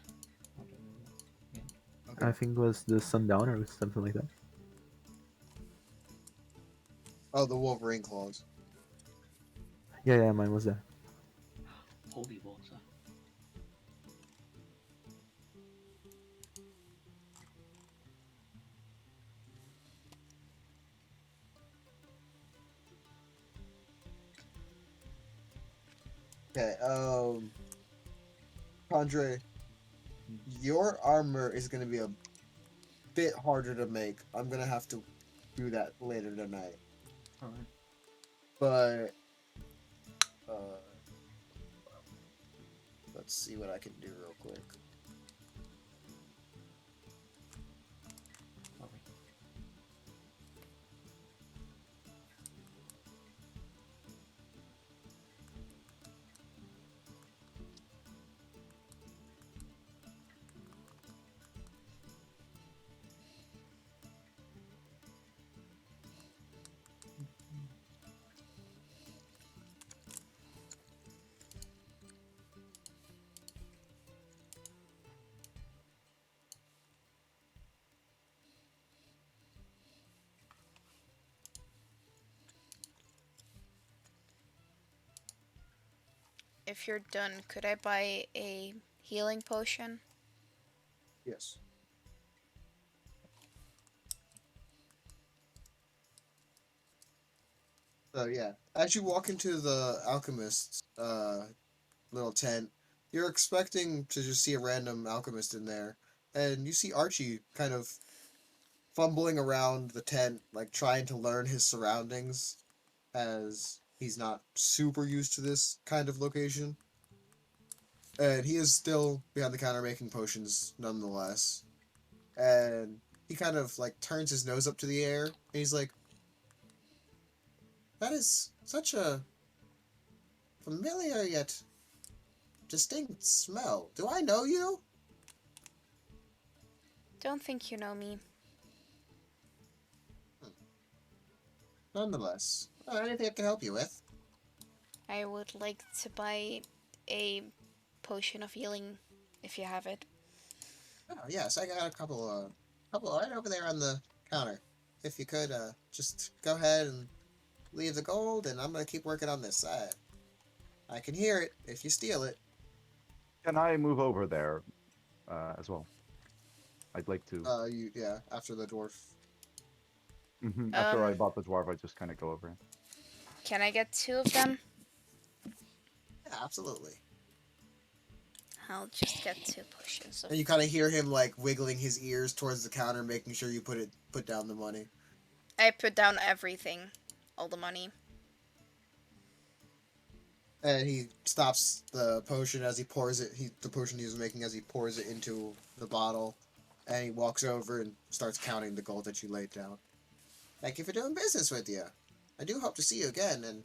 I don't know what. Yeah.
Okay.
I think it was the Sundowner or something like that.
Oh, the Wolverine claws.
Yeah, mine was that.
Holy water.
Okay, Andre, your armor is gonna be a bit harder to make. I'm gonna have to do that later tonight.
Alright.
But let's see what I can do real quick.
Sorry.
If you're done, could I buy a healing potion?
Yes. So yeah, as you walk into the alchemist's little tent, you're expecting to just see a random alchemist in there, and you see Archie kind of fumbling around the tent, like trying to learn his surroundings, as he's not super used to this kind of location. And he is still behind the counter making potions nonetheless. And he kind of like turns his nose up to the air, and he's like, "That is such a familiar yet distinct smell. Do I know you?"
Don't think you know me.
Nonetheless, anything I can help you with?
I would like to buy a potion of healing, if you have it.
Oh yes, I got a couple right over there on the counter. If you could, just go ahead and leave the gold, and I'm gonna keep working on this side. I can hear it if you steal it.
Can I move over there as well? I'd like to.
Yeah, after the dwarf.
After I
Um,
bought the dwarf, I just kind of go over it.
Can I get 2 of them?
Yeah, absolutely.
I'll just get 2 potions of...
And you kind of hear him like wiggling his ears towards the counter, making sure you put down the money.
I put down everything. All the money.
And he stops the potion as he pours it. The potion he was making as he pours it into the bottle, and he walks over and starts counting the gold that you laid down. Thank you for doing business with you. I do hope to see you again. And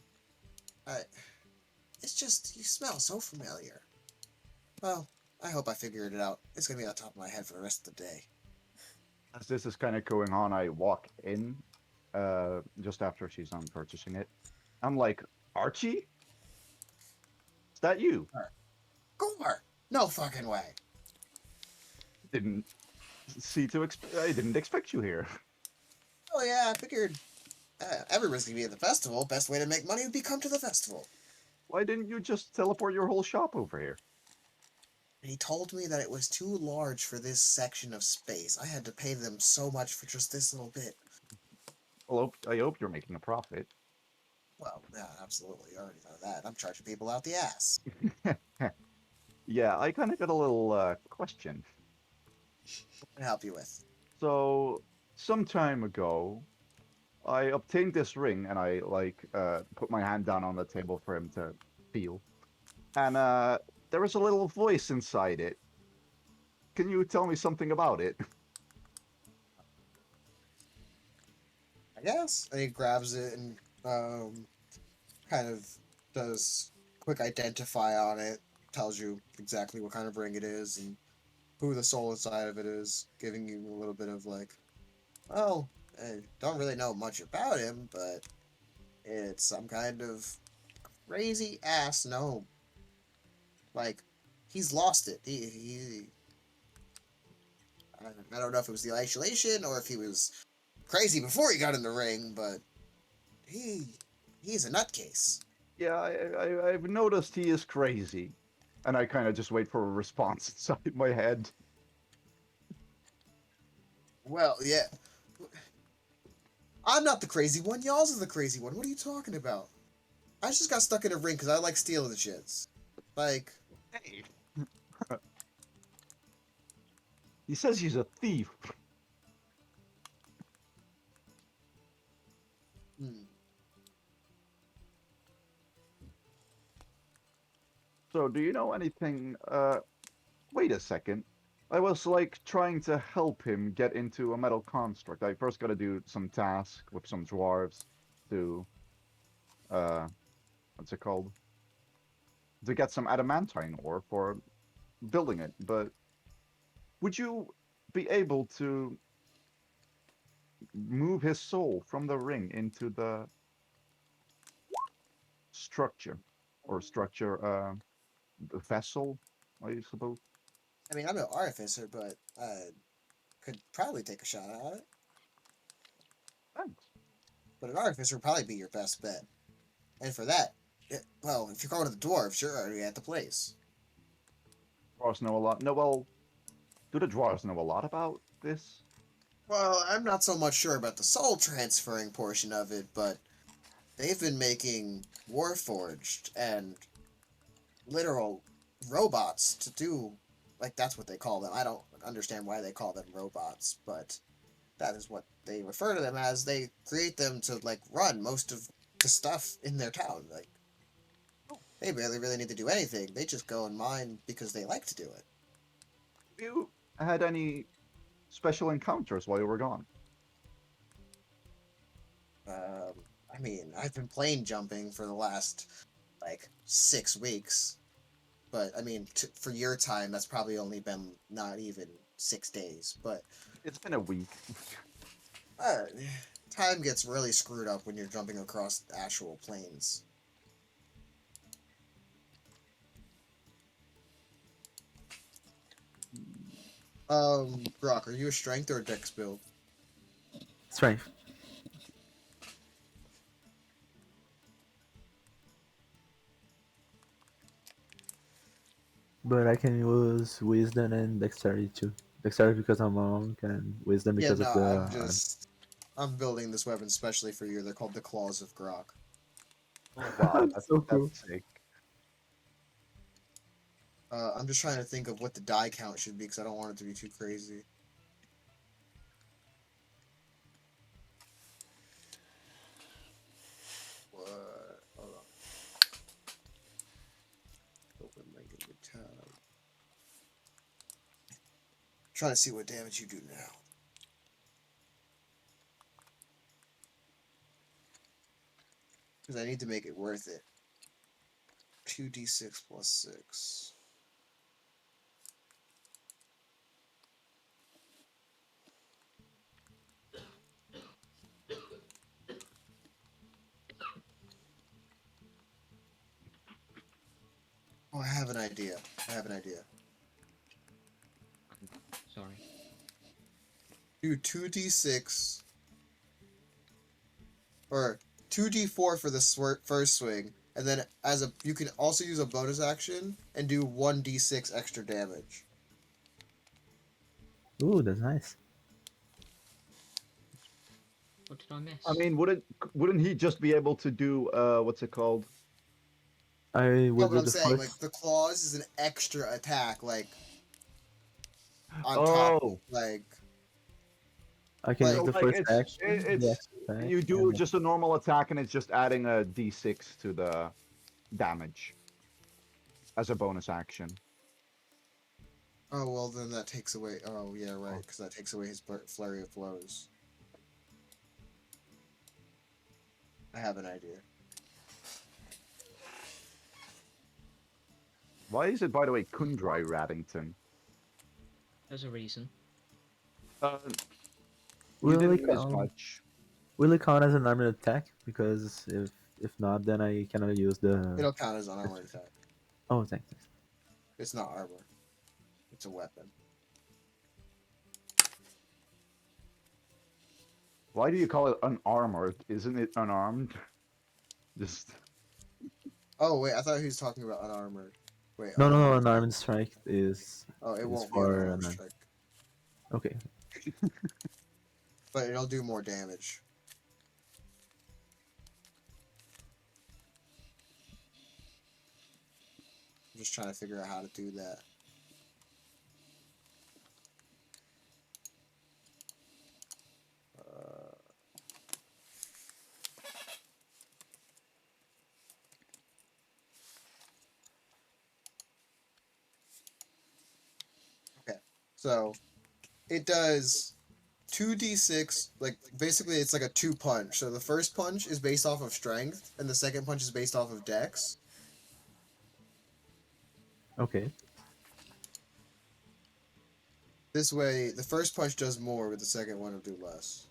it's just you smell so familiar. Well, I hope I figured it out. It's gonna be on top of my head for the rest of the day.
As this is kind of going on, I walk in just after she's done purchasing it. I'm like, Archie? Is that you?
Gore! No fucking way.
Didn't I didn't expect you here.
Oh yeah, I figured everyone's gonna be at the festival. Best way to make money would be come to the festival.
Why didn't you just teleport your whole shop over here?
He told me that it was too large for this section of space. I had to pay them so much for just this little bit.
Well, I hope you're making a profit.
Well, yeah, absolutely. I already know that. I'm charging people out the ass.
Yeah, I kind of got a little question.
What can I help you with?
So, some time ago, I obtained this ring and I put my hand down on the table for him to feel. And there was a little voice inside it. Can you tell me something about it?
I guess. And he grabs it and kind of does quick identify on it, tells you exactly what kind of ring it is and who the soul inside of it is, giving you a little bit of like, well, I don't really know much about him, but it's some kind of crazy ass gnome. Like, he's lost it. I don't know if it was the isolation or if he was crazy before he got in the ring, but he's a nutcase.
Yeah, I've noticed he is crazy. And I kind of just wait for a response inside my head.
Well, yeah. I'm not the crazy one. Y'all's are the crazy one. What are you talking about? I just got stuck in a ring because I like stealing the shits. Like,
Hey. He says he's a thief.
hmm.
So, do you know anything? Wait a second. I was like trying to help him get into a metal construct. I first got to do some task with some dwarves to, uh, what's it called? To get some adamantine ore for building it. But would you be able to move his soul from the ring into the structure or the vessel, I suppose?
I mean, I'm no artificer, but I could probably take a shot at it.
Thanks.
But an artificer would probably be your best bet. And for that, well, if you're going to the dwarves, you're already at the place.
Dwarves know a lot. No, well, do the dwarves know a lot about this?
Well, I'm not so much sure about the soul transferring portion of it, but they've been making Warforged and literal robots to do, like, that's what they call them. I don't understand why they call them robots, but that is what they refer to them as. They create them to, like, run most of the stuff in their town. Like, they barely really need to do anything. They just go and mine because they like to do it.
Have you had any special encounters while you were gone?
I mean, I've been plane jumping for the last, like, 6 weeks. But, I mean, for your time, that's probably only been not even 6 days. But,
It's been a week.
uh, time gets really screwed up when you're jumping across actual planes. Brock, are you a strength or a dex build?
Strength. But I can use wisdom and dexterity too. Dexterity because I'm a monk, and wisdom
Yeah,
because
no,
of the.
I'm building this weapon especially for you. They're called the Claws of Grok.
Wow,
So cool.
that's sick.
I'm just trying to think of what the die count should be because I don't want it to be too crazy. What? Hold on. Trying to see what damage you do now. Because I need to make it worth it. 2d6 plus 6. Oh, I have an idea. I have an idea.
Sorry.
Do 2d6 or 2d4 for the first swing, and then you can also use a bonus action and do 1d6 extra damage.
Ooh, that's nice.
What did I miss?
I mean, wouldn't he just be able to do what's it called?
I
No,
would
but
do
I'm
the
saying
first.
like the claws is an extra attack, like on top,
Oh,
like
I can
like
use
so
the
like
first action, the
it's
extra attack,
you do
and
just a normal attack and it's just adding a d6 to the damage as a bonus action.
oh well, then that takes away. Oh yeah, right, because that takes away his flurry of blows. I have an idea.
Why is it, by the way, Kundry Raddington?
There's a reason.
Uh, you
will it
didn't miss
count?
much.
Will it count as an armored attack? Because if not, then I cannot use the.
It'll count as an armored attack.
Oh, thanks.
It's not armor. It's a weapon.
Why do you call it unarmored? Isn't it unarmed? Just
Oh wait, I thought he was talking about unarmored. Wait.
No, no, no.
unarmed.
An armed strike is.
Oh, it
is
won't be an
for
unarmed
an-
strike,
Okay.
but it'll do more damage. I'm just trying to figure out how to do that. Okay, so it does 2d6, like basically it's like a 2 punch. So the first punch is based off of strength, and the second punch is based off of dex.
Okay.
This way, the first punch does more, but the second one will do less.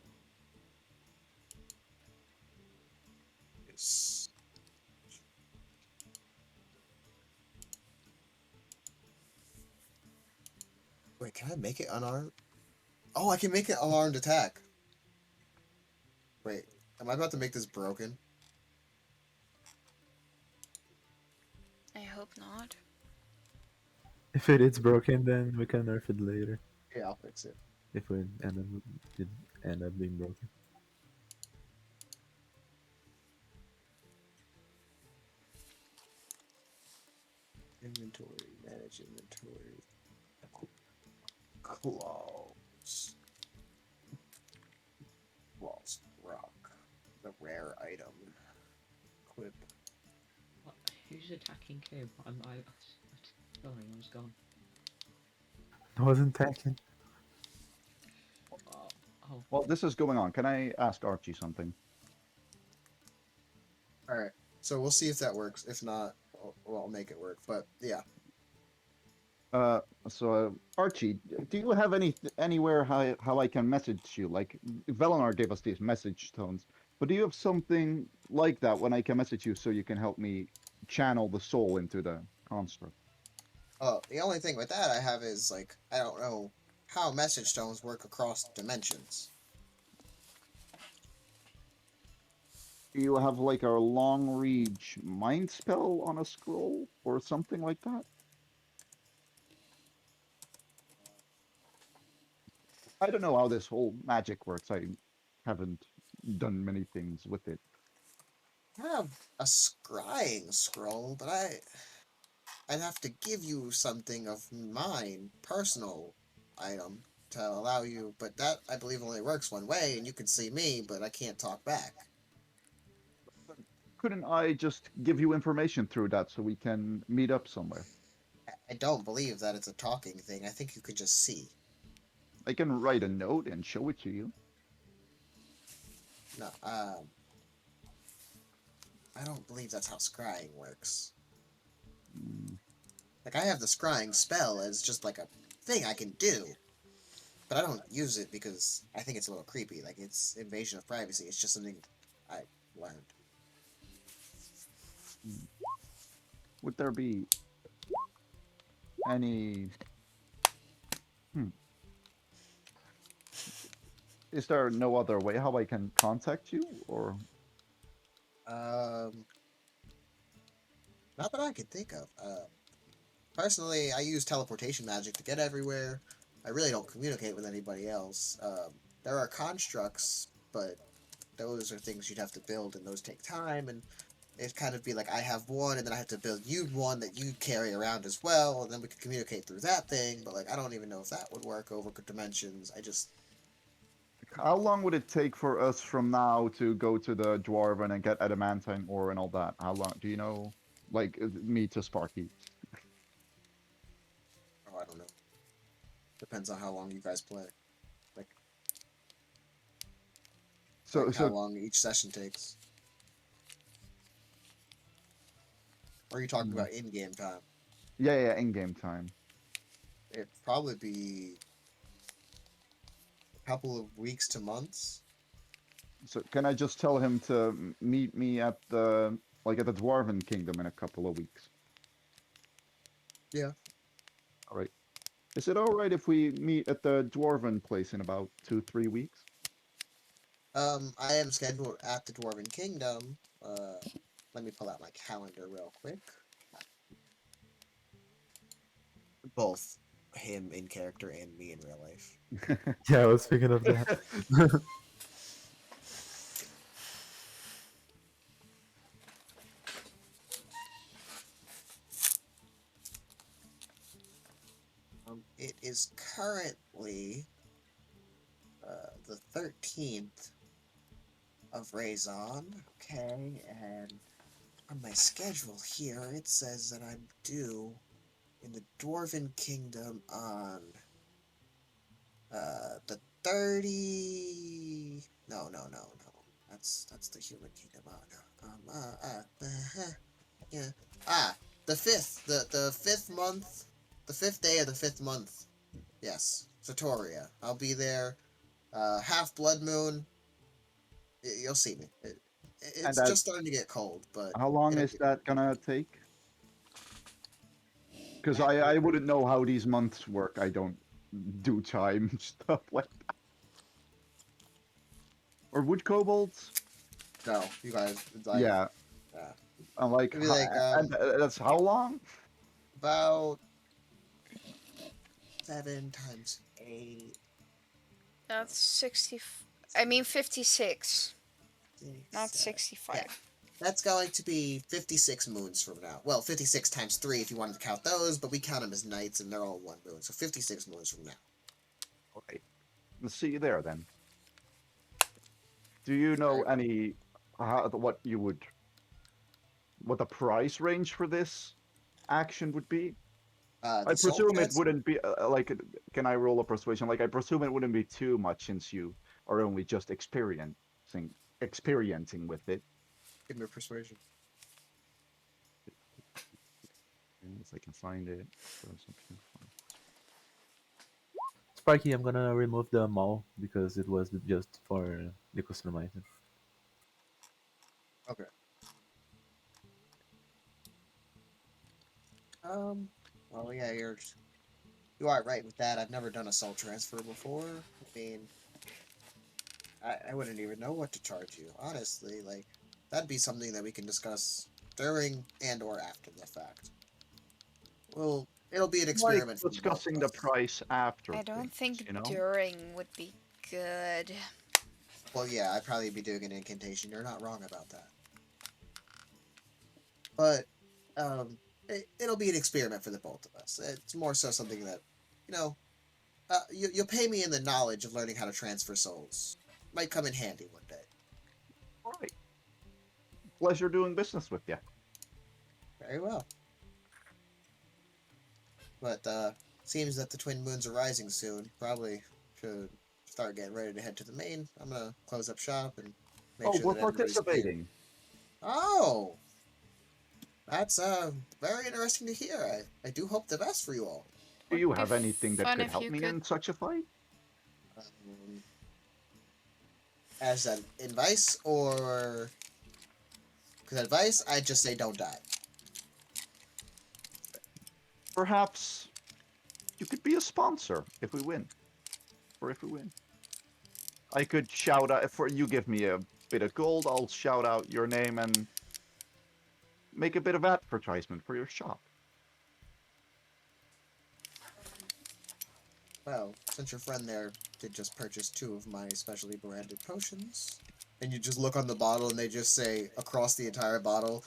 Yes. Wait, can I make it unarmed? Oh, I can make it alarmed attack. Wait, am I about to make this broken?
I hope not.
If it is broken, then we can nerf it later.
Yeah, I'll fix it.
If it end up being broken.
Inventory, manage inventory. Claws. Claws, rock. The rare item. Equip.
What? Who's attacking who? Sorry, I was gone.
I wasn't attacking.
Oh, oh,
well, this is going on. Can I ask Archie something?
Alright, so we'll see if that works. If not, I'll make it work. But yeah.
So Archie, do you have anywhere how I can message you? Like Velenar gave us these message tones, but do you have something like that when I can message you so you can help me channel the soul into the construct?
The only thing with that I have is, like, I don't know how message stones work across dimensions.
Do you have like a long reach mind spell on a scroll or something like that? I don't know how this whole magic works. I haven't done many things with it.
I have a scrying scroll, but I'd have to give you something of mine, personal item, to allow you, but that, I believe, only works one way, and you can see me, but I can't talk back.
Couldn't I just give you information through that so we can meet up somewhere?
I don't believe that it's a talking thing. I think you could just see.
I can write a note and show it to you.
No, I don't believe that's how scrying works.
Mm,
Like, I have the scrying spell as just like a thing I can do, but I don't use it because I think it's a little creepy. Like, it's invasion of privacy. It's just something I learned.
Would there be any? Is there no other way how I can contact you, or
Um, Not that I can think of. Personally, I use teleportation magic to get everywhere. I really don't communicate with anybody else. There are constructs, but those are things you'd have to build, and those take time, and it'd kind of be like I have one, and then I have to build you one that you carry around as well, and then we could communicate through that thing, but like I don't even know if that would work over dimensions. I just
how long would it take for us from now to go to the Dwarven and get adamantine ore and all that? How long? Do you know? Like me to Sparky.
I don't know. Depends on how long you guys play. Like
So
how
so
long each session takes. Or are you talking
Mm.
about in-game time?
yeah, in game time.
It'd probably be a couple of weeks to months.
So can I just tell him to meet me at the at the Dwarven Kingdom in a couple of weeks?
Yeah.
All right. Is it all right if we meet at the Dwarven place in about 2-3 weeks?
I am scheduled at the Dwarven Kingdom. Let me pull out my calendar real quick. Both him in character and me in real life.
Yeah, I was thinking of that.
It is currently the 13th of Raison. Okay, and on my schedule here, it says that I'm due in the Dwarven Kingdom on the 30. No. That's the Human Kingdom. Yeah. The 5th. The 5th month. The 5th day of the 5th month. Yes. Satoria. I'll be there. Half Blood Moon. You'll see me.
And
It's just starting to get cold, but
how long
it'll
is
be-
that gonna take? Because I wouldn't know how these months work. I don't do time stuff like that. Or would kobolds?
No, you guys. Like,
Yeah.
yeah.
I'm like,
It'd be like,
and that's how long?
about 7 times 8.
That's 60. I mean 56, not
6,
65.
yeah. That's going to be 56 moons from now. Well, 56 times 3 if you wanted to count those, but we count them as nights and they're all 1 moon. So 56 moons from now.
Okay. Let's see you there then. Do you know any what the price range for this action would be? I
The soul
presume it
trans-
wouldn't be can I roll a persuasion? Like I presume it wouldn't be too much since you are only just experiencing with it.
Give me a persuasion.
If I can find it.
Sparky, I'm gonna remove the mall because it was just for the customizer.
Okay. Well, yeah, you are right with that. I've never done a soul transfer before. I mean, I wouldn't even know what to charge you, honestly. Like, that'd be something that we can discuss during and or after the fact. Well, it'll be an experiment.
Like discussing the price after.
I don't
things,
think
you know?
during would be good.
Well, yeah, I'd probably be doing an incantation. You're not wrong about that. But, it'll be an experiment for the both of us. It's more so something that, you'll pay me in the knowledge of learning how to transfer souls. Might come in handy one day.
All right. Pleasure doing business with you.
Very well. But seems that the twin moons are rising soon. Probably should start getting ready to head to the main. I'm gonna close up shop and make
Oh,
sure
we're
that everybody's clear.
participating.
Oh, that's very interesting to hear. I do hope the best for you all.
Do you
Would be
have anything that
fun
could
if
help
you
me
could-
in such a fight?
As an advice or because advice, I'd just say don't die.
Perhaps you could be a sponsor if we win. Or if we win. I could shout out, if you give me a bit of gold, I'll shout out your name and make a bit of advertisement for your shop.
Well, since your friend there did just purchase 2 of my specially branded potions, and you just look on the bottle and they just say across the entire bottle,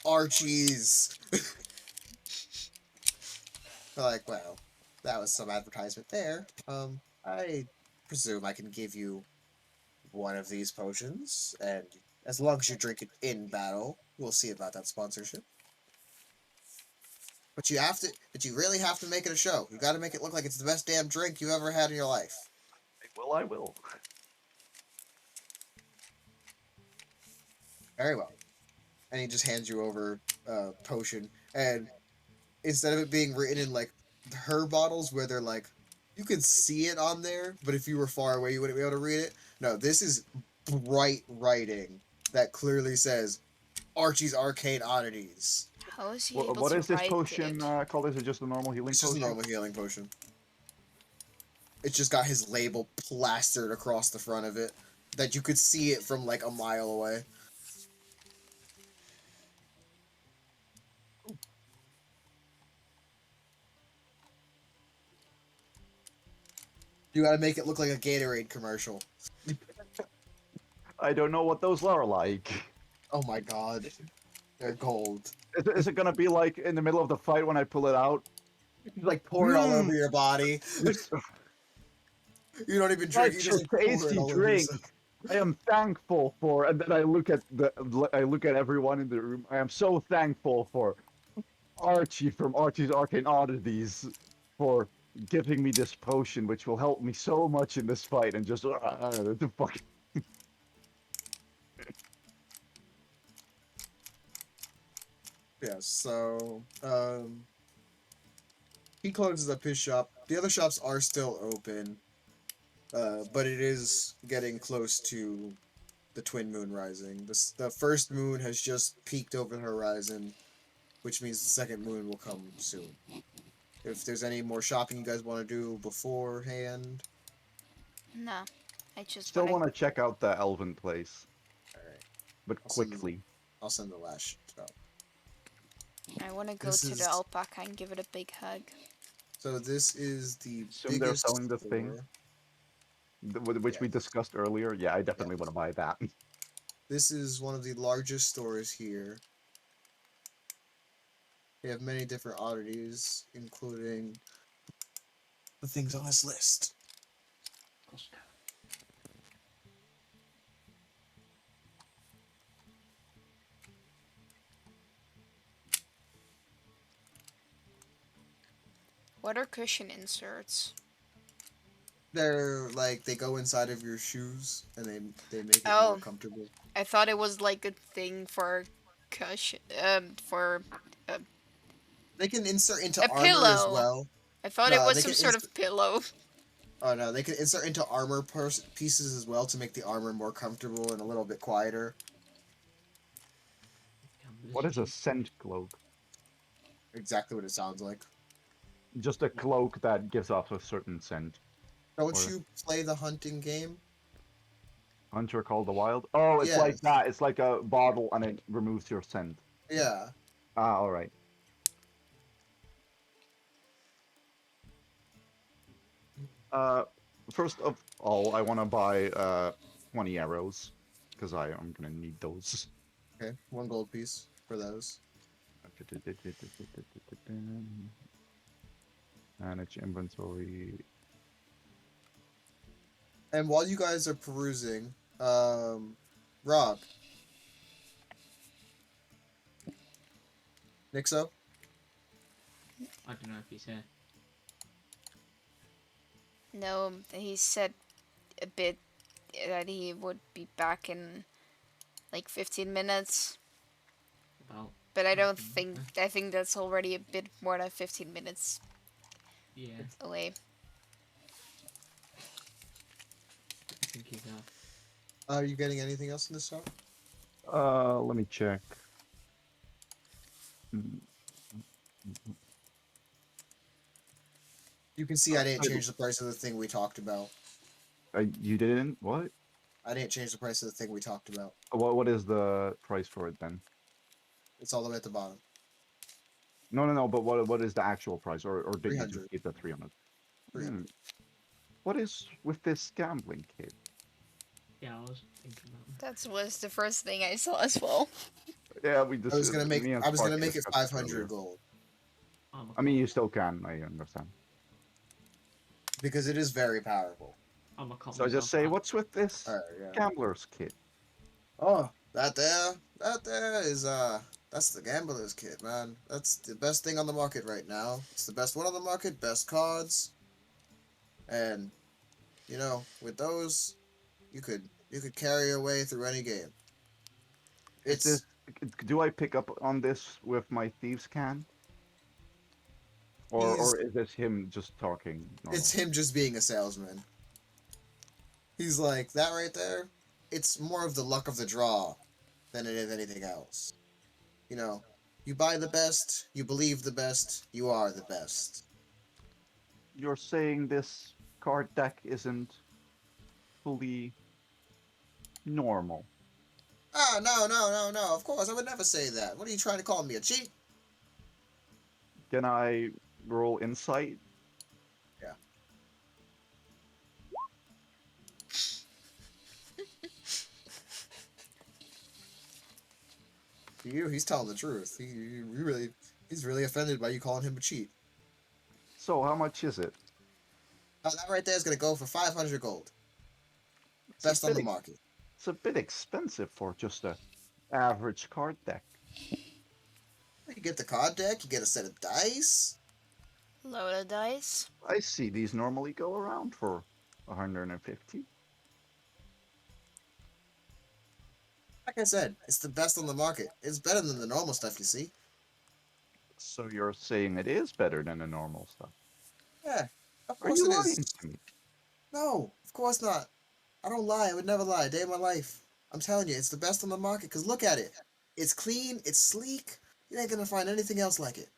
Archie's. Like, well, that was some advertisement there. I presume I can give you one of these potions, and as long as you drink it in battle, we'll see about that sponsorship. But you really have to make it a show. You gotta make it look like it's the best damn drink you ever had in your life.
I will.
Very well. And he just hands you over a potion, and instead of it being written in like her bottles where they're like you could see it on there, but if you were far away you wouldn't be able to read it. No, this is bright writing that clearly says Archie's Arcane Oddities.
How is he able
What
to
is this
write
potion
it?
called? Is it just a normal healing
It's just a
potion?
normal healing potion. It's just got his label plastered across the front of it that you could see it from like a mile away. You gotta make it look like a Gatorade commercial.
I don't know what those are like.
Oh my god. They're gold.
Is it gonna be like in the middle of the fight when I pull it out?
Like pour it all
Mm.
over your body.
This
You don't even drink. You
such
just
a
like, pour it
tasty
all over
drink.
yourself.
I am thankful for, and then I look at everyone in the room. I am so thankful for Archie from Archie's Arcane Oddities for giving me this potion, which will help me so much in this fight. And just the fuck.
Yeah. So he closes up his shop. The other shops are still open, but it is getting close to the twin moon rising. The first moon has just peaked over the horizon, which means the second moon will come soon. If there's any more shopping you guys want to do beforehand,
No, I just
Still
wanna...
want to check out the Elven place,
all right,
but
Awesome.
quickly.
I'll send the last shop.
I wanna go
This
to
is-
the alpaca and give it a big hug.
So this is the
Assume they're
biggest
selling the thing?
store.
Which we
Yes.
discussed earlier. Yeah, I definitely want to buy that.
This is one of the largest stores here. They have many different oddities, including the things on this list.
What are cushion inserts?
They're like they go inside of your shoes and they make it
Oh.
more comfortable.
I thought it was like a thing for cushion, for...
They can insert into
A
armor as
pillow.
well.
I thought it
No,
was
they
some
can
sort of pillow.
Oh no, they can insert into armor pieces as well to make the armor more comfortable and a little bit quieter.
What is a scent cloak?
Exactly what it sounds like.
Just a cloak that gives off a certain scent.
Don't
Or-
you play the hunting game?
Hunter Call the Wild? Oh, it's like
Yes.
that. It's like a bottle and it removes your scent.
Yeah.
Ah, alright. First of all, I want to buy 20 arrows. Because I am going to need those.
Okay, 1 gold piece for those.
Manage inventory.
And while you guys are perusing, Rob. Nixo?
I don't know if he's here.
No, he said a bit that he would be back in like 15 minutes.
About.
But I don't
15
think,
minutes.
I think that's already a bit more than 15 minutes
Yeah,
away.
I think he's there.
Are you getting anything else in this song?
Let me check. Mm,
You can see I didn't
I-
change the price of the thing we talked about.
You didn't? What?
I didn't change the price of the thing we talked about.
What is the price for it then?
It's all the way at the bottom.
No. But what is the actual price, or did you
300.
just keep the 300?
300.
What is with this gambling kit?
Yeah, I was thinking about that.
That was the first thing I saw as well.
Yeah, we just.
I was gonna make
me and
I was gonna
Sparky
make it
discussed this
500
earlier.
gold
I'm a
I mean, you still can. I understand.
because it is very powerful.
I'm a cop
So I just say, what's with this
All right, yeah.
gambler's kit?
Oh, that there is that's the gambler's kit, man. That's the best thing on the market right now. It's the best one on the market, best cards, and you know, with those, you could carry your way through any game.
Is
It's
this? Do I pick up on this with my thieves' can? Or is this him just talking?
it's
normal?
him just being a salesman. He's like that right there. It's more of the luck of the draw than it is anything else. You know, you buy the best, you believe the best, you are the best.
You're saying this card deck isn't fully normal.
Ah, no. Of course, I would never say that. What are you trying to call me, a cheat?
Can I roll insight?
Yeah. He's telling the truth. He's really offended by you calling him a cheat.
So how much is it?
That right there is gonna go for 500 gold.
It's a
Best on
bit
the
ex-
market.
It's a bit expensive for just a average card deck.
You get the card deck, you get a set of dice.
Load of dice.
I see these normally go around for 150.
Like I said, it's the best on the market. It's better than the normal stuff you see.
So you're saying it is better than the normal stuff?
Yeah, of
Are
course
you
it
lying
is.
to me?
No, of course not. I don't lie. I would never lie a day in my life. I'm telling you, it's the best on the market. Because look at it. It's clean. It's sleek. You ain't going to find anything else like it.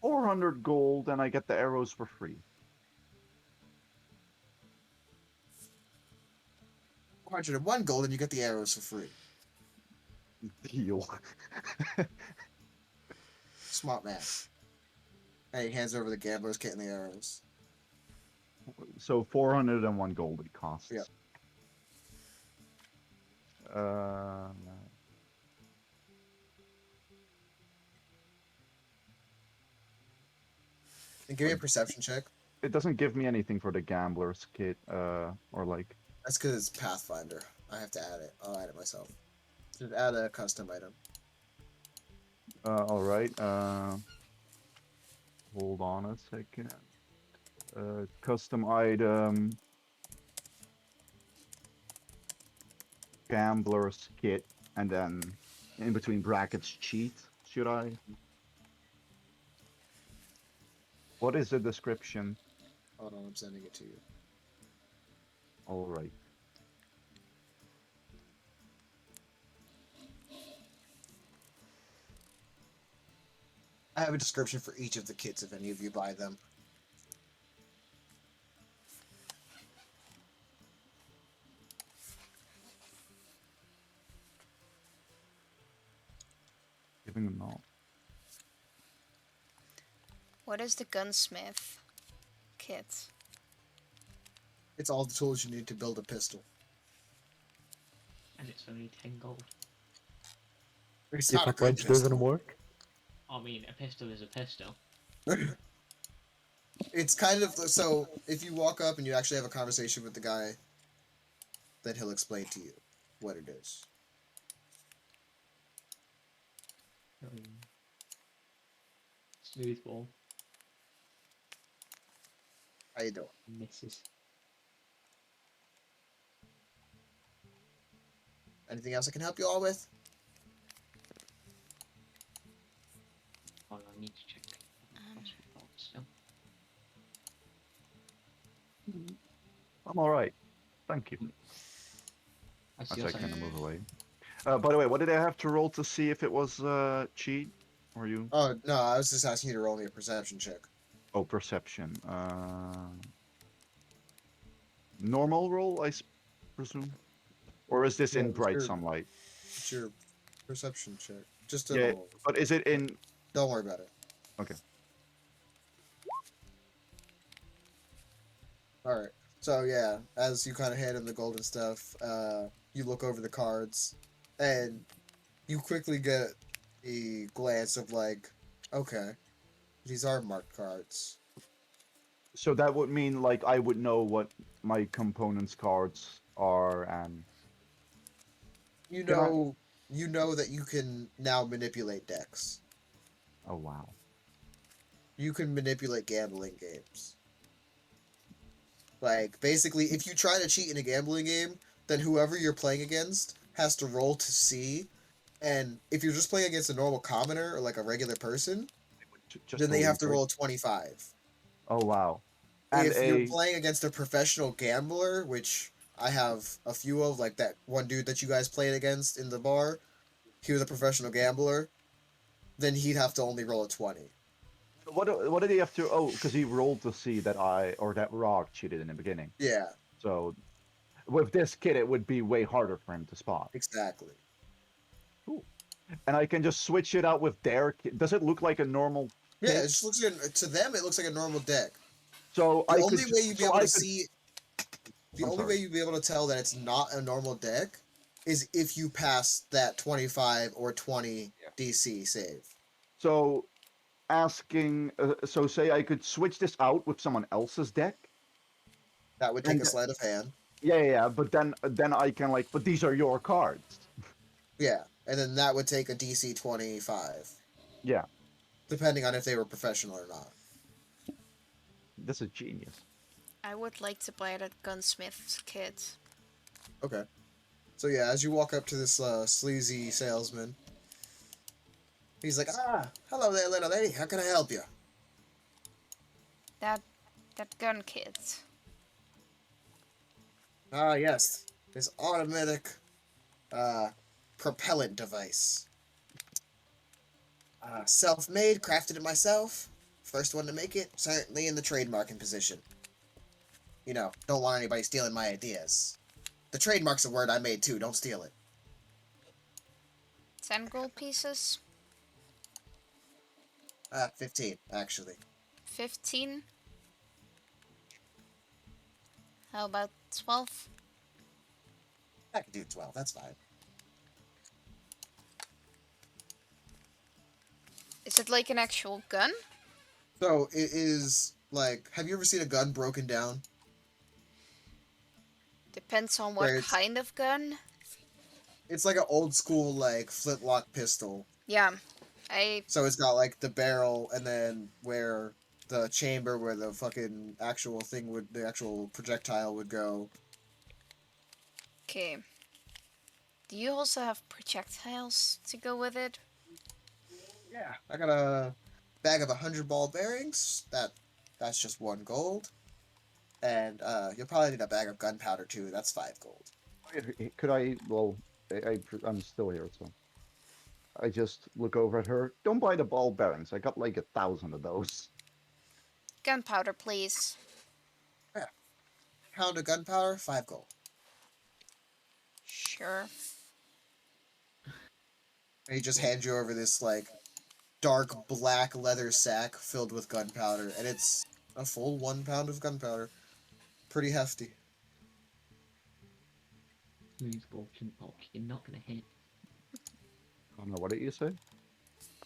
$400 gold and I get the arrows for free.
401 gold and you get the arrows for free.
Deal.
Smart man. And he hands over the gambler's kit and the arrows.
So 401 gold it costs.
Yep. And give me a perception check.
It doesn't give me anything for the gambler's kit, or like.
That's because it's Pathfinder. I have to add it. I'll add it myself. Just add a custom item.
All right. Hold on a second. Custom item. Gambler's kit, and then in between brackets cheat. Should I? What is the description?
Hold on, I'm sending it to you.
All right.
I have a description for each of the kits if any of you buy them.
Giving them all.
What is the gunsmith kit?
It's all the tools you need to build a pistol.
And it's only 10 gold.
It's
If
not
a
a good
wedge doesn't
pistol.
work,
I mean, a pistol is a pistol.
It's kind of so if you walk up and you actually have a conversation with the guy, then he'll explain to you. what it is.
Smooth ball.
How you doing?
Misses.
Anything else I can help you all with?
Oh, I need to check. Still.
I'm all right. Thank you.
I
As
see
I
your
kind of
sign.
move away. By the way, what did I have to roll to see if it was cheat? Or you?
Oh no, I was just asking you to roll me a perception check.
Oh, perception. Normal roll, presume. Or is this
Yeah,
in
it's
bright
your,
sunlight?
it's your perception check. Just a
Yeah,
normal.
but is it in?
Don't worry about it.
Okay.
All right. So yeah, as you kind of hand him the golden stuff, you look over the cards, and you quickly get a glance of like, okay, these are marked cards.
So that would mean like I would know what my components cards are, and
You
can I?
know, you know that you can now manipulate decks.
Oh wow.
You can manipulate gambling games. Like basically, if you try to cheat in a gambling game, then whoever you're playing against has to roll to see. And if you're just playing against a normal commoner or like a regular person,
Just
then they have
rolling
to roll a 25.
Oh wow. And
If you're
a
playing against a professional gambler, which I have a few of, like that one dude that you guys played against in the bar, he was a professional gambler, then he'd have to only roll a 20.
what did he have to? Oh, because he rolled to see that I or that Rock cheated in the beginning.
Yeah,
So with this kid, it would be way harder for him to spot.
exactly.
Cool. And I can just switch it out with their kid. Does it look like a normal
Yeah,
kid?
it just looks like, to them, it looks like a normal deck.
So
The
I
only
could.
way you'd be
So
able
I
to
could.
see, the
I'm
only
sorry.
way you'd be able to tell that it's not a normal deck is if you pass that 25 or 20 DC save.
So asking. So say I could switch this out with someone else's deck.
That would take
And
a sleight of hand.
yeah. But then I can like. But these are your cards.
Yeah, and then that would take a DC 25,
Yeah.
depending on if they were professional or not.
This is genius.
I would like to buy that gunsmith's kit.
Okay. So yeah, as you walk up to this sleazy salesman, he's like, hello there, little lady. How can I help you?
That gun kit.
Ah, yes. This automatic propellant device. Self-made, crafted it myself. First one to make it, certainly in the trademarking position. You know, don't want anybody stealing my ideas. The trademark's a word I made too, don't steal it.
10 gold pieces.
15, actually.
15. How about 12?
I can do 12, that's fine.
Is it like an actual gun?
So, it is, like, have you ever seen a gun broken down?
Depends on
Where
what
it's-
kind of gun.
It's like an old school, like, flintlock pistol.
Yeah,
So it's got, like, the barrel, and then where the chamber where the fucking actual thing would, the actual projectile would go.
Okay. Do you also have projectiles to go with it?
Yeah. I got a bag of 100 ball bearings. That's just 1 gold. And you'll probably need a bag of gunpowder too. That's 5 gold.
Could I? Well, I'm still here, so I just look over at her. Don't buy the ball bearings. I got like 1,000 of those.
Gunpowder, please.
Pound of gunpowder, 5 gold.
Sure.
And he just hands you over this like dark black leather sack filled with gunpowder, and it's a full 1 pound of gunpowder. Pretty hefty.
Smooth ball, shouldn't block. You're not gonna hit.
I don't know. What did you say?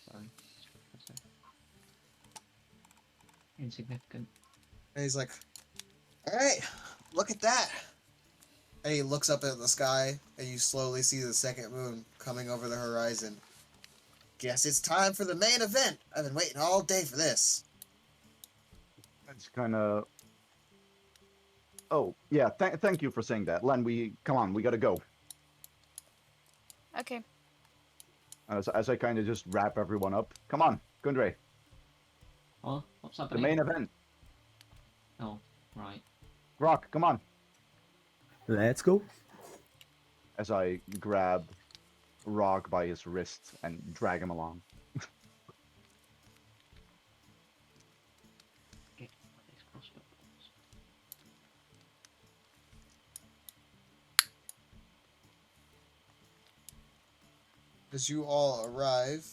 Sorry. Insignificant.
And he's like, "All right, look at that. And he looks up at the sky, and you slowly see the second moon coming over the horizon. Guess it's time for the main event. I've been waiting all day for this.
It's kind of. Oh yeah, thank you for saying that, Len. We come on, we gotta go.
Okay.
As I kind of just wrap everyone up. Come on, Gundre,
Oh, what's
the
happening?
main event.
Oh, right.
Rock, come on.
Let's go.
As I grab Rock by his wrist and drag him along.
Get these crossbow bolts.
As you all arrive,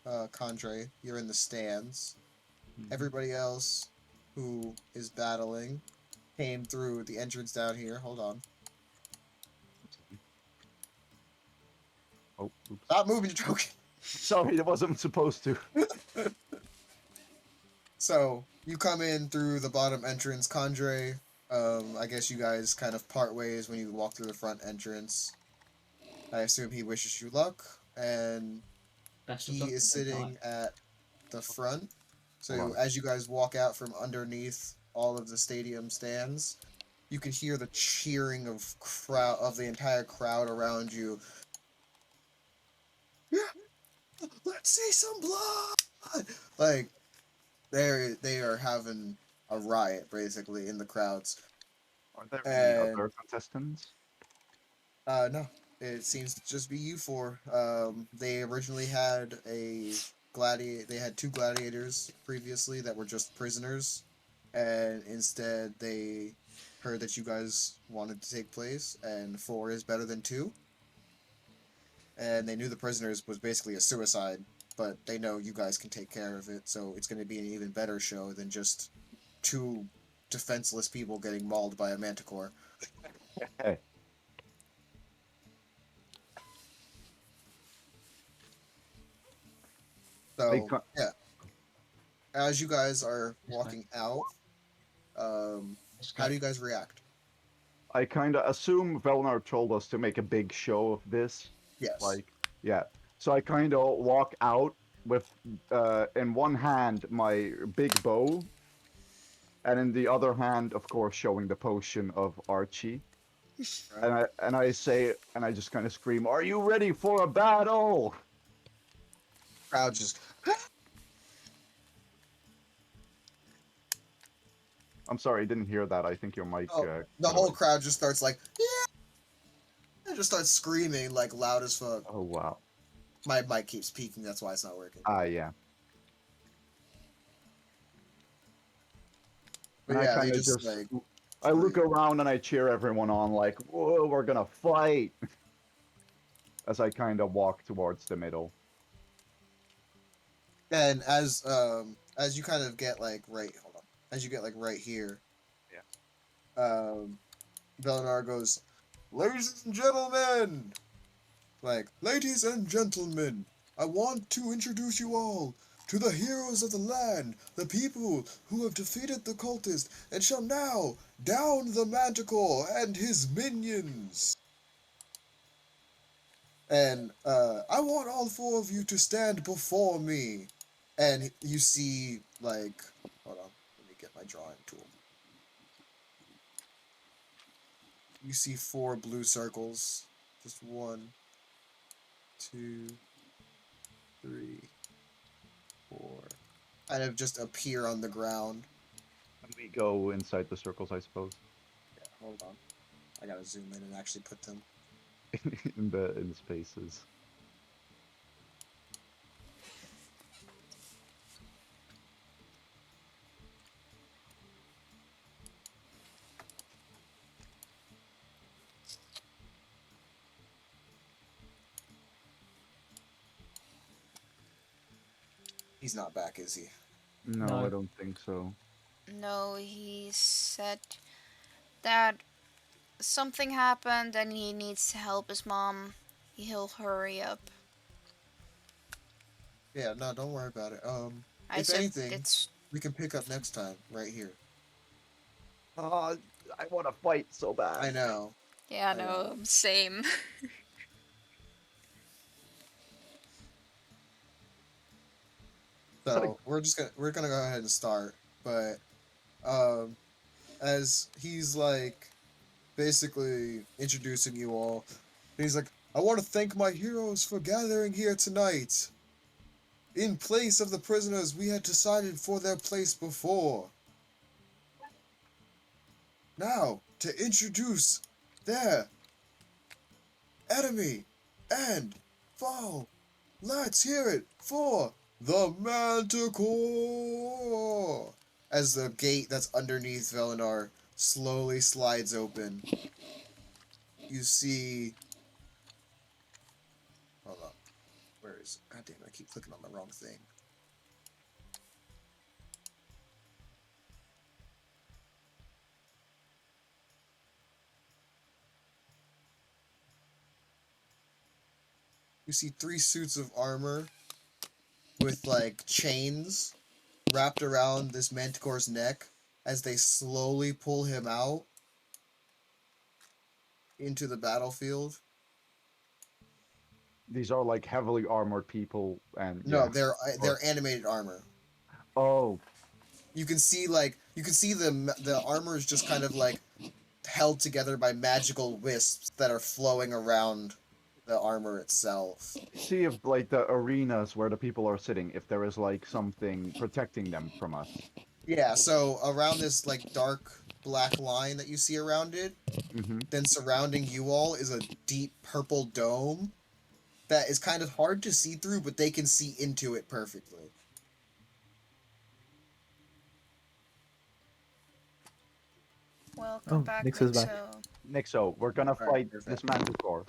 Condre, you're in the stands. Everybody else who is battling came through the entrance down here. Hold on.
Oh, oops.
Stop moving, you're joking.
Sorry, it wasn't supposed to.
So, you come in through the bottom entrance. Condre, I guess you guys kind of part ways when you walk through the front entrance. I assume he wishes you luck, and
Best of
he
luck
is
with the
sitting
fight.
at the front. So
Hold on.
as you guys walk out from underneath all of the stadium stands, you can hear the cheering of the entire crowd around you. Yeah, let's see some blood. Like they are having a riot basically in the crowds.
Are there any
And
other contestants?
no, it seems to just be you four. They originally had they had two gladiators previously that were just prisoners, and instead they heard that you guys wanted to take place, and four is better than two. And they knew the prisoners was basically a suicide, but they know you guys can take care of it, so it's going to be an even better show than just two defenseless people getting mauled by a manticore.
Hey,
So
ca-
yeah, as you guys are
This way.
walking out,
This
how
guy.
do you guys react?
I kind of assume Velnar told us to make a big show of this.
Yes.
Like, yeah. So I kind of walk out with, in one hand, my big bow, and in the other hand, of course, showing the potion of Archie. And I say, and I just kind of scream, "Are you ready for a battle?"
Crowd just
I'm sorry, I didn't hear that. I think your mic.
the
cut
whole
away.
crowd just starts like yeah, and just starts screaming like loud as fuck.
Oh wow.
My mic keeps peaking, that's why it's not working.
Ah, yeah.
But
And I
yeah, they
kind of
just
just,
like
I look around and I cheer everyone on, like, "Whoa, we're gonna fight!" As I kind of walk towards the middle.
and as you kind of get like hold on. As you get like right here.
Yeah.
Belinar goes, "Ladies and gentlemen, ladies and gentlemen, I want to introduce you all to the heroes of the land, the people who have defeated the cultist and shall now down the manticore and his minions. And I want all four of you to stand before me." And you see, like, hold on, let me get my drawing tool. You see four blue circles. Just 1, 2, 3, 4. Kind of just appear on the ground.
And we go inside the circles, I suppose.
Yeah, hold on. I gotta zoom in and actually put them.
in the spaces.
He's not back, is he?
No,
No.
I don't think so.
No, he said that something happened and he needs to help his mom. He'll hurry up.
Yeah, no, don't worry about it.
I
If
said
anything,
it's
we can pick up next time, right here.
I want to fight so bad.
I know.
Yeah, no, same.
So we're gonna go ahead and start, but um, as he's like basically introducing you all, he's like, "I want to thank my heroes for gathering here tonight. In place of the prisoners we had decided for their place before. Now to introduce their enemy and foe. Let's hear it for the Manticore!" As the gate that's underneath Velenar slowly slides open, you see. Hold up. Where is it? God damn it, I keep clicking on the wrong thing. You see 3 suits of armor with like chains wrapped around this Manticore's neck as they slowly pull him out into the battlefield.
These are like heavily armored people, and
No,
yeah.
they're animated armor.
Oh,
You can see the armor is just kind of like held together by magical wisps that are flowing around the armor itself.
see if like the arenas where the people are sitting, if there is like something protecting them from us.
Yeah, so around this like dark black line that you see around it,
Mm-hmm.
then surrounding you all is a deep purple dome that is kind of hard to see through, but they can see into it perfectly.
Welcome
Oh,
back,
Nix is back.
Nixo.
Nixo, we're gonna
Alright,
fight
perfect.
this Manticore.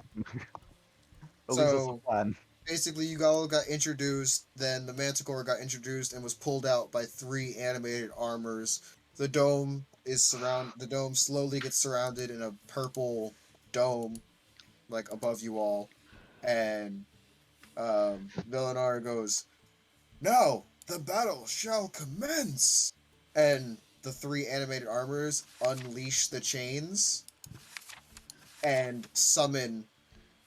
At least that's the
So
plan.
basically, you all got introduced. Then the Manticore got introduced and was pulled out by 3 animated armors. The dome The dome slowly gets surrounded in a purple dome, like above you all, and Velenar goes, "Now the battle shall commence!" And the 3 animated armors unleash the chains and summon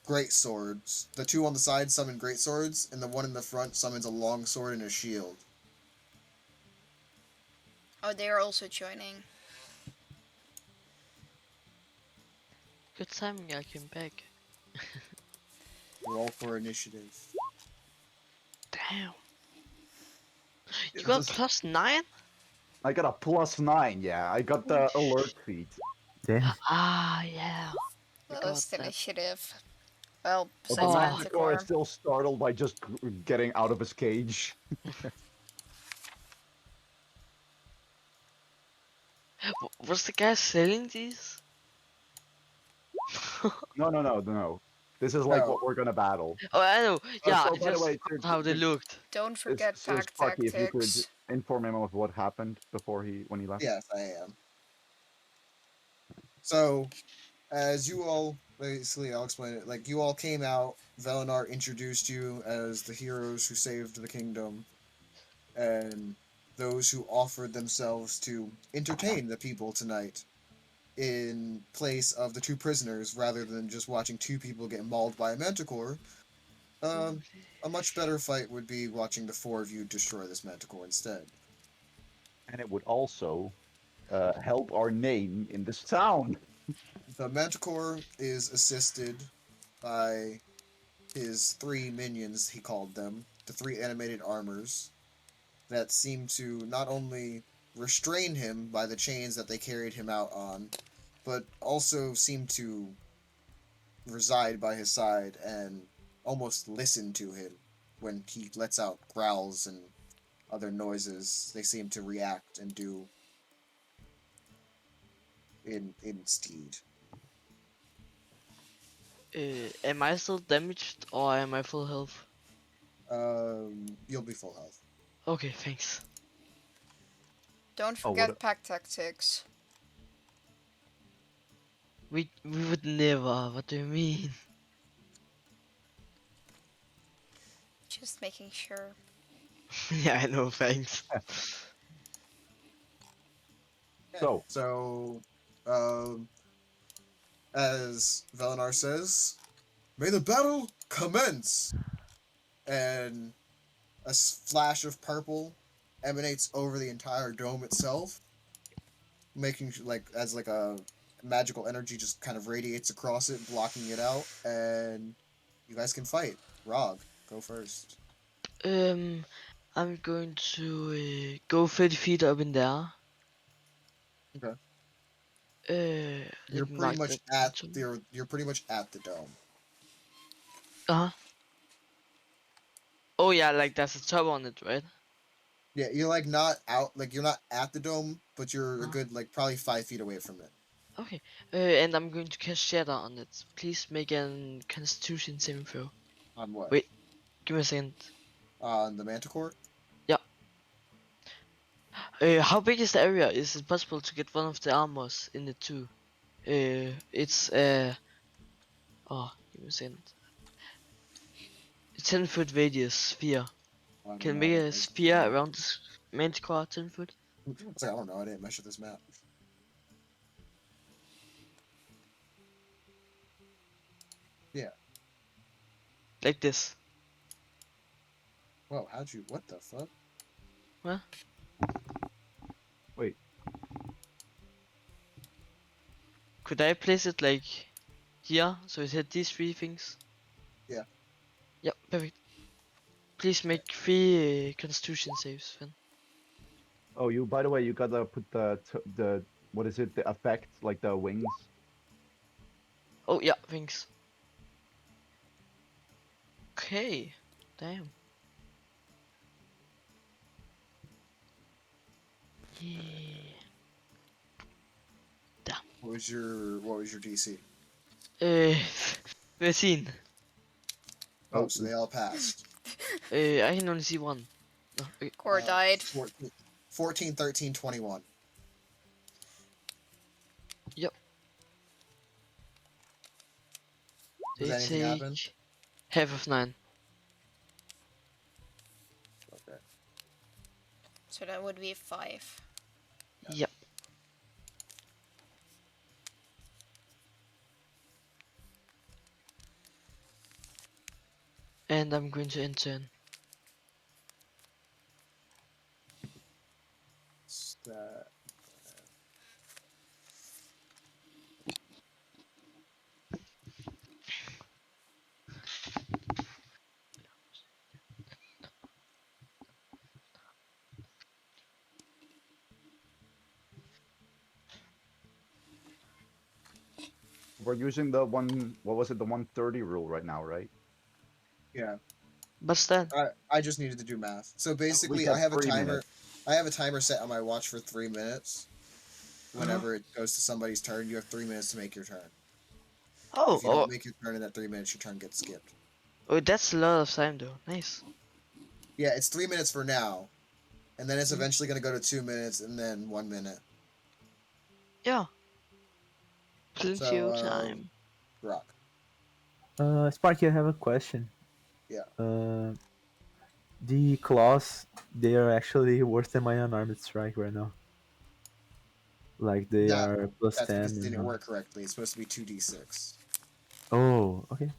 great swords. The 2 on the side summon great swords, and the one in the front summons a long sword and a shield.
Oh, they are also joining.
Good timing, I came back.
Roll for initiative.
Damn. You
This
got
is-
+9?
I got a +9. Yeah, I got the alert feat.
Damn.
Ah, yeah. Forgot
Lowest
that.
initiative. Well,
But
besides
the
Oh.
Manticore is
Manticore.
still startled by just getting out of his cage.
Was the guy selling these?
No. This is like
No.
what we're gonna battle.
Oh, I know. Yeah,
So, by the
just
way,
how they looked.
Don't forget
Is
pack
Sparky, if you could
tactics.
inform him of what happened before when he left.
Yes, I am. So, as you all basically, I'll explain it. Like you all came out, Velenar introduced you as the heroes who saved the kingdom, and those who offered themselves to entertain the people tonight, in place of the 2 prisoners, rather than just watching 2 people get mauled by a Manticore. A much better fight would be watching the 4 of you destroy this Manticore instead.
And it would also help our name in this town.
The Manticore is assisted by his 3 minions, he called them, the 3 animated armors, that seem to not only restrain him by the chains that they carried him out on, but also seem to reside by his side and almost listen to him when he lets out growls and other noises. They seem to react and do in steed.
Am I still damaged or am I full health?
You'll be full health.
Okay, thanks.
Don't
Oh,
forget
what
pack tactics.
We would never. What do you mean?
Just making sure.
Yeah, I know. Thanks.
So,
So, um, as Velenar says, "May the battle commence!" And a flash of purple emanates over the entire dome itself, making like as like a magical energy just kind of radiates across it, blocking it out, and you guys can fight. Rog, go first.
I'm going to go 30 feet up in there.
Okay. You're
Let me
pretty
mark
much
that.
at you're pretty much at the dome.
Uh-huh. Oh yeah, like there's a top on it, right?
Yeah, you're like not out, like you're not at the dome, but you're a
Huh?
good like probably 5 feet away from it.
Okay. And I'm going to cast Shatter on it. Please make an Constitution saving throw.
On what?
Wait. Give me a second.
On the Manticore?
Yeah. How big is the area? Is it possible to get one of the armors in it too? It's oh, give me a second. 10-foot radius sphere.
On,
Can make a
is-
sphere around this Manticore 10 foot?
I was like, I don't know. I didn't measure this map. Yeah.
Like this.
Whoa, how'd you? What the fuck?
What?
Wait.
Could I place it like here, so it had these three things?
Yeah.
Yep, perfect. Please make 3 Constitution saves, then.
Oh, you. By the way, you gotta put the what is it? The effect, like the wings.
Oh yeah, thanks. Okay, damn. Yeah.
What was your DC?
13.
Oh, so they all passed.
I can only see one. No, okay.
Core died.
14, 13, 21. Does
They
anything happen?
take half of 9.
Okay.
So that would be 5.
Yep. And I'm going to enter in.
That.
We're using the one. What was it? The 130 rule right now, right?
Yeah.
What's that?
I just needed to do math. So basically,
said
I have a
3
timer.
minutes.
I have a timer set on my watch for 3 minutes. Whenever it goes to somebody's turn, you have 3 minutes to make your turn.
Oh,
If you don't make your turn in that 3 minutes, your turn gets skipped.
oh, that's a lot of time though. Nice.
Yeah, it's 3 minutes for now, and then it's eventually gonna go to 2 minutes and then 1 minute.
Yeah. Plenty
So,
of time.
Rock.
Sparky, I have a question.
Yeah.
The claws, they are actually worse than my unarmed strike right now. Like they
That-
are plus
That's
10.
because it didn't
and,
work correctly. It's supposed to be 2d6.
Oh, okay.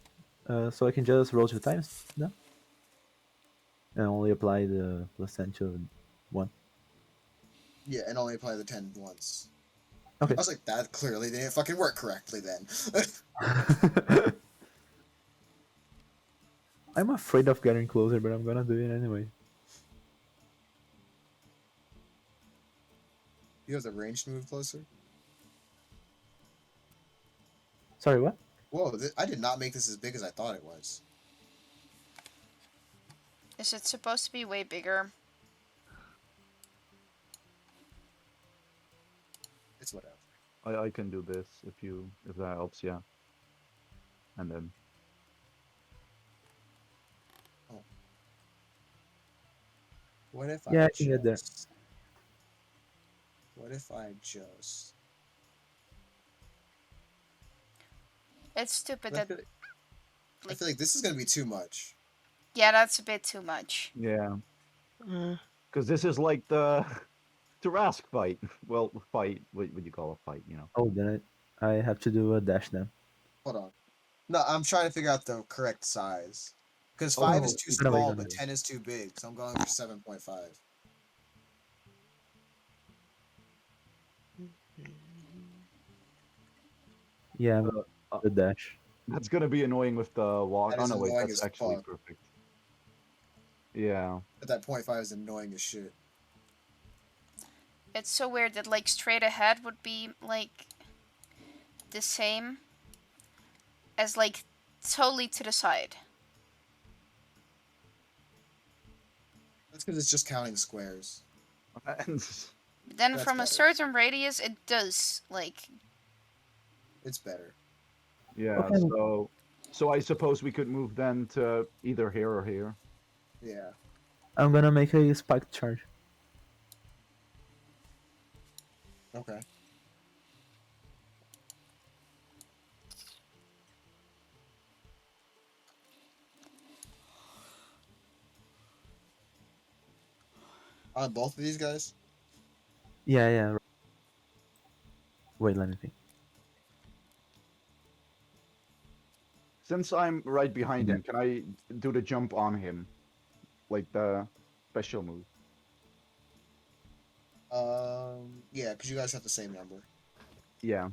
So I can just roll 2 times now? And only apply the plus 10 to 1.
Yeah, and only apply the 10 once.
Okay.
I was like, that clearly didn't fucking work correctly then.
I'm afraid of getting closer, but I'm gonna do it anyway.
You have the range to move closer?
Sorry, what?
Whoa, I did not make this as big as I thought it was.
Is it supposed to be way bigger?
It's whatever.
I can do this if that helps, yeah. And then
What if
Yeah,
I
I can get there.
just... What if I just...
It's stupid
I
that...
feel I feel like this is gonna be too much.
Yeah, that's a bit too much.
yeah,
Uh,
because this is like the Tarask fight. Well, fight. What would you call a fight? You know.
Oh, then I have to do a dash then.
Hold on. No, I'm trying to figure out the correct size. Because
Oh,
5 is
no,
too
it's-
No, wait,
small,
no, no.
but 10 is too big. So I'm going for 7.5.
Yeah,
Uh, uh,
the dash.
that's gonna be annoying with the walk.
That
Oh
is
no, wait,
annoying
that's
as
actually
fuck.
perfect. Yeah.
But that point 5 is annoying as shit.
It's so weird that like straight ahead would be like the same as like totally to the side.
That's because it's just counting squares.
And
But then
That's
from a
better.
certain radius, it does like.
It's better.
yeah,
Okay.
so I suppose we could move then to either here or here.
Yeah.
I'm gonna make a spike charge.
Okay. On both of these guys?
Yeah, yeah. Wait, let me think.
Since I'm right behind
Yeah.
him, can I do the jump on him? Like the special move?
Yeah, because you guys have the same number.
Yeah.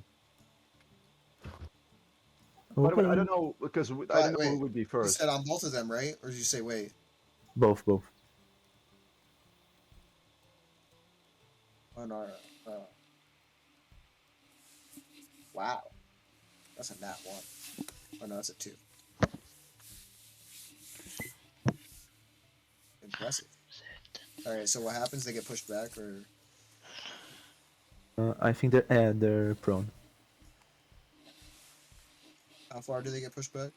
By the way, I
Okay.
don't know because I
But
don't know who
wait,
would be
you
first.
said on both of them, right? Or did you say wait?
Both, both.
Oh no. Wow. That's a nat 1. Oh no, that's a 2. Impressive. Alright, so what happens? They get pushed back or
I think they're prone.
how far do they get pushed back?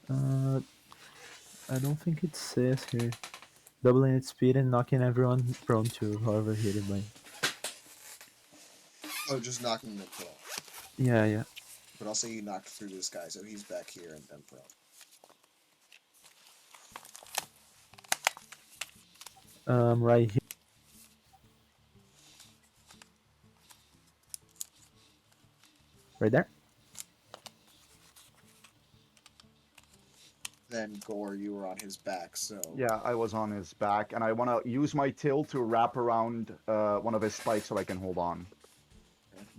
I don't think it says here. Doubling its speed and knocking everyone prone to whoever hit it by.
Oh, just knocking them prone.
Yeah, yeah.
But also you knocked through this guy, so he's back here and then prone.
Right here. Right there.
Then Gore, you were on his back, so
Yeah, I was on his back, and I want to use my tail to wrap around one of his spikes so I can hold on,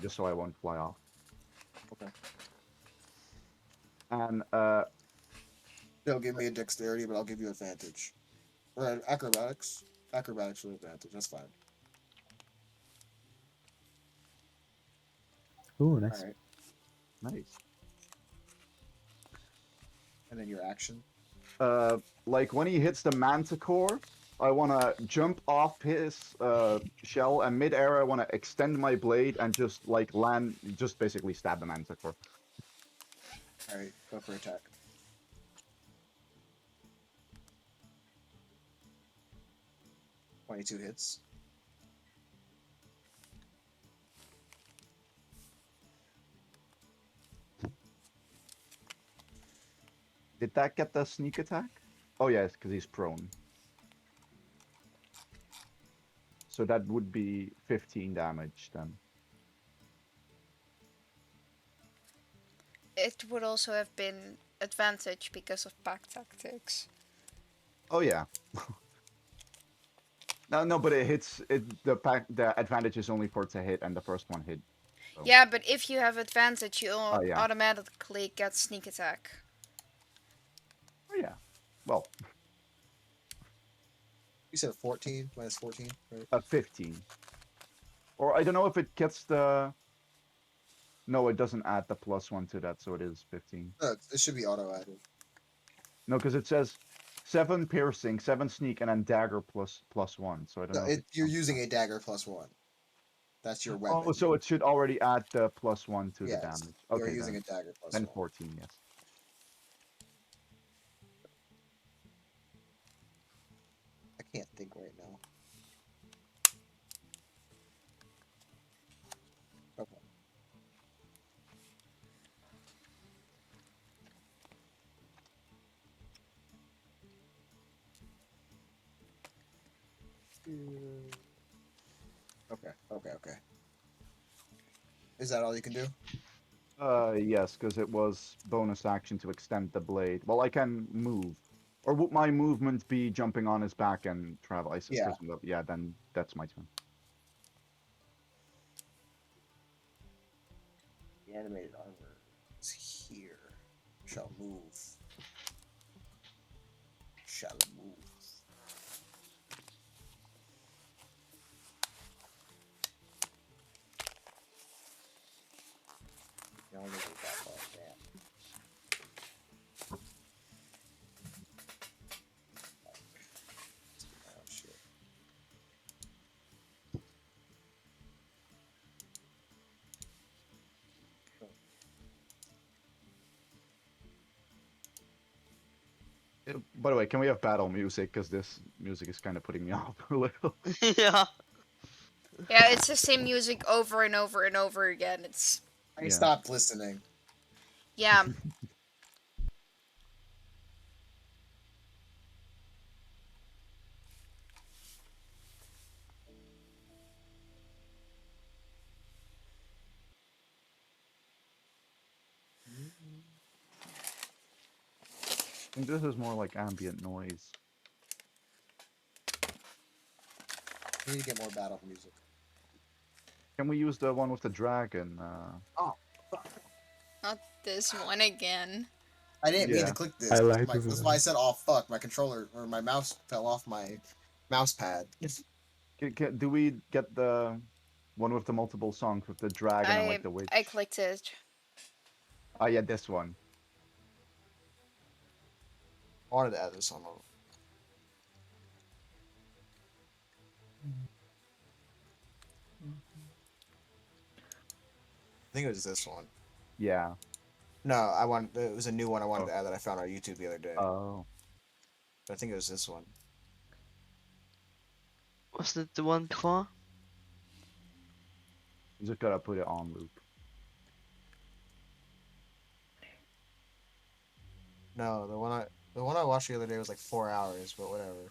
just so I won't fly off.
Okay.
And
They'll give me a dexterity, but I'll give you advantage. Or an acrobatics. Acrobatics with advantage, that's fine.
Ooh, nice.
Alright.
nice.
And then your action.
Like when he hits the manticore, I want to jump off his shell, and mid-air I want to extend my blade and just like land, just basically stab the manticore.
Alright, go for attack. "22 hits.
Did that get the sneak attack? Oh yes, because he's prone. So that would be 15 damage then.
It would also have been advantage because of pack tactics.
Oh yeah. No, but it hits it. The advantage is only for it to hit, and the first one hit. So.
Yeah, but if you have advantage, you
Oh, yeah.
automatically get sneak attack.
Oh yeah. Well,
You said 14 minus 14, right?
15. Or I don't know if it gets the. No, it doesn't add the +1 to that, so it is 15.
It should be auto added.
No, because it says 7 piercing, 7 sneak, and then dagger +1. So I don't
No,
know. If
you're using a dagger +1. That's your weapon.
Oh, so it should already add the +1 to the
Yes,
damage.
you're
Okay,
using
then,
a dagger
then
+1.
14, yes.
I can't think right now. Okay. Okay. Is that all you can do?
Yes, because it was bonus action to extend the blade. Well, I can move. Or would my movement be jumping on his back and travel?
Yeah.
Presume that, yeah, then that's my turn.
The animated armor is here. Shall move. Shall move. Y'all know what that was, damn. Oh shit.
By the way, can we have battle music? Because this music is kind of putting me off a little.
Yeah.
Yeah, it's the same music over and over and over again. It's
I
Yeah.
stopped listening.
yeah.
I think this is more like ambient noise.
We need to get more battle music.
Can we use the one with the dragon?
Not this one again.
I didn't mean
Yeah.
to click this.
I like
That's
this
why I
one.
said, "Oh fuck!" My controller or my mouse fell off my mouse pad.
Do we get the one with the multiple songs with the dragon and like the witch?
I clicked it.
Oh yeah, this one.
I wanted to add this on. I think it was this one.
Yeah.
No, it was a new one I wanted to add that I found on YouTube the other day.
Oh.
But I think it was this one.
Was it the one before?
You just gotta put it on loop.
No, the one I watched the other day was like 4 hours, but whatever.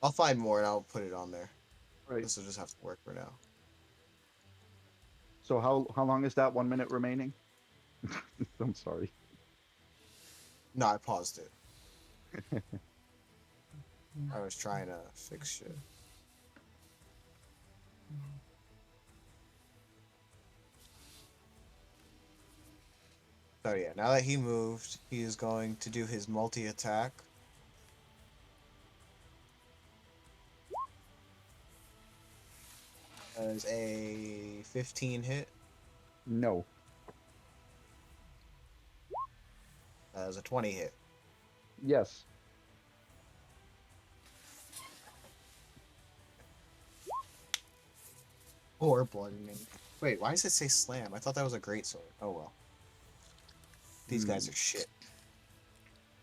I'll find more and I'll put it on there.
Right.
This will just have to work for now.
So how long is that? 1 minute remaining? I'm sorry.
No, I paused it. I was trying to fix shit. So yeah, now that he moved, he is going to do his multi-attack. That is a 15 hit.
No.
That is a 20 hit.
Yes.
Or bludgeoning. Wait, why does it say slam? I thought that was a great sword. Oh well. These guys are shit.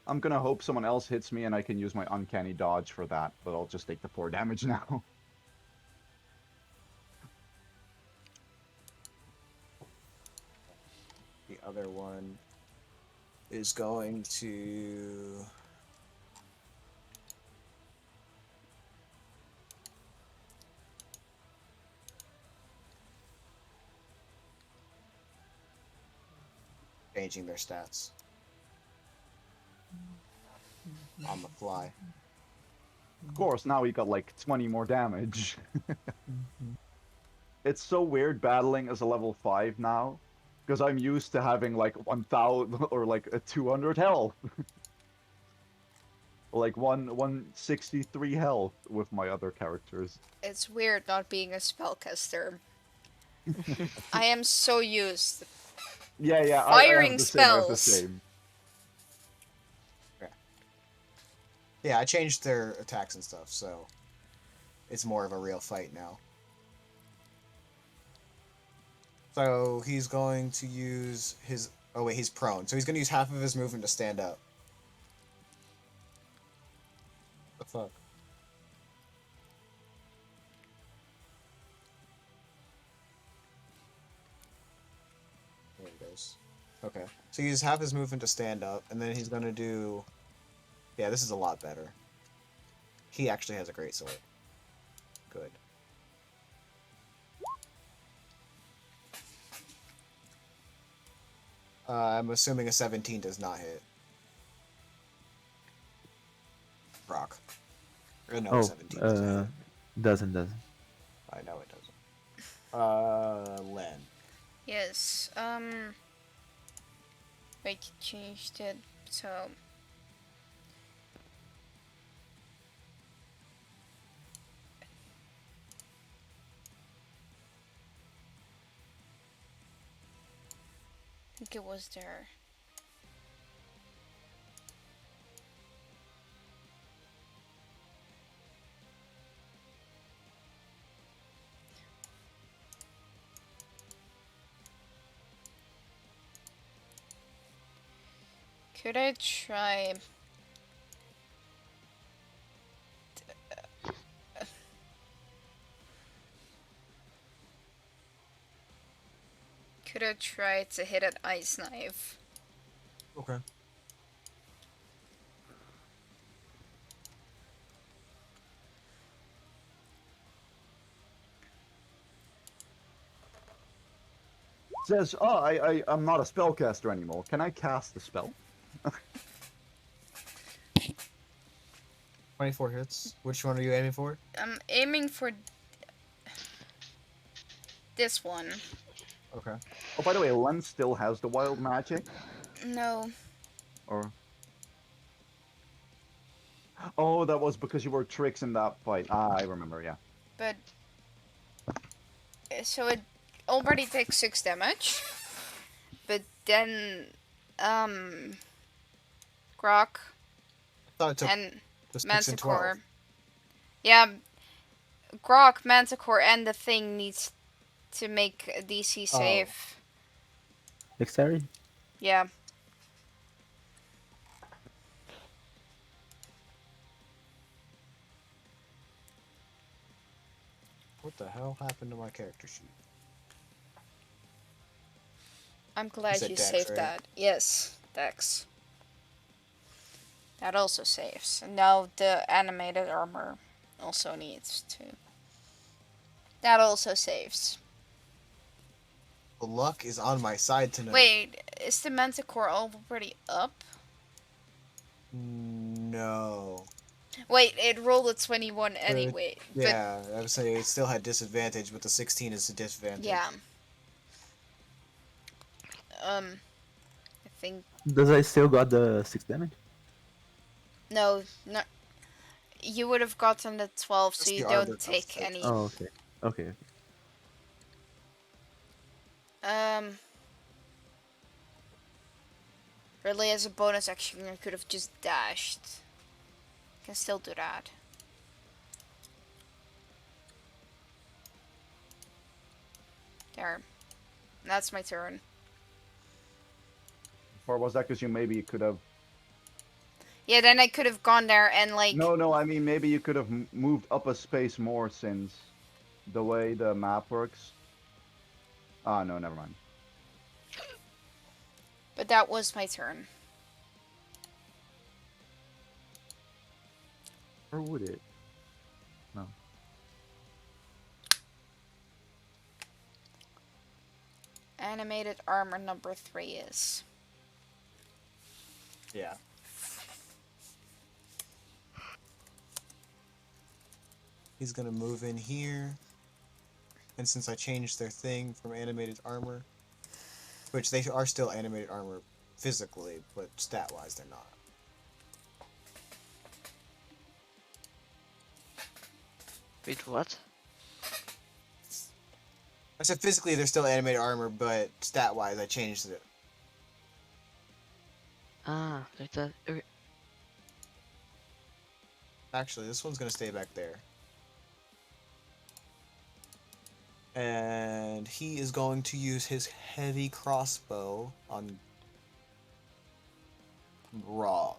I'm gonna hope someone else hits me and I can use my uncanny dodge for that, but I'll just take the 4 damage now.
The other one is going to... changing their stats. On the fly.
Of course, now we got like 20 more damage. It's so weird battling as a level 5 now, because I'm used to having like 1,000 or like a 200 health. Like 163 health with my other characters.
It's weird not being a spellcaster. I am so used.
Yeah, I have
Firing
the same, I have the
spells.
same.
Yeah, I changed their attacks and stuff, so it's more of a real fight now. So he's going to use his... Oh wait, he's prone. So he's going to use half of his movement to stand up. The fuck? There he goes. Okay. So he uses half his movement to stand up, and then he's going to do... Yeah, this is a lot better. He actually has a great sword. Good. I'm assuming a 17 does not hit. Rock. Or no,
Oh,
17 doesn't hit.
doesn't.
I know it doesn't. Len.
Yes. Wait, you changed it. So. I think it was there. Could I try? Could I try to hit an ice knife?
Okay.
Says, oh, I'm not a spellcaster anymore. Can I cast the spell?
24 hits. Which one are you aiming for?
I'm aiming for this one.
Okay.
Oh, by the way, Len still has the wild magic,
No.
or? Oh, that was because you were tricks in that fight. Ah, I remember. Yeah.
But so it already takes 6 damage, but then Grok
I thought it took
and
the 6 and 12.
Manticore. Yeah, Grok, Manticore, and the thing needs to make a DC save.
Dexterity?
Yeah.
What the hell happened to my character sheet?
I'm glad
said
you
Dex,
saved
right?
that. Yes, Dex. That also saves. And now the animated armor also needs to. That also saves.
The luck is on my side tonight.
Wait, is the Manticore already up?
No.
Wait, it rolled a 21 anyway.
Yeah, I would say it still had disadvantage, but the 16 is a
But
disadvantage.
yeah. I think
Does I still got the 6 damage?
no. You would have gotten the 12, so
Just
you
the armor
don't
does
take
take
any.
Oh, okay. Okay.
Really, as a bonus action, I could have just dashed. Can still do that. There. That's my turn.
Or was that because you maybe could have?
Yeah, then I could have gone there and like.
No. I mean, maybe you could have moved up a space more since the way the map works. Ah, no, never mind.
But that was my turn.
Or would it? No.
Animated armor number 3 is.
Yeah. He's gonna move in here. And since I changed their thing from animated armor, which they are still animated armor physically, but stat-wise they're not.
Wait, what?
I said physically they're still animated armor, but stat-wise I changed it.
Ah, like that. Okay.
Actually, this one's gonna stay back there. And he is going to use his heavy crossbow on Grog.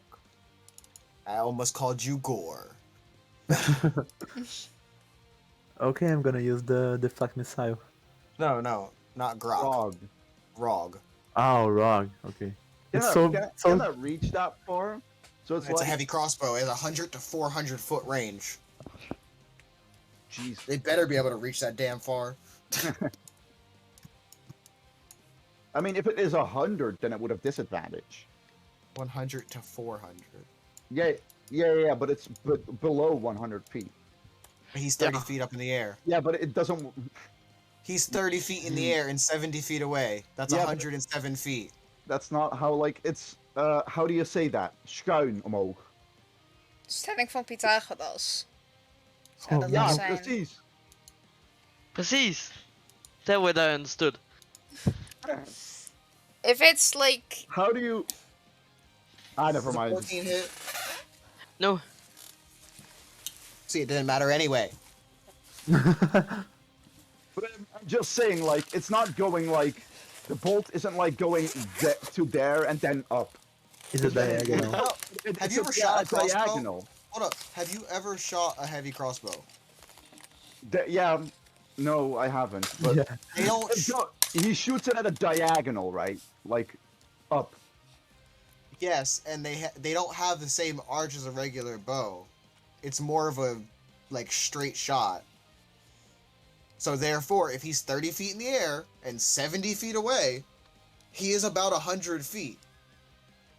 I almost called you Gore.
Okay, I'm gonna use the deflect missile.
No, not Grog.
Frog.
Grog.
Oh, wrong. Okay. It's
Can
so
that reach that far? So it's
It's
like
a heavy crossbow. It has 100 to 400 foot range.
Jeez.
They better be able to reach that damn far.
I mean, if it is 100, then it would have disadvantage.
100 to 400.
Yeah, but it's below 100 feet.
He's 30 feet up in the air.
Yeah, but it doesn't.
He's 30 feet in the air and 70 feet away. That's
Yeah, but-
107 feet.
That's not how, like, it's. How do you say that? Schuin omhoog.
Stelling van Pythagoras. Zou dat
Ja,
wel zijn?
precies.
Precies. That what I understood.
If it's like...
How do you. Ah, never
It's a
mind.
14 hit.
No.
See, it didn't matter anyway.
But I'm just saying, like, it's not going like. The bolt isn't like going to there and then up.
It's a diagonal.
Have
It's
you ever shot a crossbow?
diagonal.
Hold up. Have you ever shot a heavy crossbow?
Yeah, no, I haven't. But
Yeah.
They don't.
he shoots it at a diagonal, right? Like up.
Yes, and they don't have the same arch as a regular bow. It's more of a like straight shot. So therefore, if he's 30 feet in the air and 70 feet away, he is about 100 feet.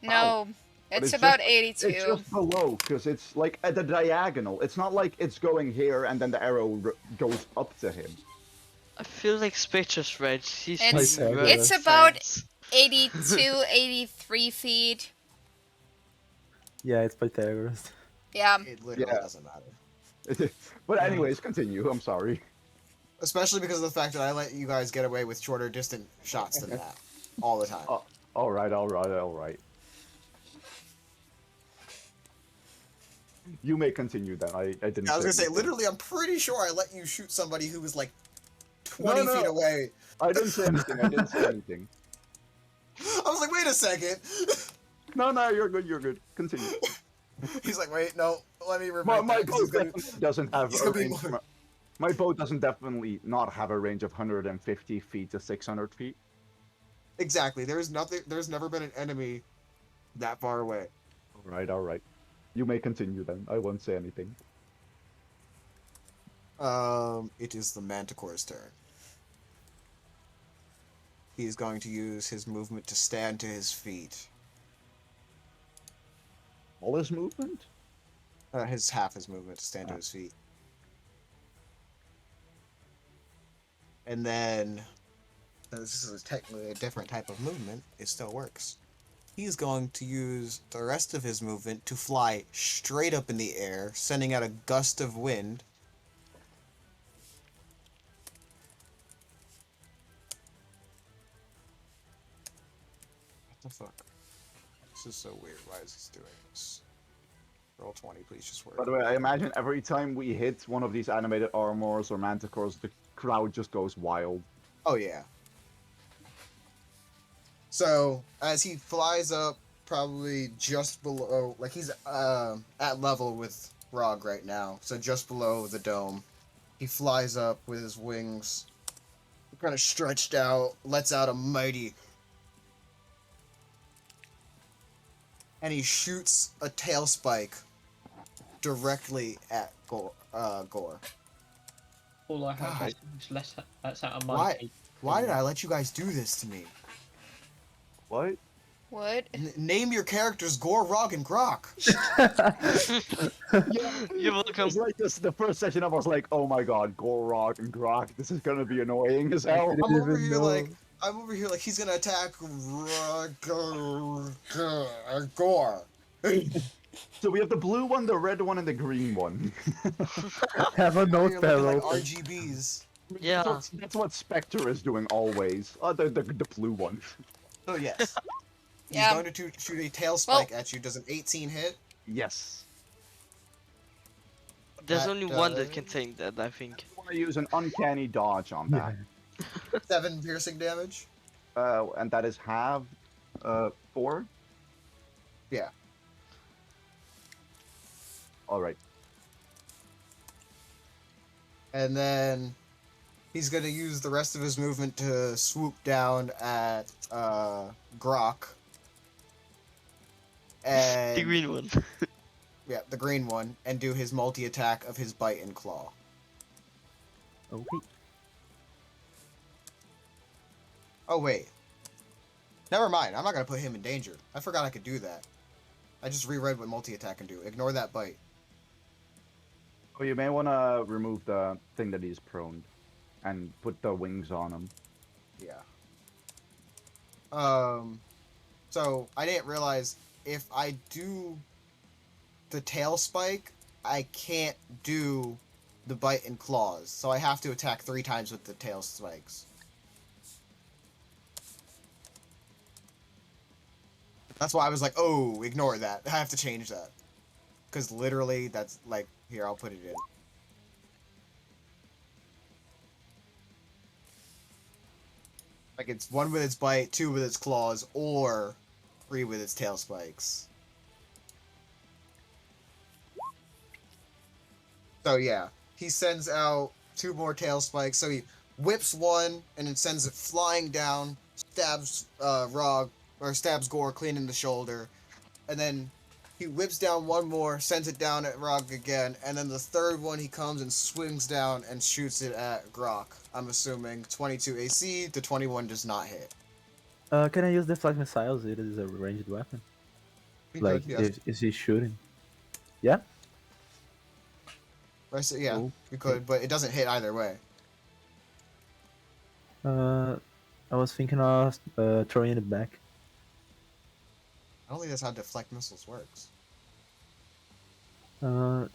No,
But
it's
it's
about
just-
82.
It's just below, because it's like at the diagonal. It's not like it's going here and then the arrow goes up to him.
I feel like Spectre's right. He's
It's-
making
it's
words
about-
sense.
82, 83 feet.
Yeah, it's Pythagoras.
Yeah.
It literally
Yeah.
doesn't matter.
But anyways, continue. I'm sorry.
Especially because of the fact that I let you guys get away with shorter distant shots than that all the time.
Oh. All right. You may continue then. I didn't.
I was gonna say,
anything.
literally, I'm pretty sure I let you shoot somebody who was like 20
No.
feet away.
I didn't say anything.
I was like, wait a second.
No, you're good. Continue.
He's like, wait, no, let me
My,
revert
my
that, 'cause he's
boat
gonna-
definitely doesn't have
he's
a
gonna be
range.
more-
My boat doesn't definitely not have a range of 150 feet to 600 feet.
Exactly. There's never been an enemy that far away.
All right. You may continue then. I won't say anything.
It is the Manticore's turn. He is going to use his movement to stand to his feet.
All his movement?
His half his movement to stand to his feet. And then, this is technically a different type of movement, it still works. He's going to use the rest of his movement to fly straight up in the air, sending out a gust of wind. What the fuck? This is so weird. Why is this doing this? Roll 20, please just work.
By the way, I imagine every time we hit one of these animated armors or manticores, the crowd just goes wild.
Oh yeah. So as he flies up, probably just below, like he's at level with Rog right now, so just below the dome, he flies up with his wings kind of stretched out, lets out a mighty, and he shoots a tail spike directly at Gore.
All I have
God.
is let's out a
Why?
monkey.
Why did I let you guys do this to me?
What?
What?
Name your characters Gore, Rog, and Grok.
You're welcome.
It's like this. The first session, I was like, "Oh my god, Gorog and Grok, this is gonna be annoying as hell."
I'm over
even
here
know.
like he's gonna attack Gore.
So we have the blue one, the red one, and the green one.
Have a
You're looking
notepad
like
open.
RGBs.
Yeah.
That's what Spectre is doing always. The blue one.
Oh yes. He's
Yeah.
going to shoot a tail spike at you. Does an 18 hit?
Yes.
There's
That
only one that
does-
can take that, I think.
I want to use an uncanny dodge on that.
7 piercing damage.
And that is half 4.
Yeah.
All right.
And then he's going to use the rest of his movement to swoop down at Grok. And
The green one.
yeah, the green one, and do his multi-attack of his bite and claw.
Okay.
Oh wait. Never mind. I'm not gonna put him in danger. I forgot I could do that. I just reread what multi-attack can do. Ignore that bite.
Oh, you may want to remove the thing that he's prone, and put the wings on him.
Yeah. So I didn't realize if I do the tail spike, I can't do the bite and claws. So I have to attack 3 times with the tail spikes. That's why I was like, oh, ignore that. I have to change that. Because literally, that's like, here, I'll put it in. Like, it's 1 with its bite, 2 with its claws, or 3 with its tail spikes. So yeah, he sends out 2 more tail spikes. So he whips 1 and then sends it flying down, stabs Rog or stabs Gore clean in the shoulder, and then he whips down 1 more, sends it down at Rog again, and then the 3rd one he comes and swings down and shoots it at Grok. I'm assuming 22 AC, the 21 does not hit.
Can I use deflect missiles? It is a ranged weapon.
He
Like,
could, yes.
is he shooting? Yeah.
Yeah,
Oh,
you could, but it doesn't hit either way.
I was thinking of throwing it back.
I don't think that's how deflect missiles works.
Oh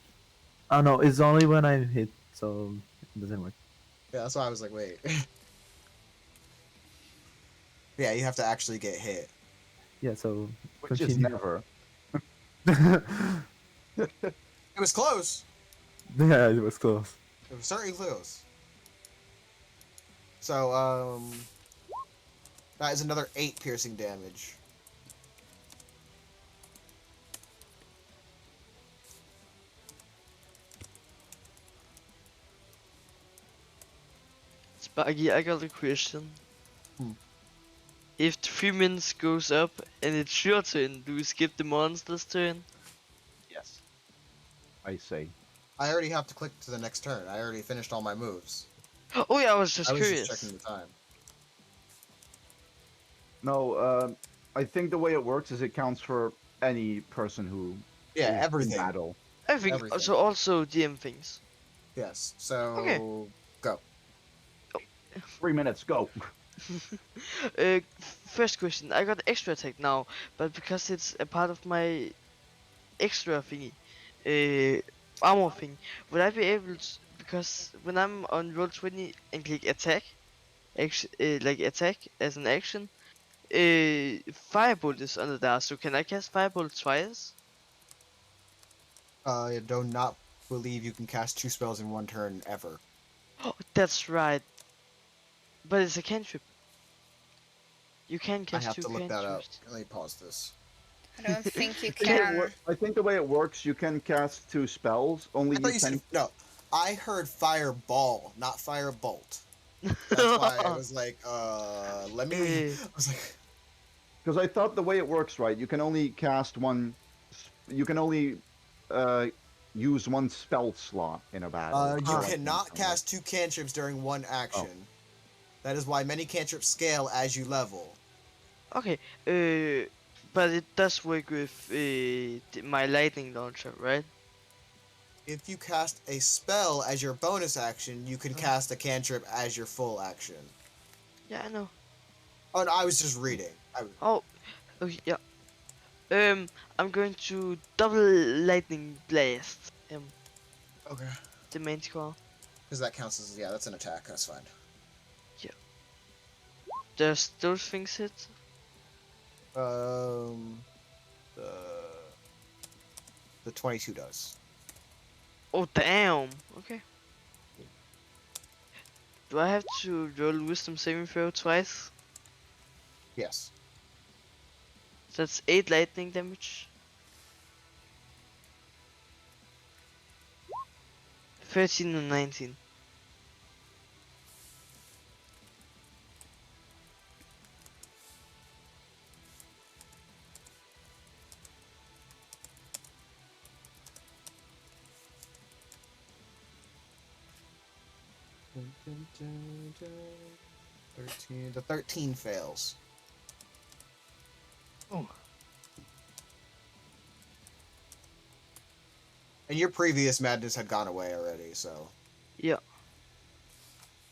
no, it's only when I'm hit, so it doesn't work.
Yeah, that's why I was like, wait. Yeah, you have to actually get hit.
Yeah, so
Which is
continue.
never.
It was close.
Yeah, it was close.
It was certainly close. So, that is another 8 piercing damage.
Sparky, I got a question.
Hmm.
If 3 minutes goes up and it's your turn, do we skip the monster's turn?
Yes. I say.
I already have to click to the next turn. I already finished all my moves.
Oh yeah, I was just
I was
curious.
just checking the time.
No, I think the way it works is it counts for any person who
Yeah,
is
everything.
in battle.
I think
Everything.
so. Also DM things.
Yes. So,
Okay.
go.
3 minutes, go.
First question. I got extra attack now, but because it's a part of my extra thingy, armor thing, would I be able to? Because when I'm on roll 20 and click attack, like attack as an action, firebolt is under there. So can I cast firebolt twice?
I do not believe you can cast 2 spells in 1 turn ever.
Oh, that's right. But it's a cantrip. You can
I
cast
have
2
to look that up.
cantrips.
Let me pause this.
I don't think you
The way it
can.
I think the way it works, you can cast 2 spells. Only
I thought
you
you
can.
said no. I heard fireball, not firebolt. That's why I was like, let me.
Eh.
I was like,
Because I thought the way it works, right? You can only cast one. You can only use 1 spell slot in a battle.
you
or like
cannot
something like-
cast 2 cantrips during 1 action. That is why many cantrips scale as you level.
Okay, but it does work with my lightning launcher, right?
If you cast a spell as your bonus action, you can cast a cantrip as your full action.
Yeah, I know.
Oh, no, I was just reading.
Oh, yeah. I'm going to double lightning blast
Okay.
the main score.
Because that counts as, yeah, that's an attack. That's fine.
Does those things hit?
The 22 does.
Oh damn. Okay. Do I have to roll wisdom saving throw twice?
Yes.
So that's 8 lightning damage. 13 and 19.
13. The 13 fails.
Oh.
And your previous madness had gone away already, so.
Yeah.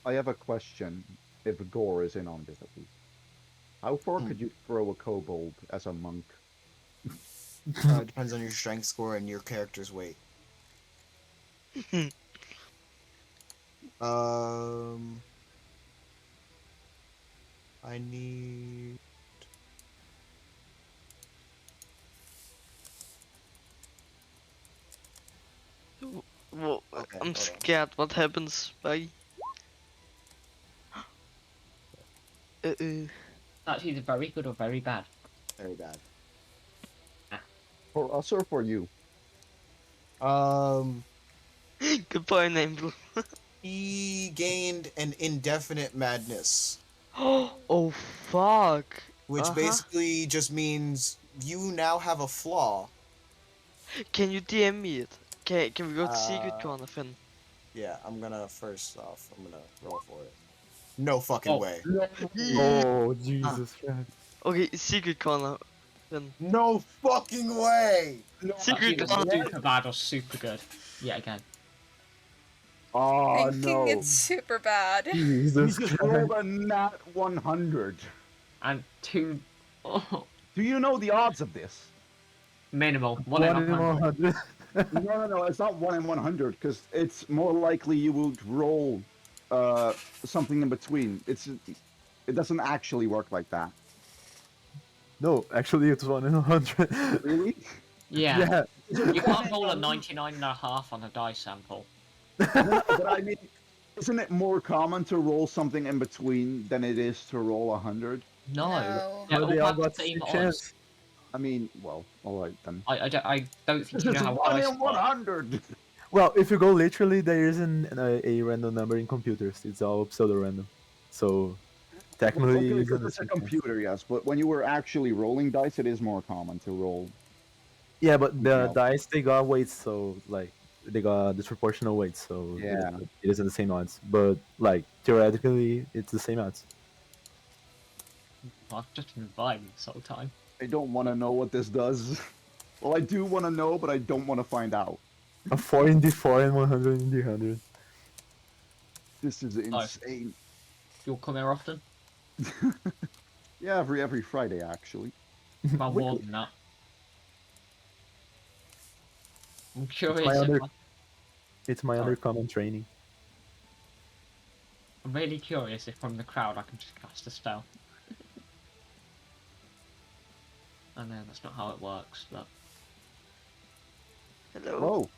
I have a question. If Gore is in on this at least, how far
Hmm.
could you throw a kobold as a monk?
It depends on your strength score and your character's weight. I need.
Well,
Okay,
I'm
hold on.
scared. What happens? Bye.
That's either very good or very bad.
Very bad.
For us or for you?
Goodbye, Nimble.
He gained an indefinite madness,
Oh fuck.
which basically just means you now have a flaw.
Can you DM me it? Can we go to Secret
Uh,
Corner, Finn?
Yeah, I'm gonna roll for it. No fucking
Oh.
way.
Oh Jesus Christ!
Okay, Secret Corner, Finn.
No fucking way!
That's
Secret
either
Corner.
super bad or super good. Yeah, again.
Oh
Thinking
no!
it's super bad.
You
Jesus
just
Christ!
rolled a nat 100.
And two. Oh,
Do you know the odds of this?
minimal. One
One
in
in
100.
100.
No, it's not 1 in 100 because it's more likely you would roll something in between. It doesn't actually work like that.
No, actually, it's 1 in 100.
Really?
Yeah.
Yeah.
You can't roll a 99.5 on a die sample.
No, but I mean, isn't it more common to roll something in between than it is to roll 100?
No.
No.
They
How
all
they all
have the
got
same
the
odds.
chance?
I mean, well, all right then.
I don't think
This
you
is
know how
1
dice
in
work.
100.
Well, if you go literally, there isn't a random number in computers. It's all pseudo random. So technically,
Okay,
it's
because
on the
it's a
same chance.
computer, yes, but when you were actually rolling dice, it is more common to roll.
Yeah, but the
else.
dice they got weights, so like they got disproportional weights, so
Yeah.
it isn't the same odds. But like theoretically, it's the same odds.
I've just been vibing this whole time.
I don't want to know what this does. Well, I do want to know, but I don't want to find out.
A 4 in D4 and 100 in D100.
This is insane.
You'll come here often?
Yeah, every Friday actually.
Well, more than that. I'm curious.
my other-
If
It's my
Sorry.
undercommon training.
I'm really curious if from the crowd I can just cast a spell. I know that's not how it works, but
Hello.
Whoa.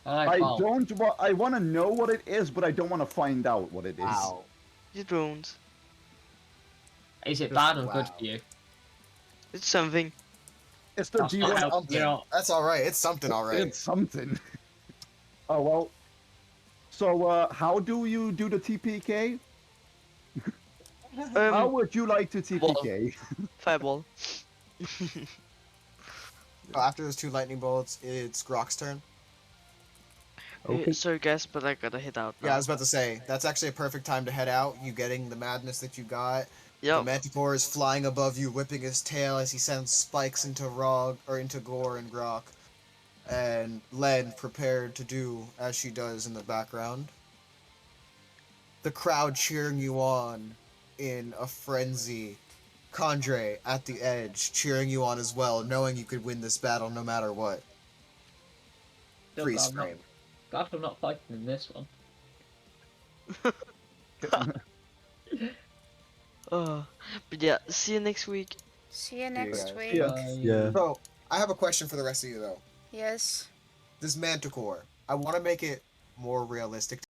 I can't.
don't. I want to know what it is, but I don't want to find out what it is.
Wow.
You don't.
Is it
Just
bad or
wow.
good for you?
It's something.
It's the
That's
do you
not
want
how-
Something.
you know-
That's alright. It's something alright.
It's something. Oh well. So how do you do the TPK? How would you like to TPK?
Fireball.
Oh, after those 2 lightning bolts, it's Grok's turn.
Okay.
Sorry guys, but I gotta head out now.
Yeah, I was about to say, that's actually a perfect time to head out. You getting the madness that you got. The
Yep.
Manticore is flying above you, whipping his tail as he sends spikes into into Gore and Grok. And Len prepared to do as she does in the background. The crowd cheering you on in a frenzy. Condre at the edge, cheering you on as well, knowing you could win this battle no matter what.
Still
Freeze
glad I'm
frame.
not- glad I'm not fighting in this one.
But yeah, see you next week.
See you next
guys.
week.
Yeah. Yeah.
So, I have a question for the rest of you though.
Yes.
This Manticore, I want to make it more realistic